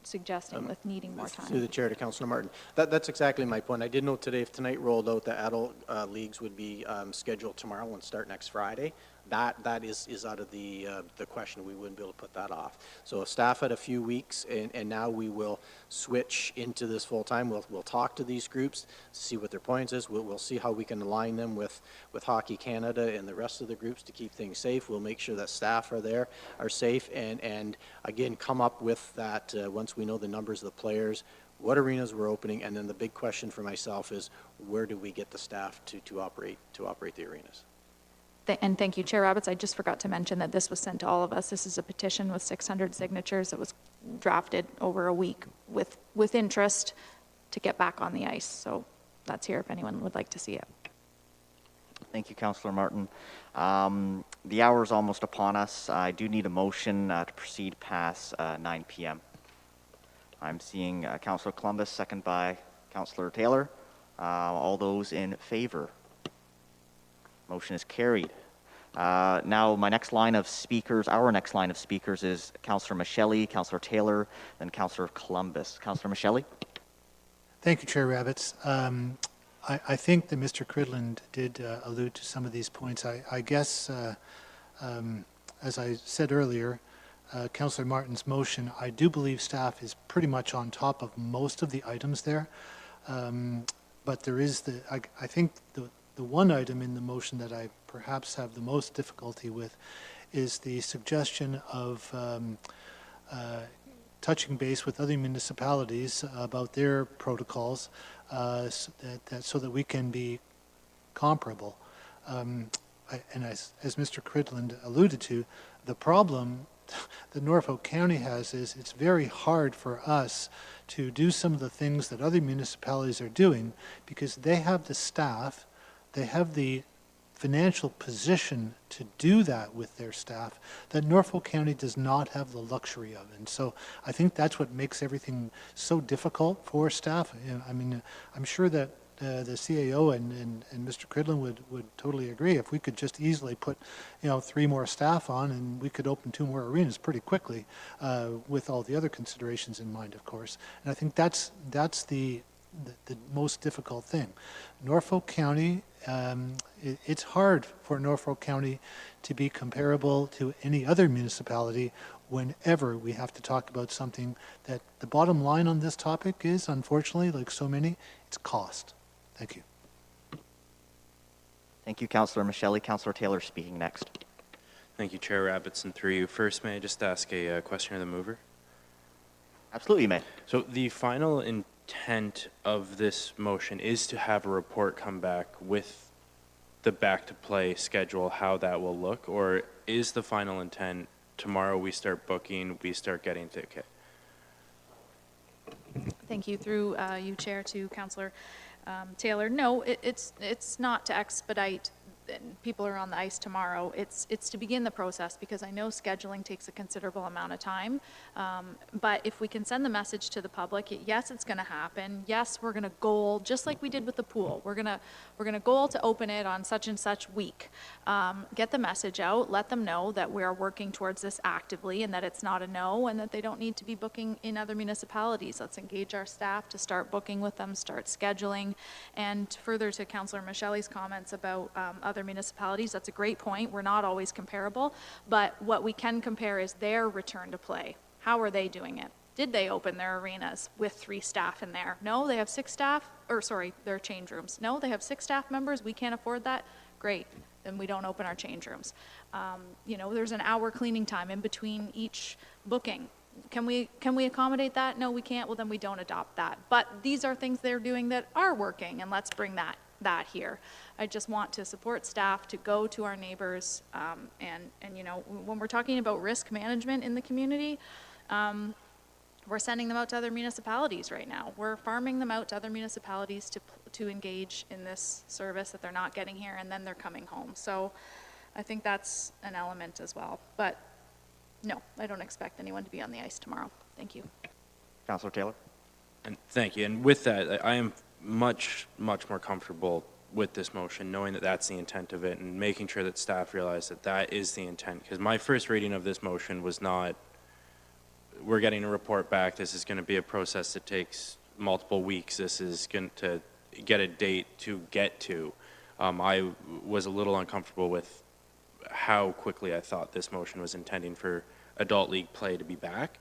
suggesting with needing more time? Through the chair to Councillor Martin. That's exactly my point. I did know today, if tonight rolled out, the adult leagues would be scheduled tomorrow and start next Friday. That is out of the question. We wouldn't be able to put that off. So if staff had a few weeks, and now we will switch into this full time. We'll talk to these groups, see what their points is. We'll see how we can align them with Hockey Canada and the rest of the groups to keep things safe. We'll make sure that staff are safe, and again, come up with that once we know the numbers of the players, what arenas we're opening, and then the big question for myself is where do we get the staff to operate the arenas? And thank you, Chair Rabbits. I just forgot to mention that this was sent to all of us. This is a petition with 600 signatures that was drafted over a week with interest to get back on the ice. So that's here if anyone would like to see it. Thank you, Councillor Martin. The hour is almost upon us. I do need a motion to proceed past 9 p.m. I'm seeing Councillor Columbus, second by Councillor Taylor. All those in favor? Motion is carried. Now, our next line of speakers is Councillor Michelle, Councillor Taylor, then Councillor Columbus. Councillor Michelle? Thank you, Chair Rabbits. I think that Mr. Cridland did allude to some of these points. I guess, as I said earlier, Councillor Martin's motion, I do believe staff is pretty much on top of most of the items there. But there is I think the one item in the motion that I perhaps have the most difficulty with is the suggestion of touching base with other municipalities about their protocols so that we can be comparable. And as Mr. Cridland alluded to, the problem that Norfolk County has is it's very hard for us to do some of the things that other municipalities are doing because they have the staff, they have the financial position to do that with their staff that Norfolk County does not have the luxury of. And so I think that's what makes everything so difficult for staff. And I mean, I'm sure that the CAO and Mr. Cridlin would totally agree. If we could just easily put, 3 more staff on and we could open 2 more arenas pretty quickly with all the other considerations in mind, of course. And I think that's the most difficult thing. Norfolk County, it's hard for Norfolk County to be comparable to any other municipality whenever we have to talk about something that the bottom line on this topic is, unfortunately, like so many, it's cost. Thank you. Thank you, Councillor Michele. Councillor Taylor speaking next. Thank you, Chair Rabbits, and through you. First, may I just ask a question of the mover? Absolutely, you may. So the final intent of this motion is to have a report come back with the back-to-play schedule, how that will look, or is the final intent tomorrow we start booking, we start getting ticket? Thank you. Through you, Chair, to Councillor Taylor. No, it's not to expedite. People are on the ice tomorrow. It's to begin the process because I know scheduling takes a considerable amount of time. But if we can send the message to the public, yes, it's going to happen. Yes, we're going to goal just like we did with the pool. We're going to goal to open it on such and such week. Get the message out. Let them know that we are working towards this actively and that it's not a no and that they don't need to be booking in other municipalities. Let's engage our staff to start booking with them, start scheduling, and further to Councillor Michele's comments about other municipalities, that's a great point. We're not always comparable, but what we can compare is their return to play. How are they doing it? Did they open their arenas with 3 staff in there? No, they have 6 staff, or sorry, their change rooms. No, they have 6 staff members. We can't afford that. Great, then we don't open our change rooms. There's an hour cleaning time in between each booking. Can we accommodate that? No, we can't. Well, then we don't adopt that. But these are things they're doing that are working, and let's bring that here. I just want to support staff to go to our neighbors, and when we're talking about risk management in the community, we're sending them out to other municipalities right now. We're farming them out to other municipalities to engage in this service that they're not getting here, and then they're coming home. So I think that's an element as well. But no, I don't expect anyone to be on the ice tomorrow. Thank you. Councillor Taylor. And thank you. And with that, I am much, much more comfortable with this motion, knowing that that's the intent of it and making sure that staff realize that that is the intent. Because my first reading of this motion was not, we're getting a report back, this is going to be a process that takes multiple weeks, this is going to get a date to get to. I was a little uncomfortable with how quickly I thought this motion was intending for adult league play to be back.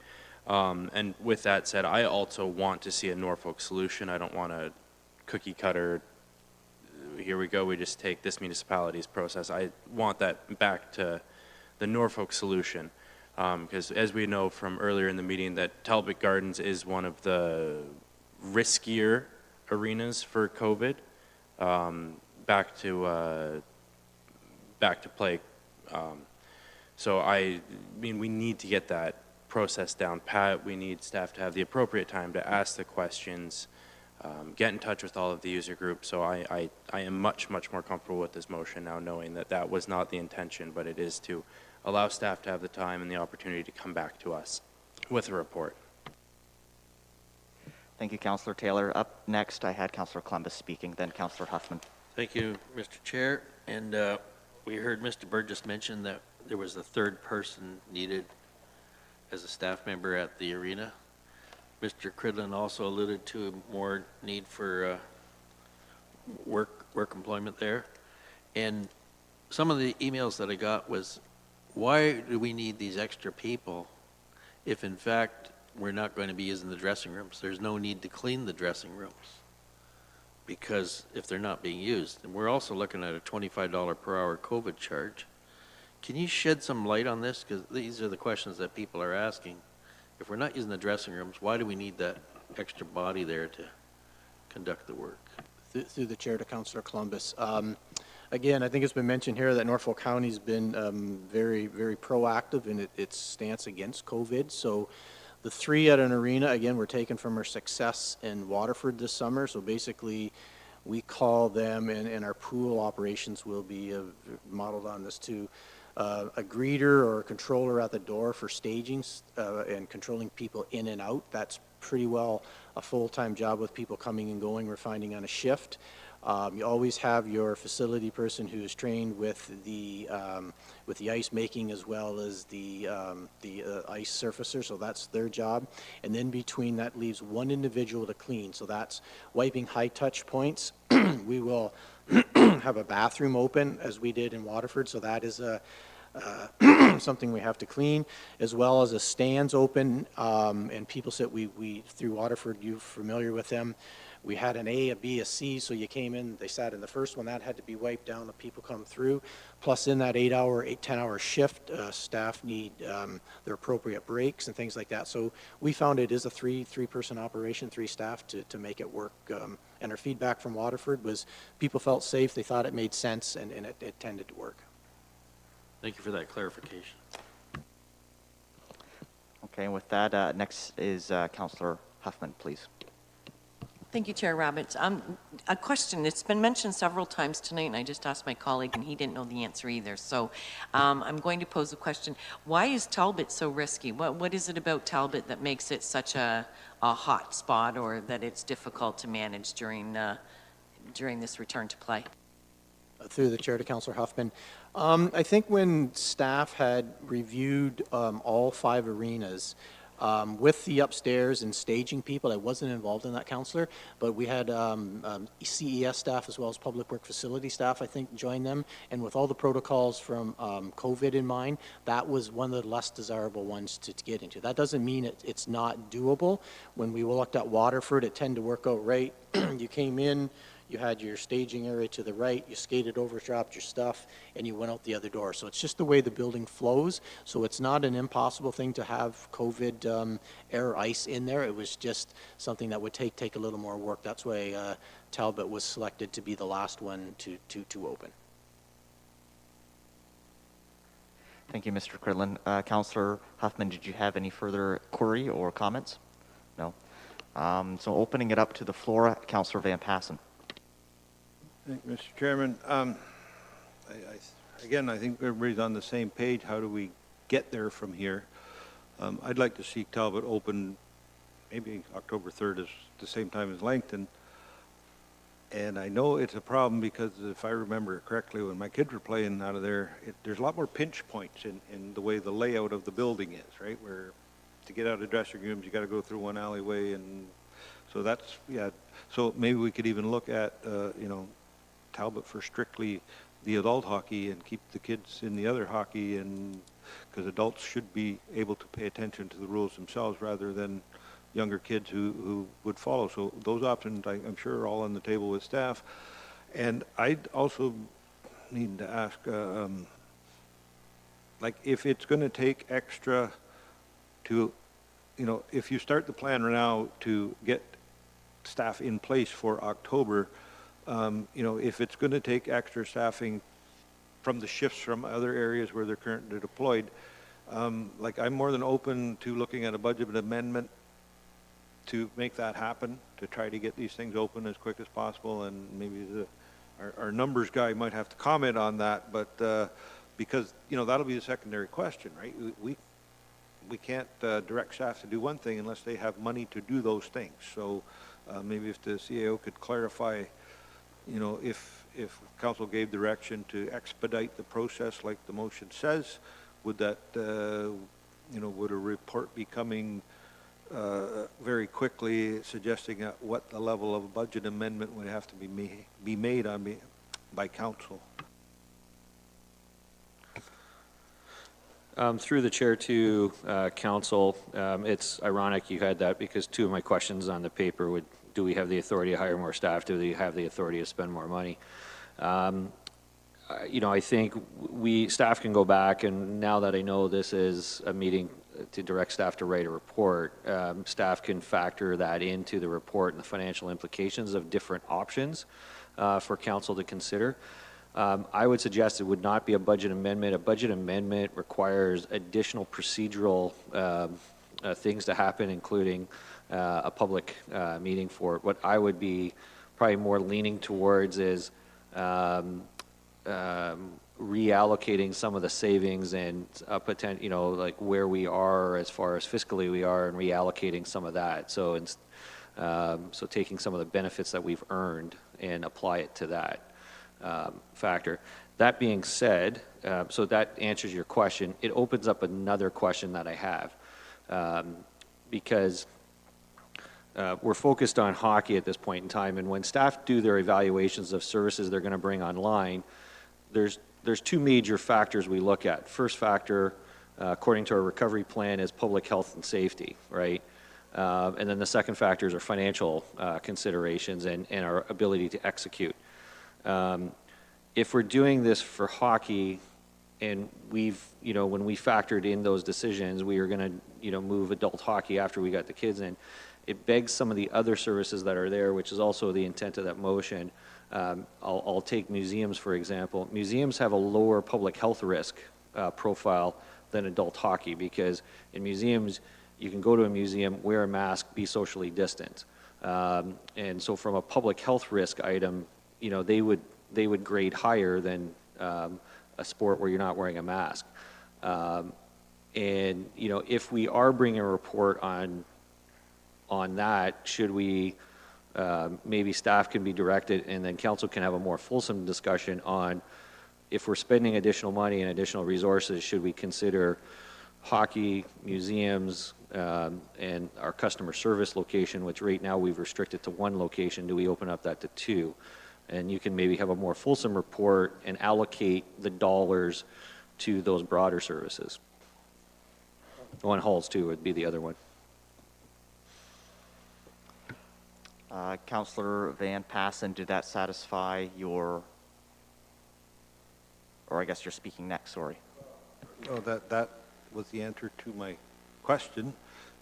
And with that said, I also want to see a Norfolk solution. I don't want a cookie cutter, here we go, we just take this municipality's process. I want that back to the Norfolk solution. Because as we know from earlier in the meeting, that Talbot Gardens is one of the riskier arenas for COVID. Back to play. So I mean, we need to get that process down pat. We need staff to have the appropriate time to ask the questions, get in touch with all of the user groups. So I am much, much more comfortable with this motion now, knowing that that was not the intention, but it is to allow staff to have the time and the opportunity to come back to us with a report. Thank you, Councillor Taylor. Up next, I had Councillor Columbus speaking, then Councillor Huffman. Thank you, Mr. Chair. And we heard Mr. Burgess mention that there was a 3rd person needed as a staff member at the arena. Mr. Cridlin also alluded to more need for work employment there. And some of the emails that I got was, why do we need these extra people if in fact we're not going to be using the dressing rooms? There's no need to clean the dressing rooms because if they're not being used. And we're also looking at a $25 per hour COVID charge. Can you shed some light on this? Because these are the questions that people are asking. If we're not using the dressing rooms, why do we need that extra body there to conduct the work? Through the chair to Councillor Columbus. Again, I think it's been mentioned here that Norfolk County's been very, very proactive in its stance against COVID. So the 3 at an arena, again, were taken from our success in Waterford this summer. So basically, we call them, and our pool operations will be modeled on this too, a greeter or a controller at the door for staging and controlling people in and out. That's pretty well a full-time job with people coming and going. We're finding on a shift. You always have your facility person who is trained with the ice making as well as the ice surfacer, so that's their job. And then between that leaves one individual to clean, so that's wiping high touch points. We will have a bathroom open as we did in Waterford, so that is something we have to clean, as well as a stands open, and people said we through Waterford, you're familiar with them. We had an A, a B, a C, so you came in, they sat in the first one, that had to be wiped down, the people come through. Plus in that 10-hour shift, staff need their appropriate breaks and things like that. So we found it is a three-person operation, 3 staff to make it work. And our feedback from Waterford was people felt safe, they thought it made sense, and it tended to work. Thank you for that clarification. Okay, and with that, next is Councillor Huffman, please. Thank you, Chair Rabbits. A question, it's been mentioned several times tonight, and I just asked my colleague, and he didn't know the answer either. So I'm going to pose a question. Why is Talbot so risky? What is it about Talbot that makes it such a hot spot, or that it's difficult to manage during this return to play? Through the chair to Councillor Huffman. I think when staff had reviewed all 5 arenas, with the upstairs and staging people, I wasn't involved in that, Councillor, but we had CES staff as well as public work facility staff, I think, join them. And with all the protocols from COVID in mind, that was one of the less desirable ones to get into. That doesn't mean it's not doable. When we looked at Waterford, it tended to work out right. You came in, you had your staging area to the right, you skated over, dropped your stuff, and you went out the other door. So it's just the way the building flows. So it's not an impossible thing to have COVID air ice in there. It was just something that would take a little more work. That's why Talbot was selected to be the last one to open. Thank you, Mr. Cridlin. Councillor Huffman, did you have any further query or comments? No. So opening it up to the floor, Councillor Van Passen. Thank you, Mr. Chairman. Again, I think everybody's on the same page. How do we get there from here? I'd like to see Talbot open maybe October 3rd is the same time as Langton. And I know it's a problem because if I remember it correctly, when my kids were playing out of there, there's a lot more pinch points in the way the layout of the building is, right? Where to get out of dressing rooms, you got to go through one alleyway, and so that's, yeah. So maybe we could even look at, Talbot for strictly the adult hockey and keep the kids in the other hockey, and because adults should be able to pay attention to the rules themselves rather than younger kids who would follow. So those options, I'm sure, are all on the table with staff. And I'd also need to ask, like, if it's going to take extra to, if you start the plan now to get staff in place for October, if it's going to take extra staffing from the shifts from other areas where they're currently deployed, like, I'm more than open to looking at a budget amendment to make that happen, to try to get these things open as quick as possible. And maybe our numbers guy might have to comment on that, but because, that'll be the secondary question, right? We can't direct staff to do one thing unless they have money to do those things. So maybe if the CAO could clarify, if council gave direction to expedite the process like the motion says, would that, would a report be coming very quickly suggesting what the level of budget amendment would have to be made by council? Through the chair to council, it's ironic you had that because 2 of my questions on the paper would, do we have the authority to hire more staff? Do we have the authority to spend more money? I think staff can go back, and now that I know this is a meeting to direct staff to write a report, staff can factor that into the report and the financial implications of different options for council to consider. I would suggest it would not be a budget amendment. A budget amendment requires additional procedural things to happen, including a public meeting for it. What I would be probably more leaning towards is reallocating some of the savings and like where we are as far as fiscally we are, and reallocating some of that. So so taking some of the benefits that we've earned and apply it to that factor. That being said, so that answers your question. It opens up another question that I have, because we're focused on hockey at this point in time, and when staff do their evaluations of services they're going to bring online, there's two major factors we look at. First factor, according to our recovery plan, is public health and safety, right? And then the second factors are financial considerations and our ability to execute. If we're doing this for hockey, and we've, when we factored in those decisions, we were going to, move adult hockey after we got the kids in, it begs some of the other services that are there, which is also the intent of that motion. I'll take museums, for example. Museums have a lower public health risk profile than adult hockey, because in museums, you can go to a museum, wear a mask, be socially distant. And so from a public health risk item, they would grade higher than a sport where you're not wearing a mask. And, if we are bringing a report on that, should we, maybe staff can be directed, and then council can have a more fulsome discussion on, if we're spending additional money and additional resources, should we consider hockey, museums, and our customer service location, which right now we've restricted to one location, do we open up that to two? And you can maybe have a more fulsome report and allocate the dollars to those broader services. One halls too would be the other one. Councillor Van Passen, did that satisfy your, or I guess you're speaking next, sorry. Oh, that was the answer to my question,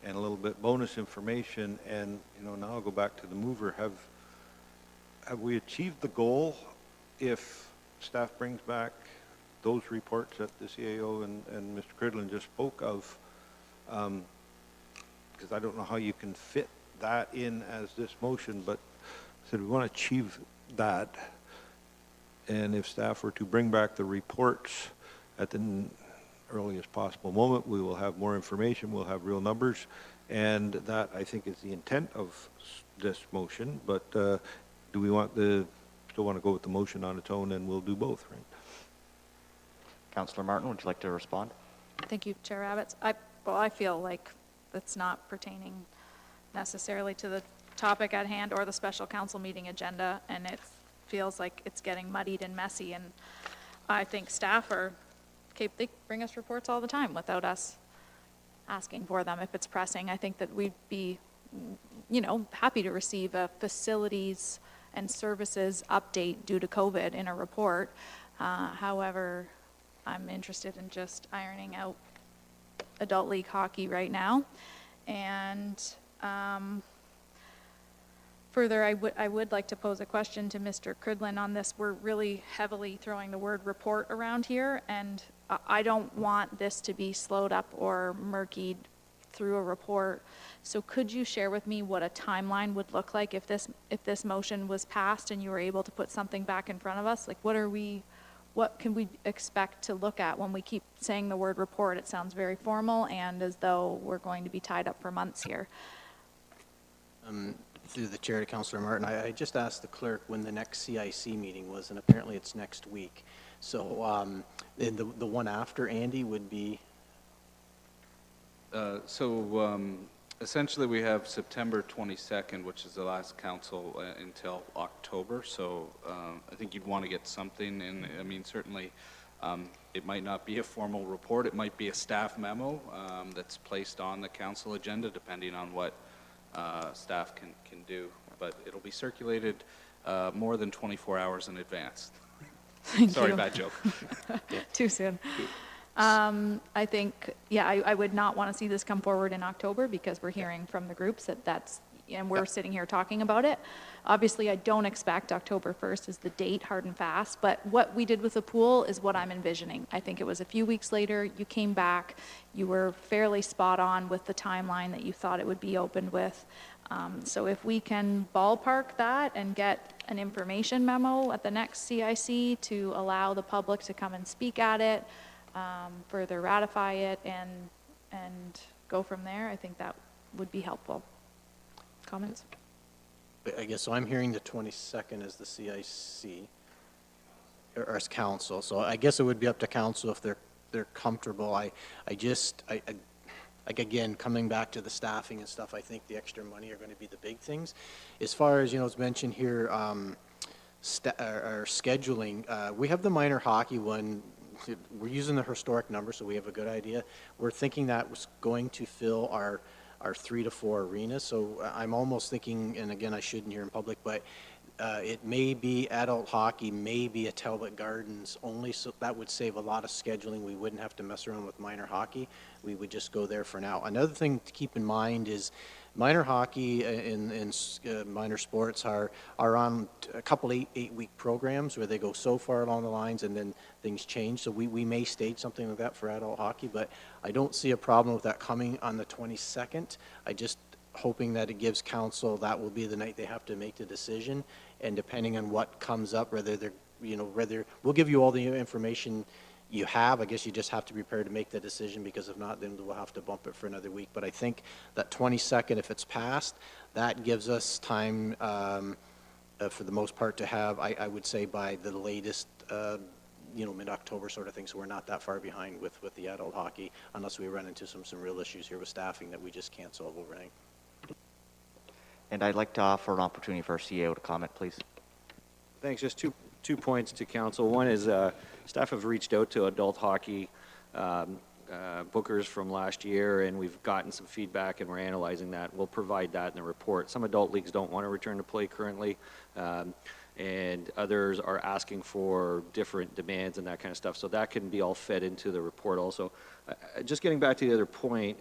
and a little bit bonus information. And now I'll go back to the mover. Have we achieved the goal if staff brings back those reports that the CAO and Mr. Cridlin just spoke of? Because I don't know how you can fit that in as this motion, but said we want to achieve that. And if staff were to bring back the reports at the earliest possible moment, we will have more information, we'll have real numbers, and that, I think, is the intent of this motion. But do we still want to go with the motion on its own, and we'll do both, right? Councillor Martin, would you like to respond? Thank you, Chair Rabbits. I feel like it's not pertaining necessarily to the topic at hand or the special council meeting agenda, and it feels like it's getting muddied and messy, and I think staff they bring us reports all the time without us asking for them if it's pressing. I think that we'd be, happy to receive a facilities and services update due to COVID in a report. However, I'm interested in just ironing out adult league hockey right now. And further, I would like to pose a question to Mr. Cridlin on this. We're really heavily throwing the word report around here, and I don't want this to be slowed up or murkied through a report. So could you share with me what a timeline would look like if this motion was passed and you were able to put something back in front of us? Like, what can we expect to look at when we keep saying the word report? It sounds very formal and as though we're going to be tied up for months here. Through the chair to Councillor Martin, I just asked the clerk when the next CIC meeting was, and apparently it's next week. So the one after, Andy, would be? Essentially, we have September 22nd, which is the last council until October. So I think you'd want to get something in. I mean, certainly it might not be a formal report. It might be a staff memo that's placed on the council agenda, depending on what staff can do. But it'll be circulated more than 24 hours in advance. Sorry, bad joke. Too soon. I think, I would not want to see this come forward in October, because we're hearing from the groups that that's, and we're sitting here talking about it. Obviously, I don't expect October 1st is the date, hard and fast, but what we did with the pool is what I'm envisioning. I think it was a few weeks later, you came back, you were fairly spot on with the timeline that you thought it would be opened with. So if we can ballpark that and get an information memo at the next CIC to allow the public to come and speak at it, further ratify it, and go from there, I think that would be helpful. Comments? I guess, so I'm hearing the 22nd as the CIC, or as council, so I guess it would be up to council if they're comfortable. Like, again, coming back to the staffing and stuff, I think the extra money are going to be the big things. As far as, as mentioned here, our scheduling, we have the minor hockey one. We're using the historic number, so we have a good idea. We're thinking that was going to fill our 3 to 4 arenas, so I'm almost thinking, and again, I shouldn't hear in public, but it may be adult hockey, maybe a Talbot Gardens only, so that would save a lot of scheduling. We wouldn't have to mess around with minor hockey. We would just go there for now. Another thing to keep in mind is minor hockey and minor sports are on a couple eight-week programs where they go so far along the lines and then things change. So we may stage something like that for adult hockey, but I don't see a problem with that coming on the 22nd. I just hoping that it gives council, that will be the night they have to make the decision, and depending on what comes up, whether they're, whether, we'll give you all the information you have. I guess you just have to be prepared to make the decision, because if not, then we'll have to bump it for another week. But I think that 22nd, if it's passed, that gives us time, for the most part, to have, I would say by the latest, mid-October sort of thing, so we're not that far behind with the adult hockey, unless we run into some real issues here with staffing that we just can't solve overnight. And I'd like to offer an opportunity for our CEO to comment, please. Thanks. Just two points to council. One is staff have reached out to adult hockey bookers from last year, and we've gotten some feedback, and we're analyzing that. We'll provide that in the report. Some adult leagues don't want to return to play currently, and others are asking for different demands and that kind of stuff. So that can be all fed into the report also. Just getting back to the other point,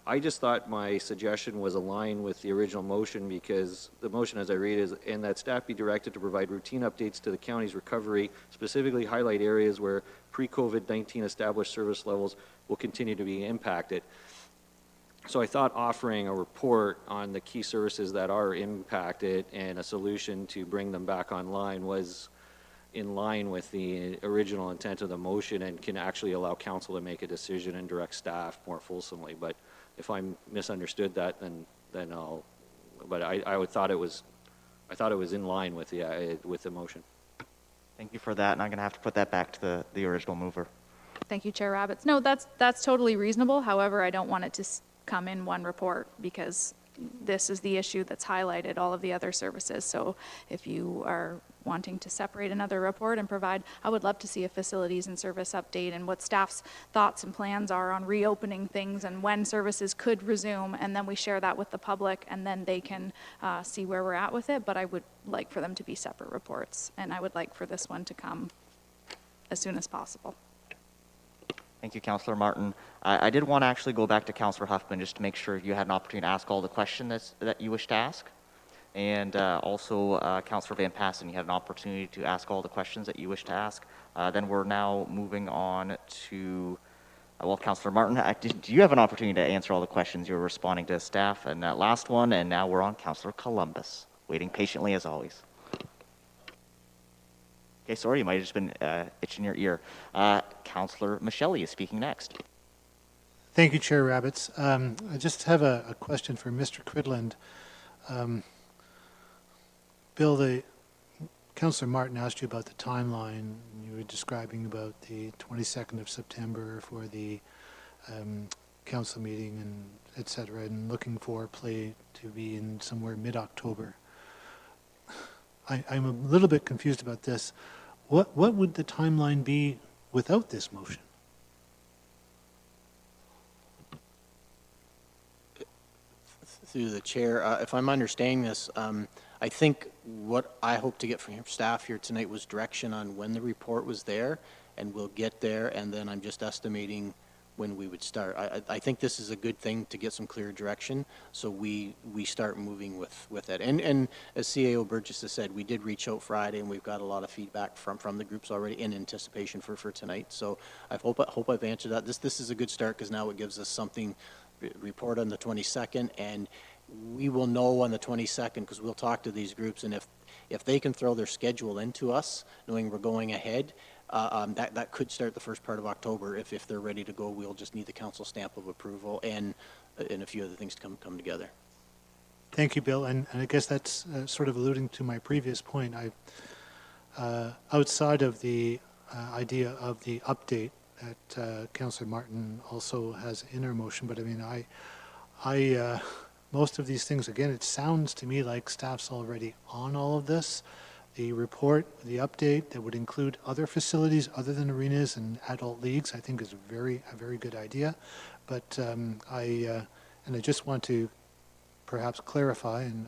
I just thought my suggestion was aligned with the original motion, because the motion as I read is, and that staff be directed to provide routine updates to the county's recovery, specifically highlight areas where pre-COVID-19 established service levels will continue to be impacted. So I thought offering a report on the key services that are impacted and a solution to bring them back online was in line with the original intent of the motion, and can actually allow council to make a decision and direct staff more fulsomely. But if I misunderstood that, then I'll. But I thought it was in line with the motion. Thank you for that, and I'm going to have to put that back to the original mover. Thank you, Chair Rabbits. No, that's totally reasonable. However, I don't want it to come in one report, because this is the issue that's highlighted all of the other services. So if you are wanting to separate another report and provide, I would love to see a facilities and service update and what staff's thoughts and plans are on reopening things and when services could resume, and then we share that with the public, and then they can see where we're at with it. But I would like for them to be separate reports, and I would like for this one to come as soon as possible. Thank you, Councillor Martin. I did want to actually go back to Councillor Huffman just to make sure you had an opportunity to ask all the questions that you wish to ask. And also, Councillor Van Passen, you had an opportunity to ask all the questions that you wish to ask. Then we're now moving on to, Councillor Martin, do you have an opportunity to answer all the questions? You were responding to staff and that last one, and now we're on Councillor Columbus, waiting patiently as always. Okay, sorry, you might have just been itching your ear. Councillor Michelle is speaking next. Thank you, Chair Rabbits. I just have a question for Mr. Cridland. Bill, Councillor Martin asked you about the timeline. You were describing about the 22nd of September for the council meeting and et cetera, and looking for play to be in somewhere mid-October. I'm a little bit confused about this. What would the timeline be without this motion? Through the chair, if I'm understanding this, I think what I hope to get from your staff here tonight was direction on when the report was there, and we'll get there, and then I'm just estimating when we would start. I think this is a good thing to get some clear direction, so we start moving with it. And as CAO Burgess has said, we did reach out Friday, and we've got a lot of feedback from the groups already in anticipation for tonight. So I hope I've answered that. This is a good start, because now it gives us something, report on the 22nd, and we will know on the 22nd, because we'll talk to these groups, and if they can throw their schedule into us, knowing we're going ahead, that could start the first part of October. If they're ready to go, we'll just need the council stamp of approval and a few other things to come together. Thank you, Bill. And I guess that's sort of alluding to my previous point. Outside of the idea of the update that Councillor Martin also has in her motion, but I mean, I most of these things, again, it sounds to me like staff's already on all of this. The report, the update that would include other facilities other than arenas and adult leagues, I think is a very good idea. But I just want to perhaps clarify, and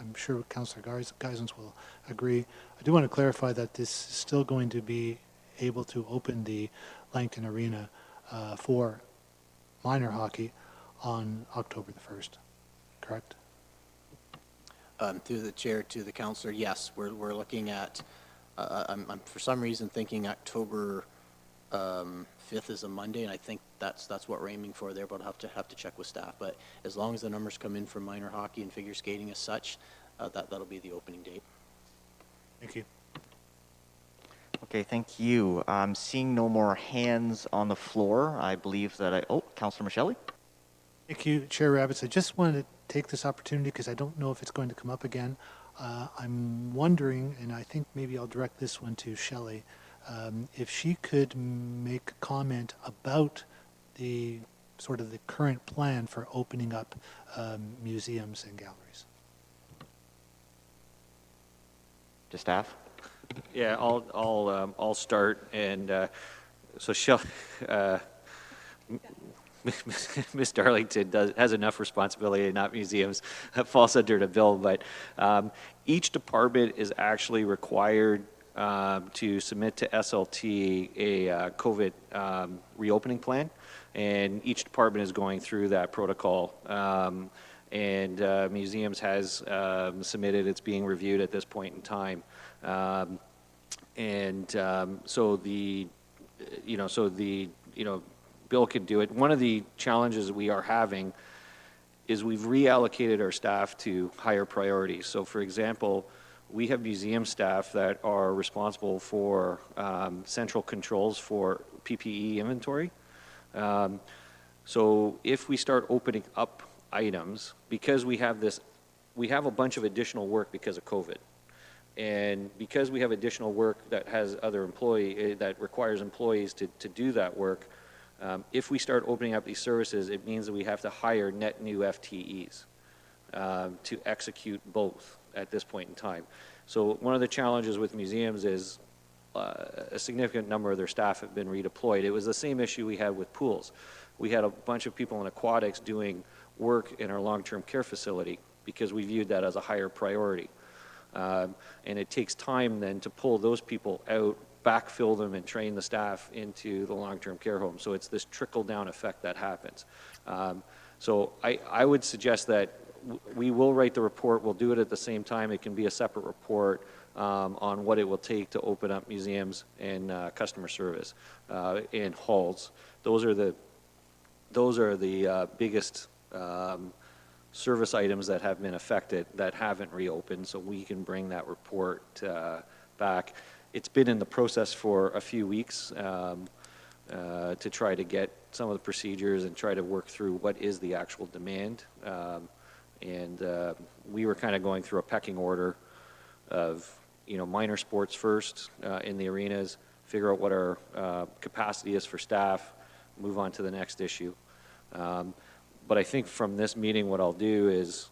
I'm sure Councillor Geisens will agree, I do want to clarify that this is still going to be able to open the Langton Arena for minor hockey on October the 1st, correct? Through the chair to the councillor, yes, we're looking at, I'm for some reason thinking October 5th is a Monday, and I think that's what we're aiming for there, but I'll have to check with staff. But as long as the numbers come in for minor hockey and figure skating as such, that'll be the opening date. Thank you. Okay, thank you. Seeing no more hands on the floor, I believe that Councillor Michelli? Thank you, Chair Rabbits. I just wanted to take this opportunity because I don't know if it's going to come up again. I'm wondering, and I think maybe I'll direct this one to Shelley, if she could make a comment about the sort of the current plan for opening up museums and galleries. To staff? Yeah, I'll start, and so Shelley, Ms. Darlington has enough responsibility, not museums. That falls under the bill, but each department is actually required to submit to SLT a COVID reopening plan, and each department is going through that protocol. And museums has submitted; it's being reviewed at this point in time. So Bill could do it. One of the challenges we are having is we've reallocated our staff to higher priorities. So for example, we have museum staff that are responsible for central controls for PPE inventory. So if we start opening up items, because we have a bunch of additional work because of COVID. And because we have additional work that has that requires employees to do that work, if we start opening up these services, it means that we have to hire net new FTEs to execute both at this point in time. So one of the challenges with museums is a significant number of their staff have been redeployed. It was the same issue we had with pools. We had a bunch of people in aquatics doing work in our long-term care facility because we viewed that as a higher priority. And it takes time then to pull those people out, backfill them, and train the staff into the long-term care home. So it's this trickle-down effect that happens. So I would suggest that we will write the report. We'll do it at the same time. It can be a separate report on what it will take to open up museums and customer service and halls. Those are the biggest service items that have been affected that haven't reopened, so we can bring that report back. It's been in the process for a few weeks to try to get some of the procedures and try to work through what is the actual demand. We were kind of going through a pecking order of, minor sports first in the arenas, figure out what our capacity is for staff, move on to the next issue. But I think from this meeting, what I'll do is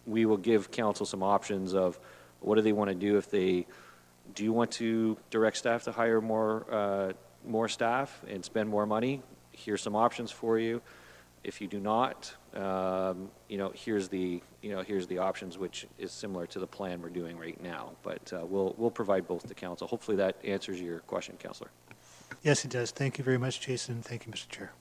we will give council some options of what do they want to do if they do want to direct staff to hire more staff and spend more money. Here's some options for you. If you do not, here's the options, which is similar to the plan we're doing right now. But we'll provide both to council. Hopefully that answers your question, Councillor. Yes, it does. Thank you very much, Jason. Thank you, Mr. Chair.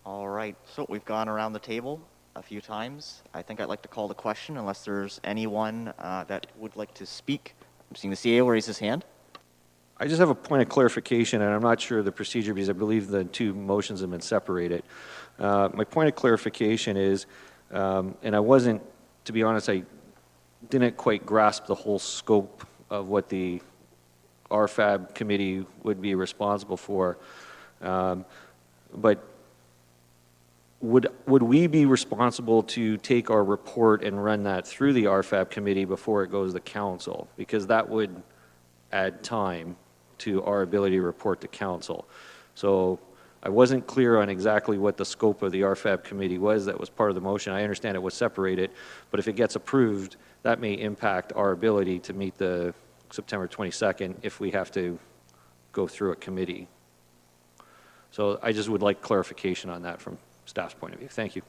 All right, so we've gone around the table a few times. I think I'd like to call the question unless there's anyone that would like to speak. I'm seeing the CAO raise his hand. I just have a point of clarification, and I'm not sure of the procedure because I believe the two motions have been separated. My point of clarification is, and I wasn't, to be honest, I didn't quite grasp the whole scope of what the RFAB committee would be responsible for. But would we be responsible to take our report and run that through the RFAB committee before it goes to council? Because that would add time to our ability to report to council. So I wasn't clear on exactly what the scope of the RFAB committee was. That was part of the motion. I understand it was separated, but if it gets approved, that may impact our ability to meet the September 22nd if we have to go through a committee. So I just would like clarification on that from staff's point of view. Thank you.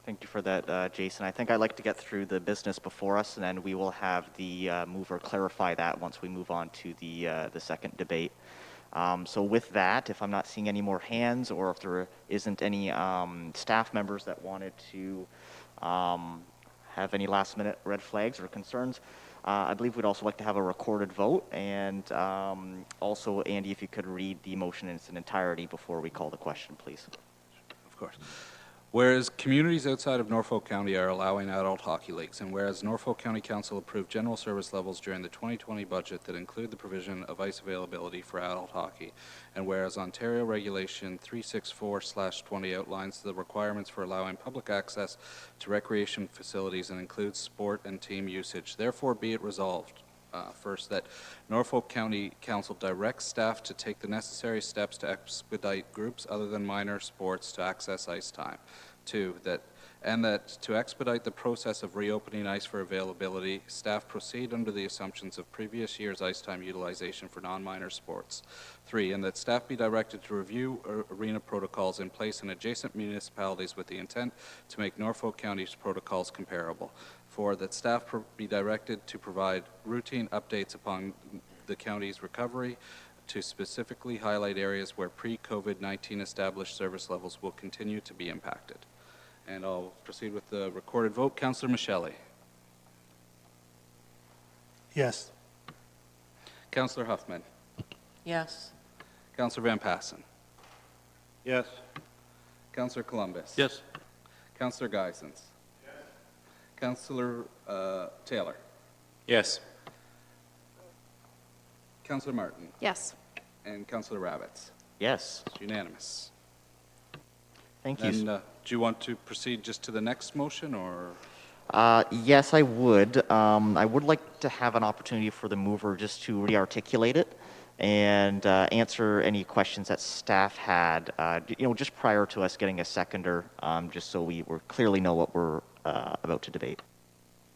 Thank you for that, Jason. I think I'd like to get through the business before us, and then we will have the mover clarify that once we move on to the second debate. So with that, if I'm not seeing any more hands, or if there isn't any staff members that wanted to have any last-minute red flags or concerns, I believe we'd also like to have a recorded vote. And also, Andy, if you could read the motion in its entirety before we call the question, please. Of course. Whereas communities outside of Norfolk County are allowing adult hockey leagues, and whereas Norfolk County Council approved general service levels during the 2020 budget that include the provision of ice availability for adult hockey, and whereas Ontario Regulation 364/20 outlines the requirements for allowing public access to recreation facilities and includes sport and team usage, therefore be it resolved. First, that Norfolk County Council directs staff to take the necessary steps to expedite groups other than minor sports to access ice time. Two, that to expedite the process of reopening ice for availability, staff proceed under the assumptions of previous year's ice time utilization for non-minor sports. Three, and that staff be directed to review arena protocols in place in adjacent municipalities with the intent to make Norfolk County's protocols comparable. Four, that staff be directed to provide routine updates upon the county's recovery to specifically highlight areas where pre-COVID-19 established service levels will continue to be impacted. And I'll proceed with the recorded vote. Councillor Michele. Yes. Councillor Huffman. Yes. Councillor Van Passen. Yes. Councillor Columbus. Yes. Councillor Geisens. Yes. Councillor Taylor. Yes. Councillor Martin. Yes. And Councillor Rabbits. Yes. It's unanimous. Thank you. And do you want to proceed just to the next motion, or? Yes, I would. I would like to have an opportunity for the mover just to re-articulate it and answer any questions that staff had, just prior to us getting a seconder, just so we clearly know what we're about to debate.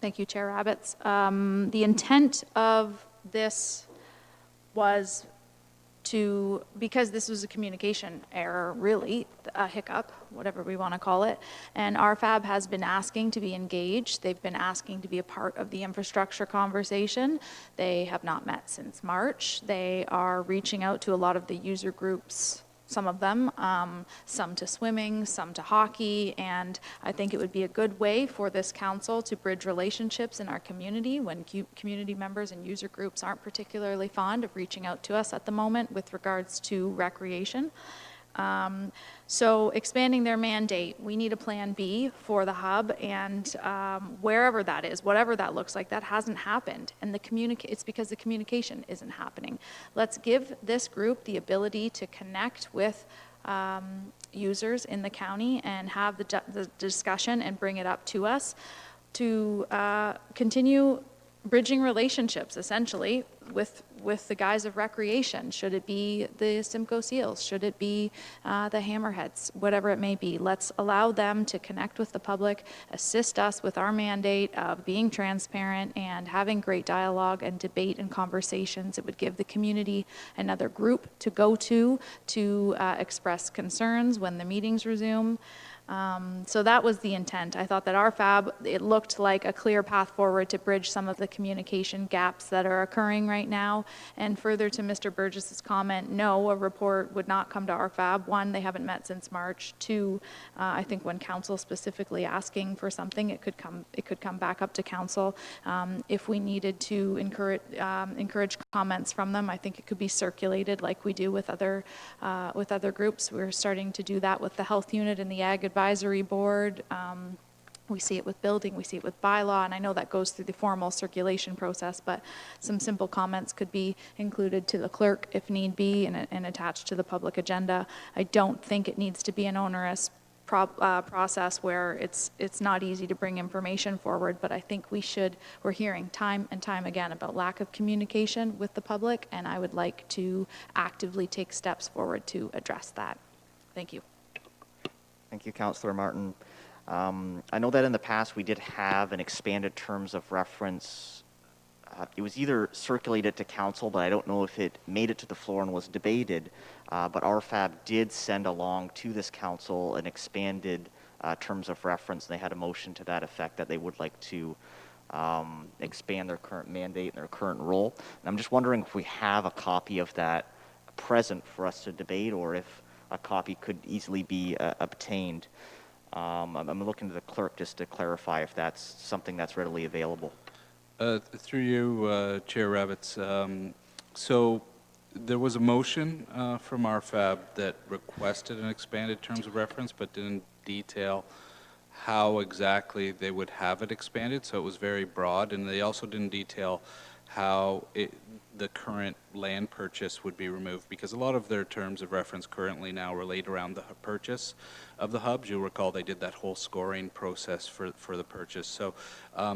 Thank you, Chair Rabbits. The intent of this was because this was a communication error, really, a hiccup, whatever we want to call it, and RFAB has been asking to be engaged. They've been asking to be a part of the infrastructure conversation. They have not met since March. They are reaching out to a lot of the user groups, some of them, some to swimming, some to hockey, and I think it would be a good way for this council to bridge relationships in our community when community members and user groups aren't particularly fond of reaching out to us at the moment with regards to recreation. So expanding their mandate, we need a plan B for the hub, and wherever that is, whatever that looks like, that hasn't happened, and it's because the communication isn't happening. Let's give this group the ability to connect with users in the county and have the discussion and bring it up to us to continue bridging relationships, essentially, with the guys of recreation. Should it be the Simcoe Seals? Should it be the Hammerheads? Whatever it may be. Let's allow them to connect with the public, assist us with our mandate of being transparent and having great dialogue and debate and conversations. It would give the community another group to go to express concerns when the meetings resume. So that was the intent. I thought that RFAB, it looked like a clear path forward to bridge some of the communication gaps that are occurring right now. And further to Mr. Burgess's comment, no, a report would not come to RFAB. One, they haven't met since March. Two, I think when council specifically asking for something, it could come back up to council. If we needed to encourage comments from them, I think it could be circulated like we do with other groups. We're starting to do that with the health unit and the Ag Advisory Board. We see it with building, we see it with bylaw, and I know that goes through the formal circulation process, but some simple comments could be included to the clerk if need be and attached to the public agenda. I don't think it needs to be an onerous process where it's not easy to bring information forward, but I think we're hearing time and time again about lack of communication with the public, and I would like to actively take steps forward to address that. Thank you. Thank you, Councillor Martin. I know that in the past we did have an expanded terms of reference. It was either circulated to council, but I don't know if it made it to the floor and was debated. But RFAB did send along to this council an expanded terms of reference. And they had a motion to that effect that they would like to expand their current mandate and their current role. And I'm just wondering if we have a copy of that present for us to debate, or if a copy could easily be obtained. I'm looking to the clerk just to clarify if that's something that's readily available. Through you, Chair Ravitz. So there was a motion from RFAB that requested an expanded terms of reference, but didn't detail how exactly they would have it expanded. So it was very broad, and they also didn't detail how the current land purchase would be removed, because a lot of their terms of reference currently now relate around the purchase of the hubs. You'll recall they did that whole scoring process for the purchase. So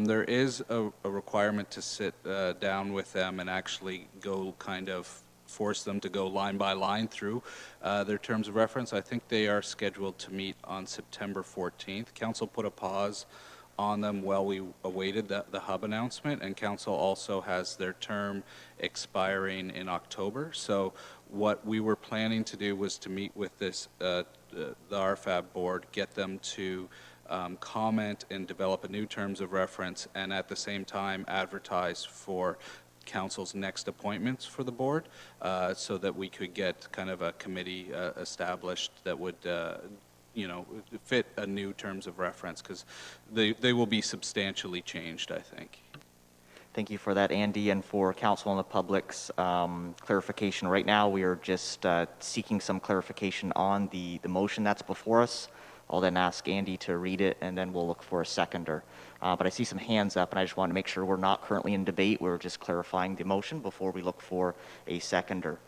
there is a requirement to sit down with them and actually go kind of force them to go line by line through their terms of reference. I think they are scheduled to meet on September 14th. Council put a pause on them while we awaited the hub announcement, and council also has their term expiring in October. So what we were planning to do was to meet with the RFAB board, get them to comment and develop a new terms of reference, and at the same time advertise for council's next appointments for the board, so that we could get kind of a committee established that would fit a new terms of reference, because they will be substantially changed, I think. Thank you for that, Andy, and for council and the public's clarification. Right now, we are just seeking some clarification on the motion that's before us. I'll then ask Andy to read it, and then we'll look for a seconder. But I see some hands up, and I just want to make sure we're not currently in debate. We're just clarifying the motion before we look for a seconder.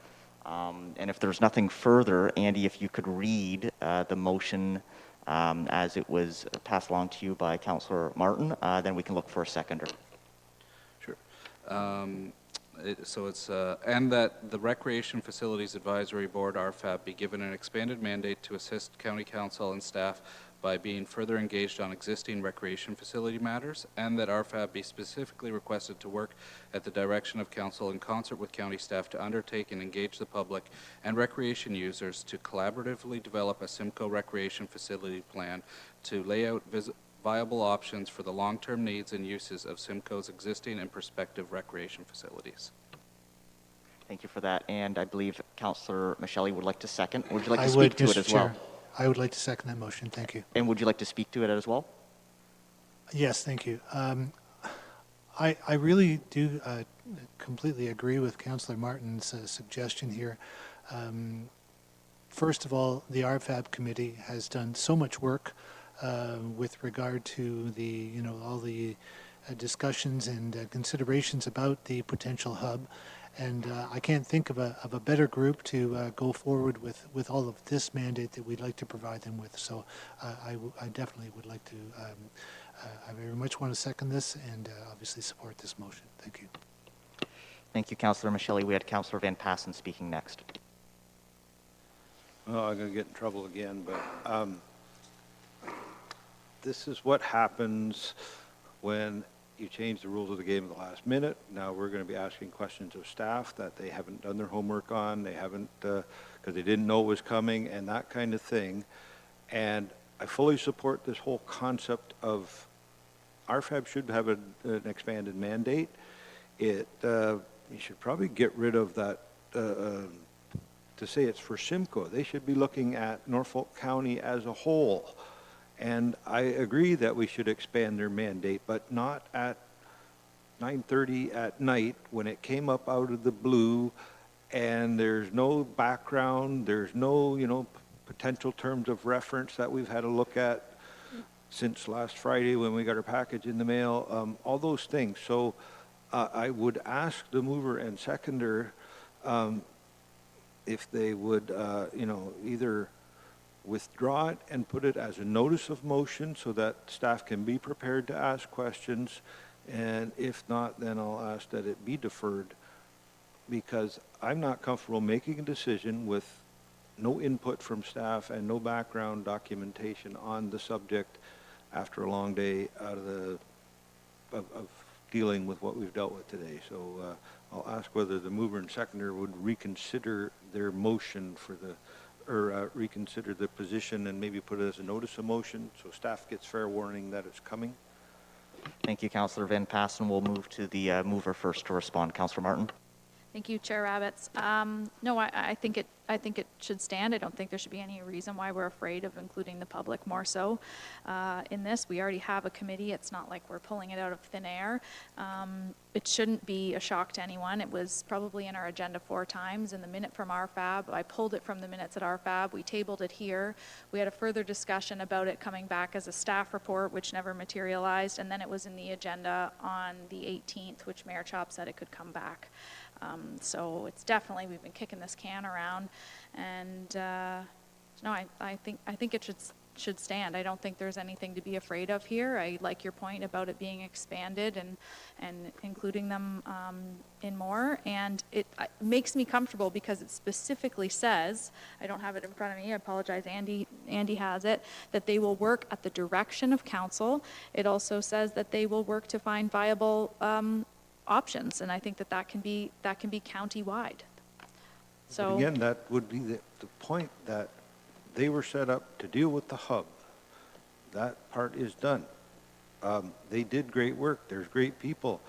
And if there's nothing further, Andy, if you could read the motion as it was passed along to you by Councillor Martin, then we can look for a seconder. Sure. So it's, and that the Recreation Facilities Advisory Board, RFAB, be given an expanded mandate to assist County Council and staff by being further engaged on existing recreation facility matters, and that RFAB be specifically requested to work at the direction of Council in concert with County staff to undertake and engage the public and recreation users to collaboratively develop a Simcoe recreation facility plan to lay out viable options for the long-term needs and uses of Simcoe's existing and prospective recreation facilities. Thank you for that. And I believe Councillor Michele would like to second. Would you like to I speak would, to it Mr. as Chair. well? I would like to second that motion. Thank you. And would you like to speak to it as well? Yes, thank you. I really do completely agree with Councillor Martin's suggestion here. First of all, the RFAB committee has done so much work with regard to the, all the discussions and considerations about the potential hub. And I can't think of a better group to go forward with all of this mandate that we'd like to provide them with. So I definitely would like to, I very much want to second this and obviously support this motion. Thank you. Thank you, Councillor Michele. We had Councillor Van Passen speaking next. Oh, I'm going to get in trouble again, but this is what happens when you change the rules of the game at the last minute. Now we're going to be asking questions of staff that they haven't done their homework on, they haven't, because they didn't know it was coming and that kind of thing. And I fully support this whole concept of RFAB should have an expanded mandate. You should probably get rid of that, to say it's for Simcoe. They should be looking at Norfolk County as a whole. And I agree that we should expand their mandate, but not at 9:30 at night when it came up out of the blue and there's no background, there's no, potential terms of reference that we've had to look at since last Friday when we got our package in the mail, all those things. So I would ask the mover and seconder if they would, either withdraw it and put it as a notice of motion so that staff can be prepared to ask questions. And if not, then I'll ask that it be deferred, because I'm not comfortable making a decision with no input from staff and no background documentation on the subject after a long day out of dealing with what we've dealt with today. So I'll ask whether the mover and seconder would reconsider their motion or reconsider the position and maybe put it as a notice of motion so staff gets fair warning that it's coming. Thank you, Councillor Van Passen. We'll move to the mover first to respond. Councillor Martin. Thank you, Chair Rabbits. No, I think it should stand. I don't think there should be any reason why we're afraid of including the public more so in this. We already have a committee. It's not like we're pulling it out of thin air. It shouldn't be a shock to anyone. It was probably in our agenda 4 times. In the minute from RFAB, I pulled it from the minutes at RFAB. We tabled it here. We had a further discussion about it coming back as a staff report, which never materialized, and then it was in the agenda on the 18th, which Mayor Chop said it could come back. So it's definitely, we've been kicking this can around, and no, I think it should stand. I don't think there's anything to be afraid of here. I like your point about it being expanded and including them in more, and it makes me comfortable because it specifically says, I don't have it in front of me, I apologize, Andy has it, that they will work at the direction of council. It also says that they will work to find viable options, and I think that can be county-wide. So But again, that would be the point, that they were set up to deal with the hub. That part is done. They did great work. There's great people.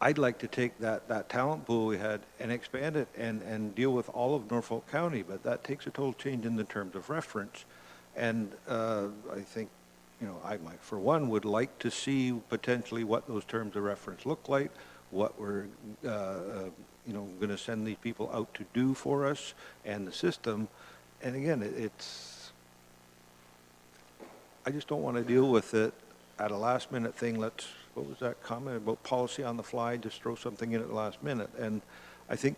I'd like to take that talent pool we had and expand it and deal with all of Norfolk County, but that takes a total change in the terms of reference. And I think, I might, for one, would like to see potentially what those terms of reference look like, what we're, going to send these people out to do for us and the system. And again, I just don't want to deal with it at a last minute thing. What was that comment about policy on the fly? Just throw something in at the last minute. And I think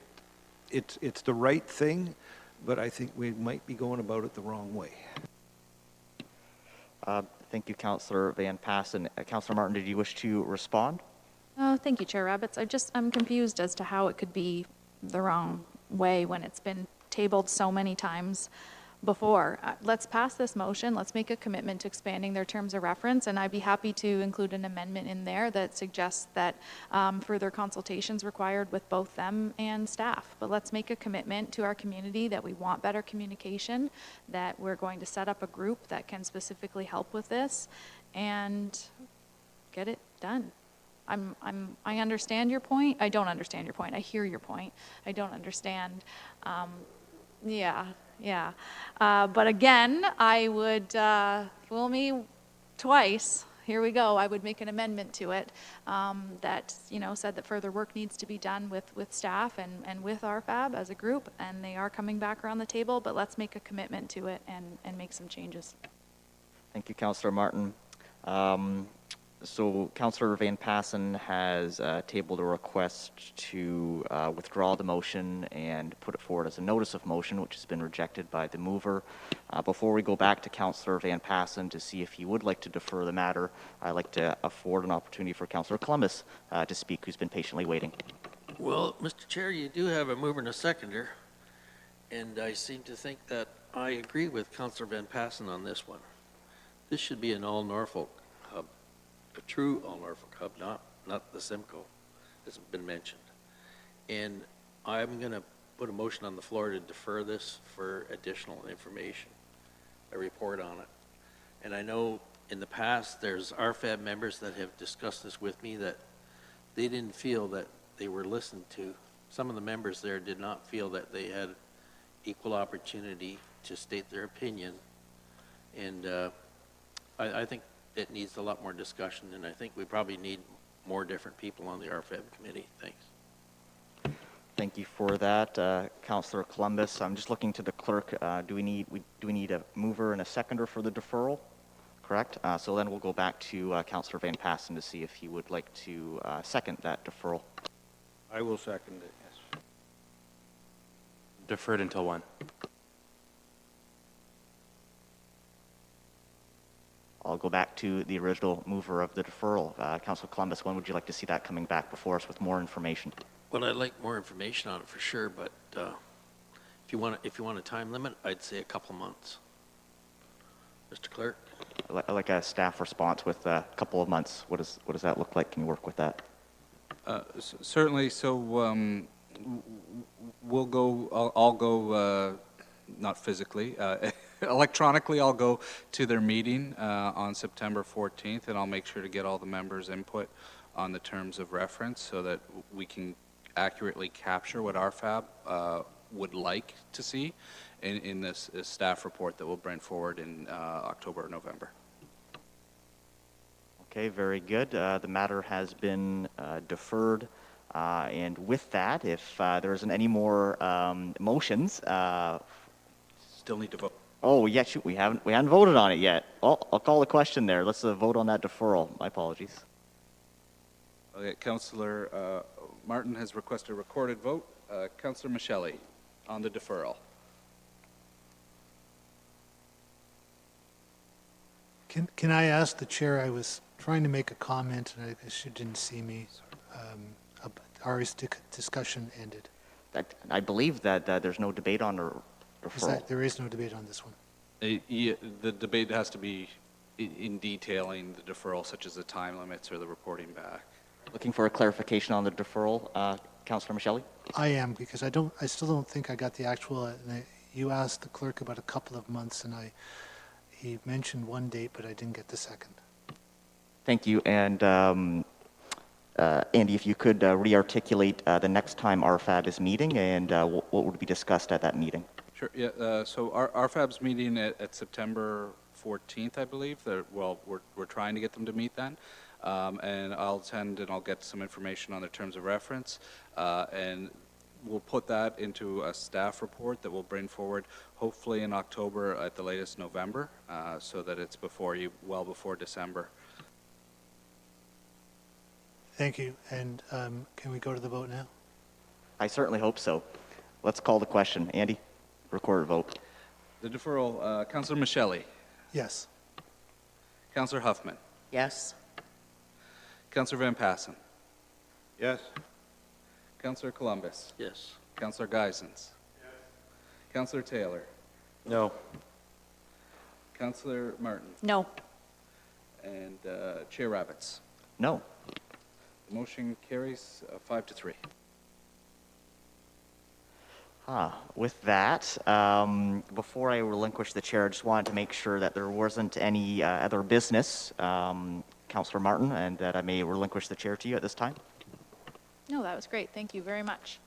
it's the right thing, but I think we might be going about it the wrong way. Thank you, Councillor Van Passen. Councillor Martin, did you wish to respond? Oh, thank you, Chair Rabbits. I'm confused as to how it could be the wrong way when it's been tabled so many times before. Let's pass this motion. Let's make a commitment to expanding their terms of reference, and I'd be happy to include an amendment in there that suggests that further consultations required with both them and staff. But let's make a commitment to our community that we want better communication, that we're going to set up a group that can specifically help with this, and get it done. I understand your point. I don't understand your point. I hear your point. I don't understand. Yeah. But again, I would, fool me twice. Here we go. I would make an amendment to it that, said that further work needs to be done with staff and with RFAB as a group, and they are coming back around the table, but let's make a commitment to it and make some changes. Thank you, Councillor Martin. So Councillor Van Passen has tabled a request to withdraw the motion and put it forward as a notice of motion, which has been rejected by the mover. Before we go back to Councillor Van Passen to see if he would like to defer the matter, I'd like to afford an opportunity for Councillor Columbus to speak, who's been patiently waiting. Well, Mr. Chair, you do have a mover and a seconder, and I seem to think that I agree with Councillor Van Passen on this one. This should be an all-Norfolk hub, a true all-Norfolk hub, not the Simcoe that's been mentioned. And I'm going to put a motion on the floor to defer this for additional information, a report on it. And I know in the past, there's RFAB members that have discussed this with me, that they didn't feel that they were listened to. Some of the members there did not feel that they had equal opportunity to state their opinion. And I think it needs a lot more discussion, and I think we probably need more different people on the RFAB committee. Thanks. Thank you for that, Councillor Columbus. I'm just looking to the clerk. Do we need a mover and a seconder for the deferral? Correct. So then we'll go back to Councillor Van Passen to see if he would like to second that deferral. I will second it, yes. Deferred until when? I'll go back to the original mover of the deferral. Councillor Columbus, when would you like to see that coming back before us with more information? Well, I'd like more information on it for sure, but if you want a time limit, I'd say a couple months. Mr. Clerk? I like a staff response with a couple of months. What does that look like? Can you work with that? Certainly, so we'll go, I'll go, not physically, electronically, I'll go to their meeting on September 14th, and I'll make sure to get all the members' input on the terms of reference so that we can accurately capture what RFAB would like to see in this staff report that we'll bring forward in October or November. Okay, very good. The matter has been deferred. And with that, if there isn't any more motions, Still need to vote. oh, yeah, shoot, we haven't voted on it yet. Oh, I'll call the question there. Let's vote on that deferral. My apologies. Okay, Councillor Martin has requested a recorded vote. Councillor Michele on the deferral. Can I ask the chair, I was trying to make a comment and I guess you didn't see me. Our discussion ended. I believe that there's no debate on the deferral. There is no debate on this one. The debate has to be in detailing the deferral, such as the time limits or the reporting back. Looking for a clarification on the deferral, Councillor Michele? I am, because I still don't think I got the actual, you asked the clerk about a couple of months and he mentioned one date, but I didn't get the second. Thank you. And Andy, if you could re-articulate the next time RFAB is meeting and what would be discussed at that meeting. Sure, yeah, so our RFAB's meeting at September 14th, I believe. Well, we're trying to get them to meet then. And I'll attend and I'll get some information on their terms of reference. And we'll put that into a staff report that we'll bring forward hopefully in October, at the latest November, so that it's well before December. Thank you. And can we go to the vote now? I certainly hope so. Let's call the question. Andy, record a vote. The deferral, Councillor Michele, Yes. Councillor Huffman, Yes? Councillor Van Passen, Yes. Councillor Columbus, Yes. Councillor Geisens, Councillor Taylor, No. Councillor Martin, No. and Chair Rabbits. No. The motion carries 5-3. With that, before I relinquish the chair, I just wanted to make sure that there wasn't any other business, Councillor Martin, and that I may relinquish the chair to you at this time. No, that was great. Thank you very much.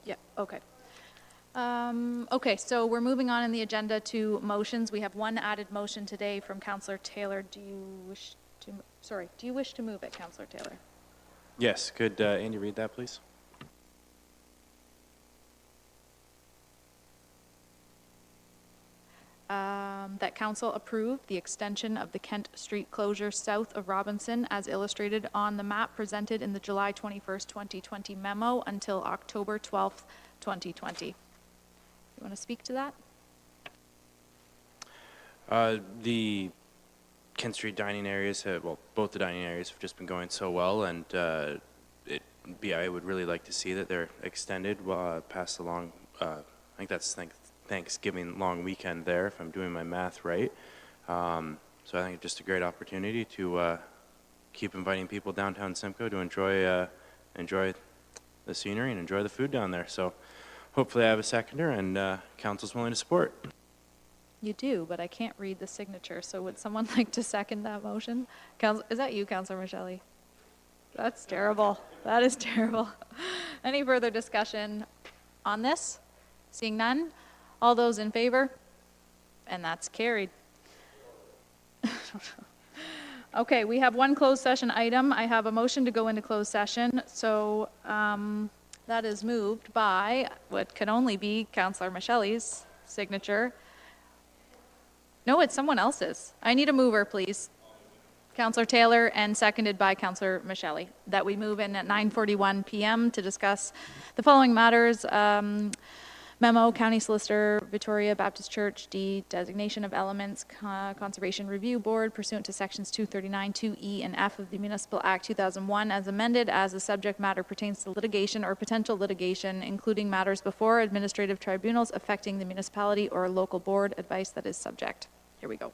Yeah, okay. Okay, so we're moving on in the agenda to motions. We have one added motion today from Councillor Taylor. Do you wish to move it, Councillor Taylor? Yes, could Andy read that, please? That council approve the extension of the Kent Street closure south of Robinson as illustrated on the map presented in the July 21st, 2020 memo until October 12th, 2020. You want to speak to that? The Kent Street dining areas both the dining areas have just been going so well, and I would really like to see that they're extended past the long, I think that's Thanksgiving long weekend there, if I'm doing my math right. So I think it's just a great opportunity to keep inviting people downtown Simcoe to enjoy the scenery and enjoy the food down there. So hopefully I have a seconder and council's willing to support. You do, but I can't read the signature, so would someone like to second that motion? Is that you, Councilor Michele? That's terrible. That is terrible. Any further discussion on this? Seeing none? All those in favor? And that's carried. Okay, we have one closed session item. I have a motion to go into closed session, so that is moved by what can only be Councilor Michele's signature. No, it's someone else's. I need a mover, please. Councilor Taylor, and seconded by Councilor Michele, that we move in at 9:41 p.m. to discuss the following matters. Memo, County Solicitor, Victoria Baptist Church, D, designation of elements, Conservation Review Board pursuant to sections 239, 2E, and F of the Municipal Act 2001 as amended, as the subject matter pertains to litigation or potential litigation, including matters before administrative tribunals affecting the municipality or local board, advice that is subject. Here we go.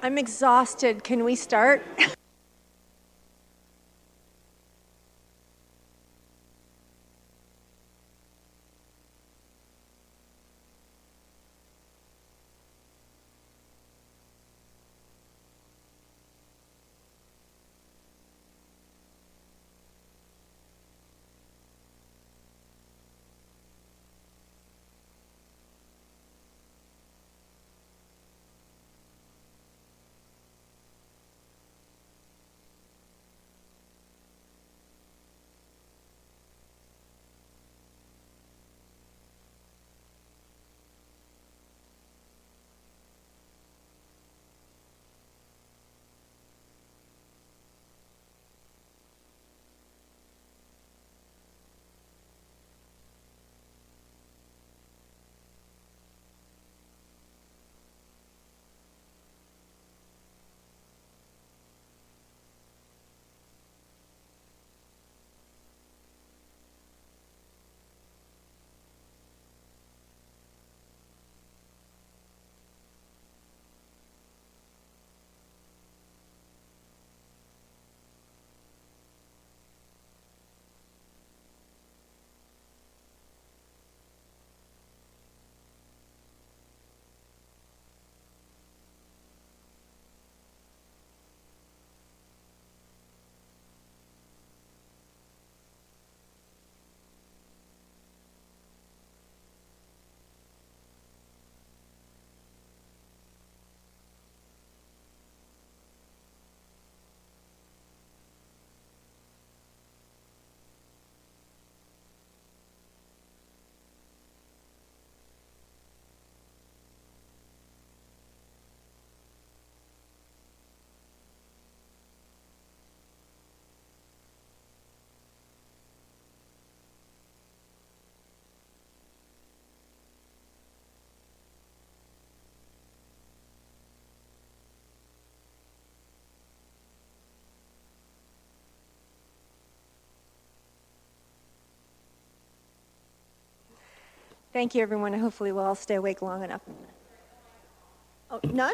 I'm exhausted. Can we start? Thank you, everyone. Hopefully we'll all stay awake long enough. Oh, none?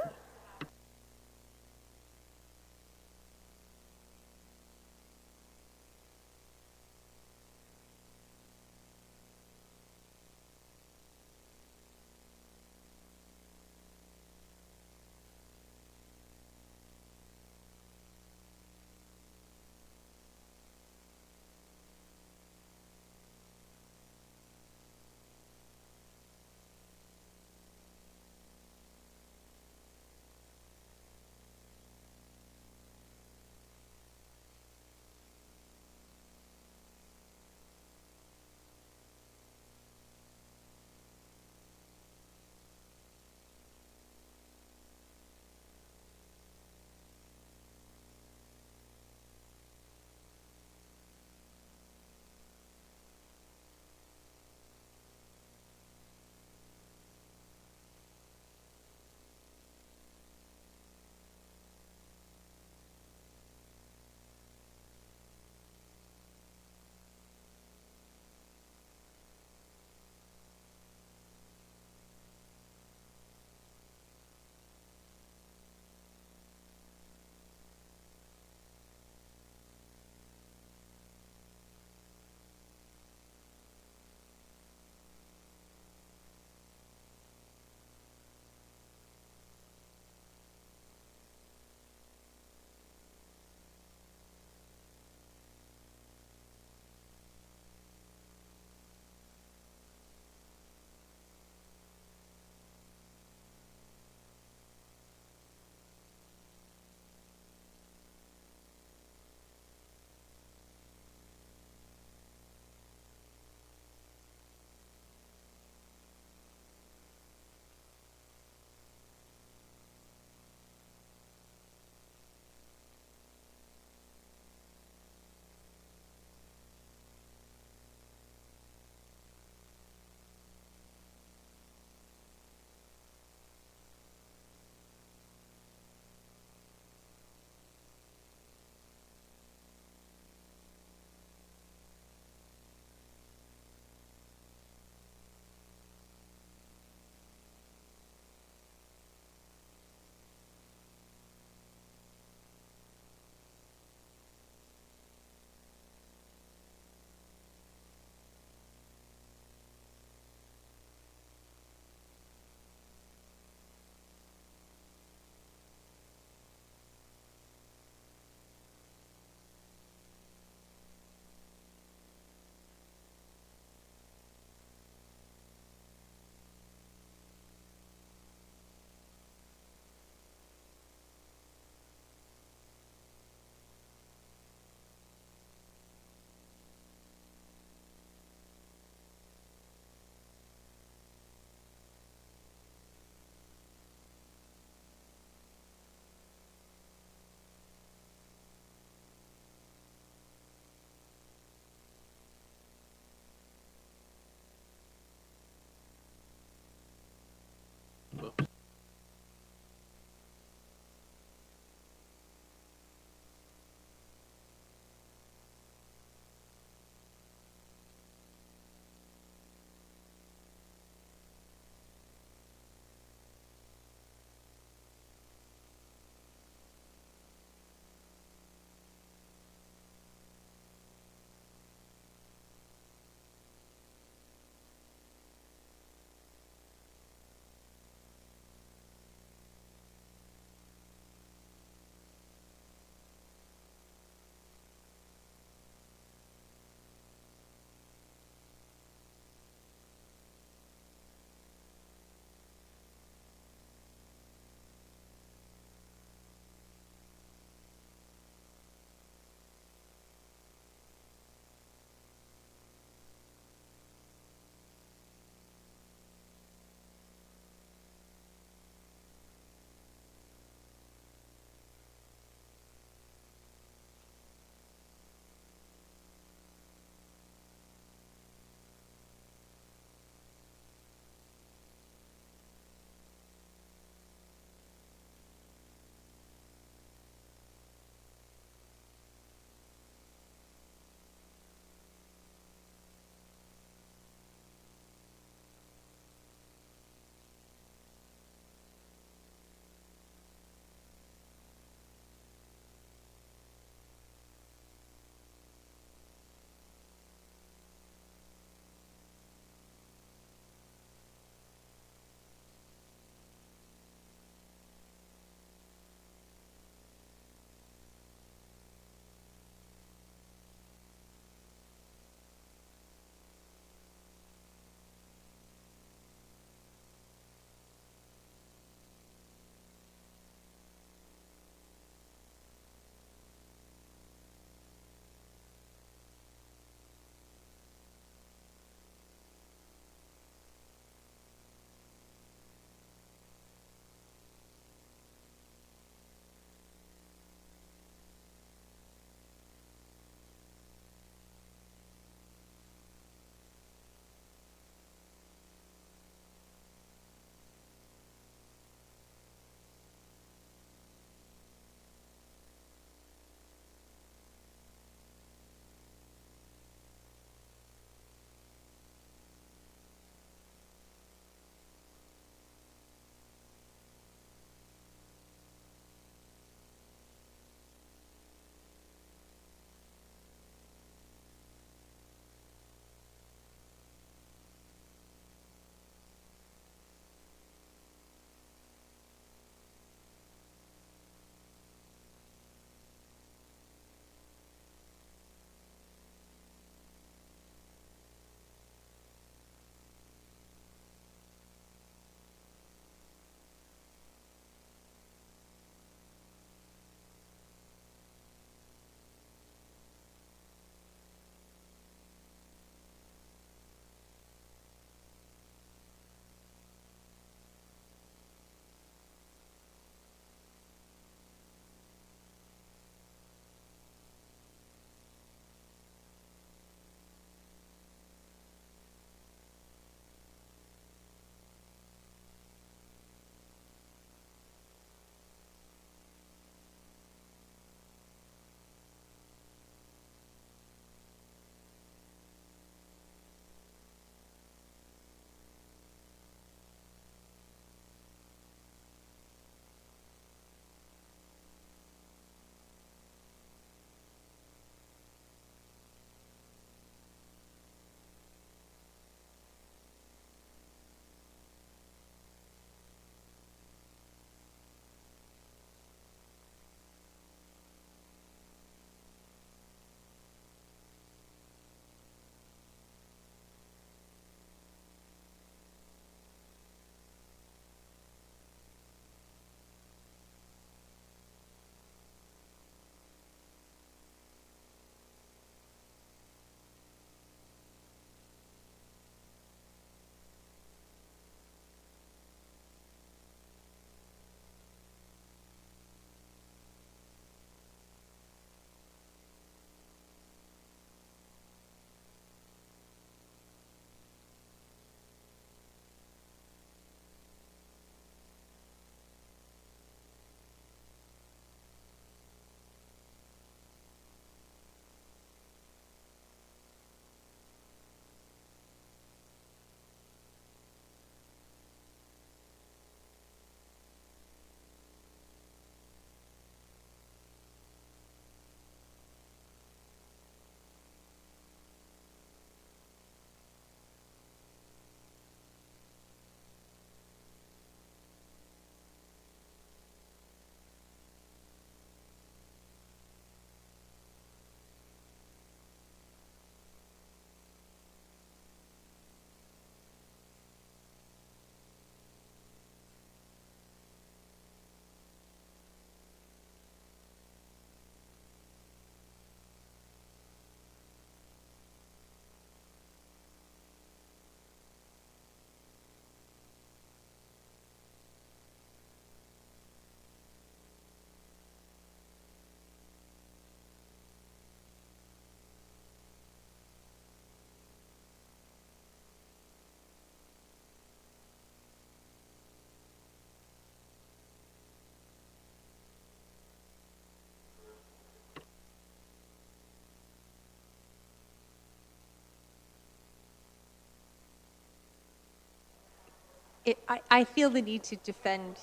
I feel the need to defend,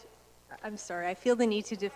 I'm sorry, I feel the need to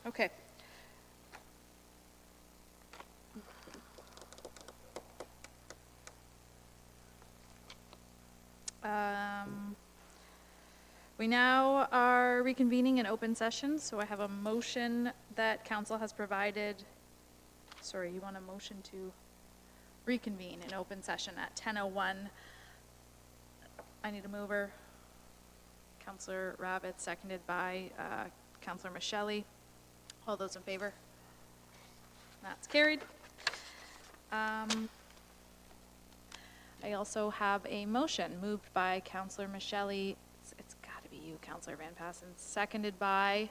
Okay. We now are reconvening in open session, so I have a motion that council has provided. Sorry, you want a motion to reconvene in open session at 10:01. I need a mover. Councillor Rabbit, seconded by Councillor Michelli. All those in favor? That's carried. I also have a motion moved by Councillor Michelli. It's got to be you, Councillor Van Passen, seconded by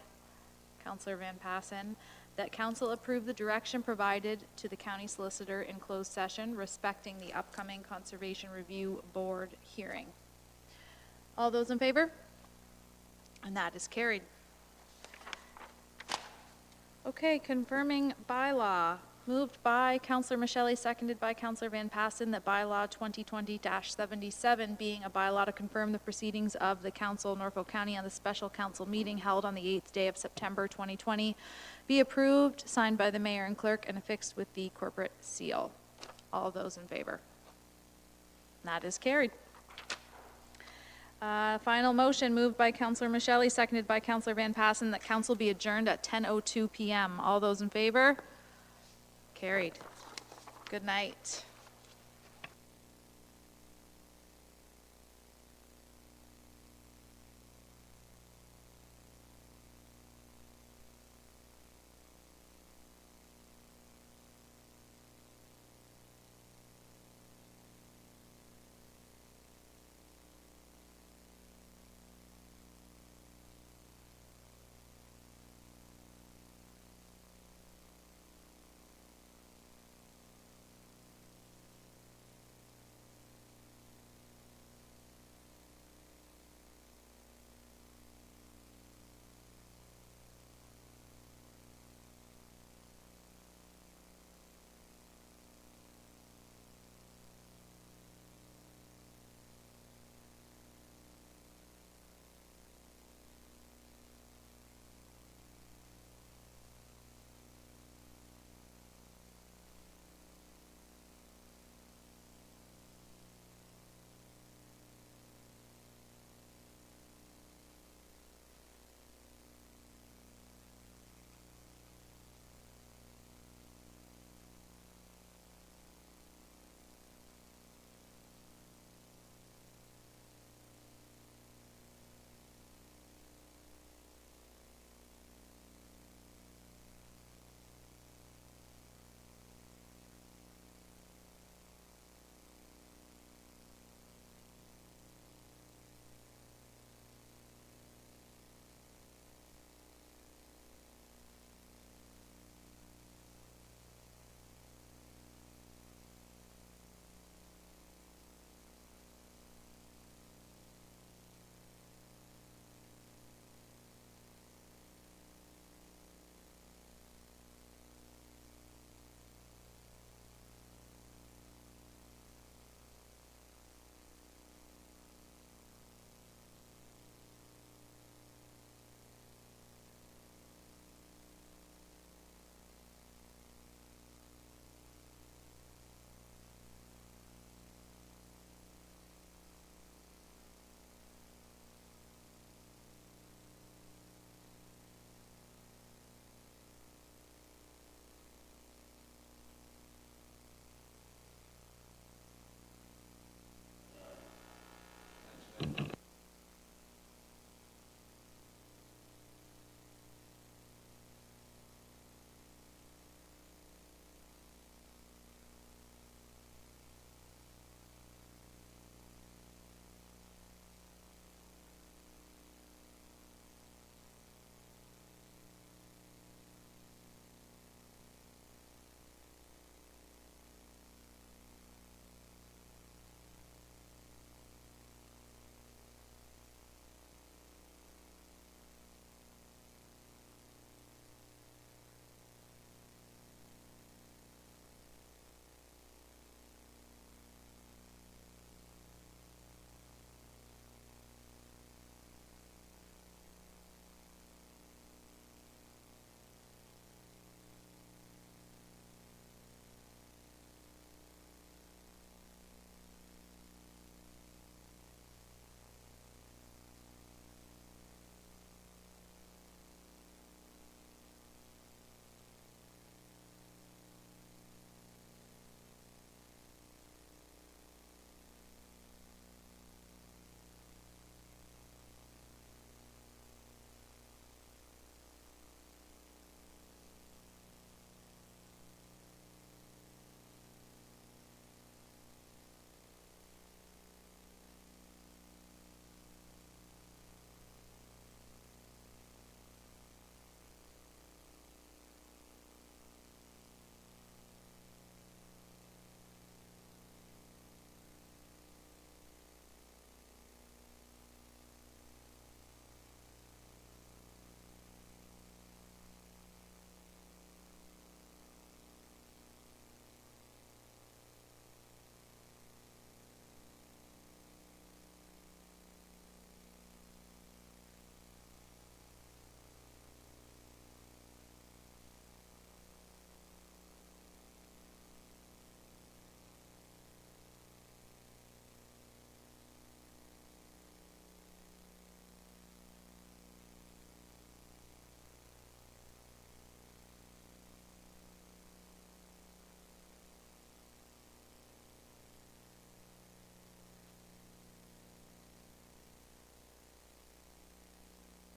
Councillor Van Passen, that council approve the direction provided to the county solicitor in closed session respecting the upcoming Conservation Review Board hearing. All those in favor? And that is carried. Okay, confirming bylaw. Moved by Councillor Michelli, seconded by Councillor Van Passen, that bylaw 2020-77, being a bylaw to confirm the proceedings of the council of Norfolk County on the special council meeting held on the 8th day of September 2020, be approved, signed by the mayor and clerk, and affixed with the corporate seal. All those in favor? That is carried. Final motion moved by Councillor Michelli, seconded by Councillor Van Passen, that council be adjourned at 10:02 p.m. All those in favor? Carried. Good night.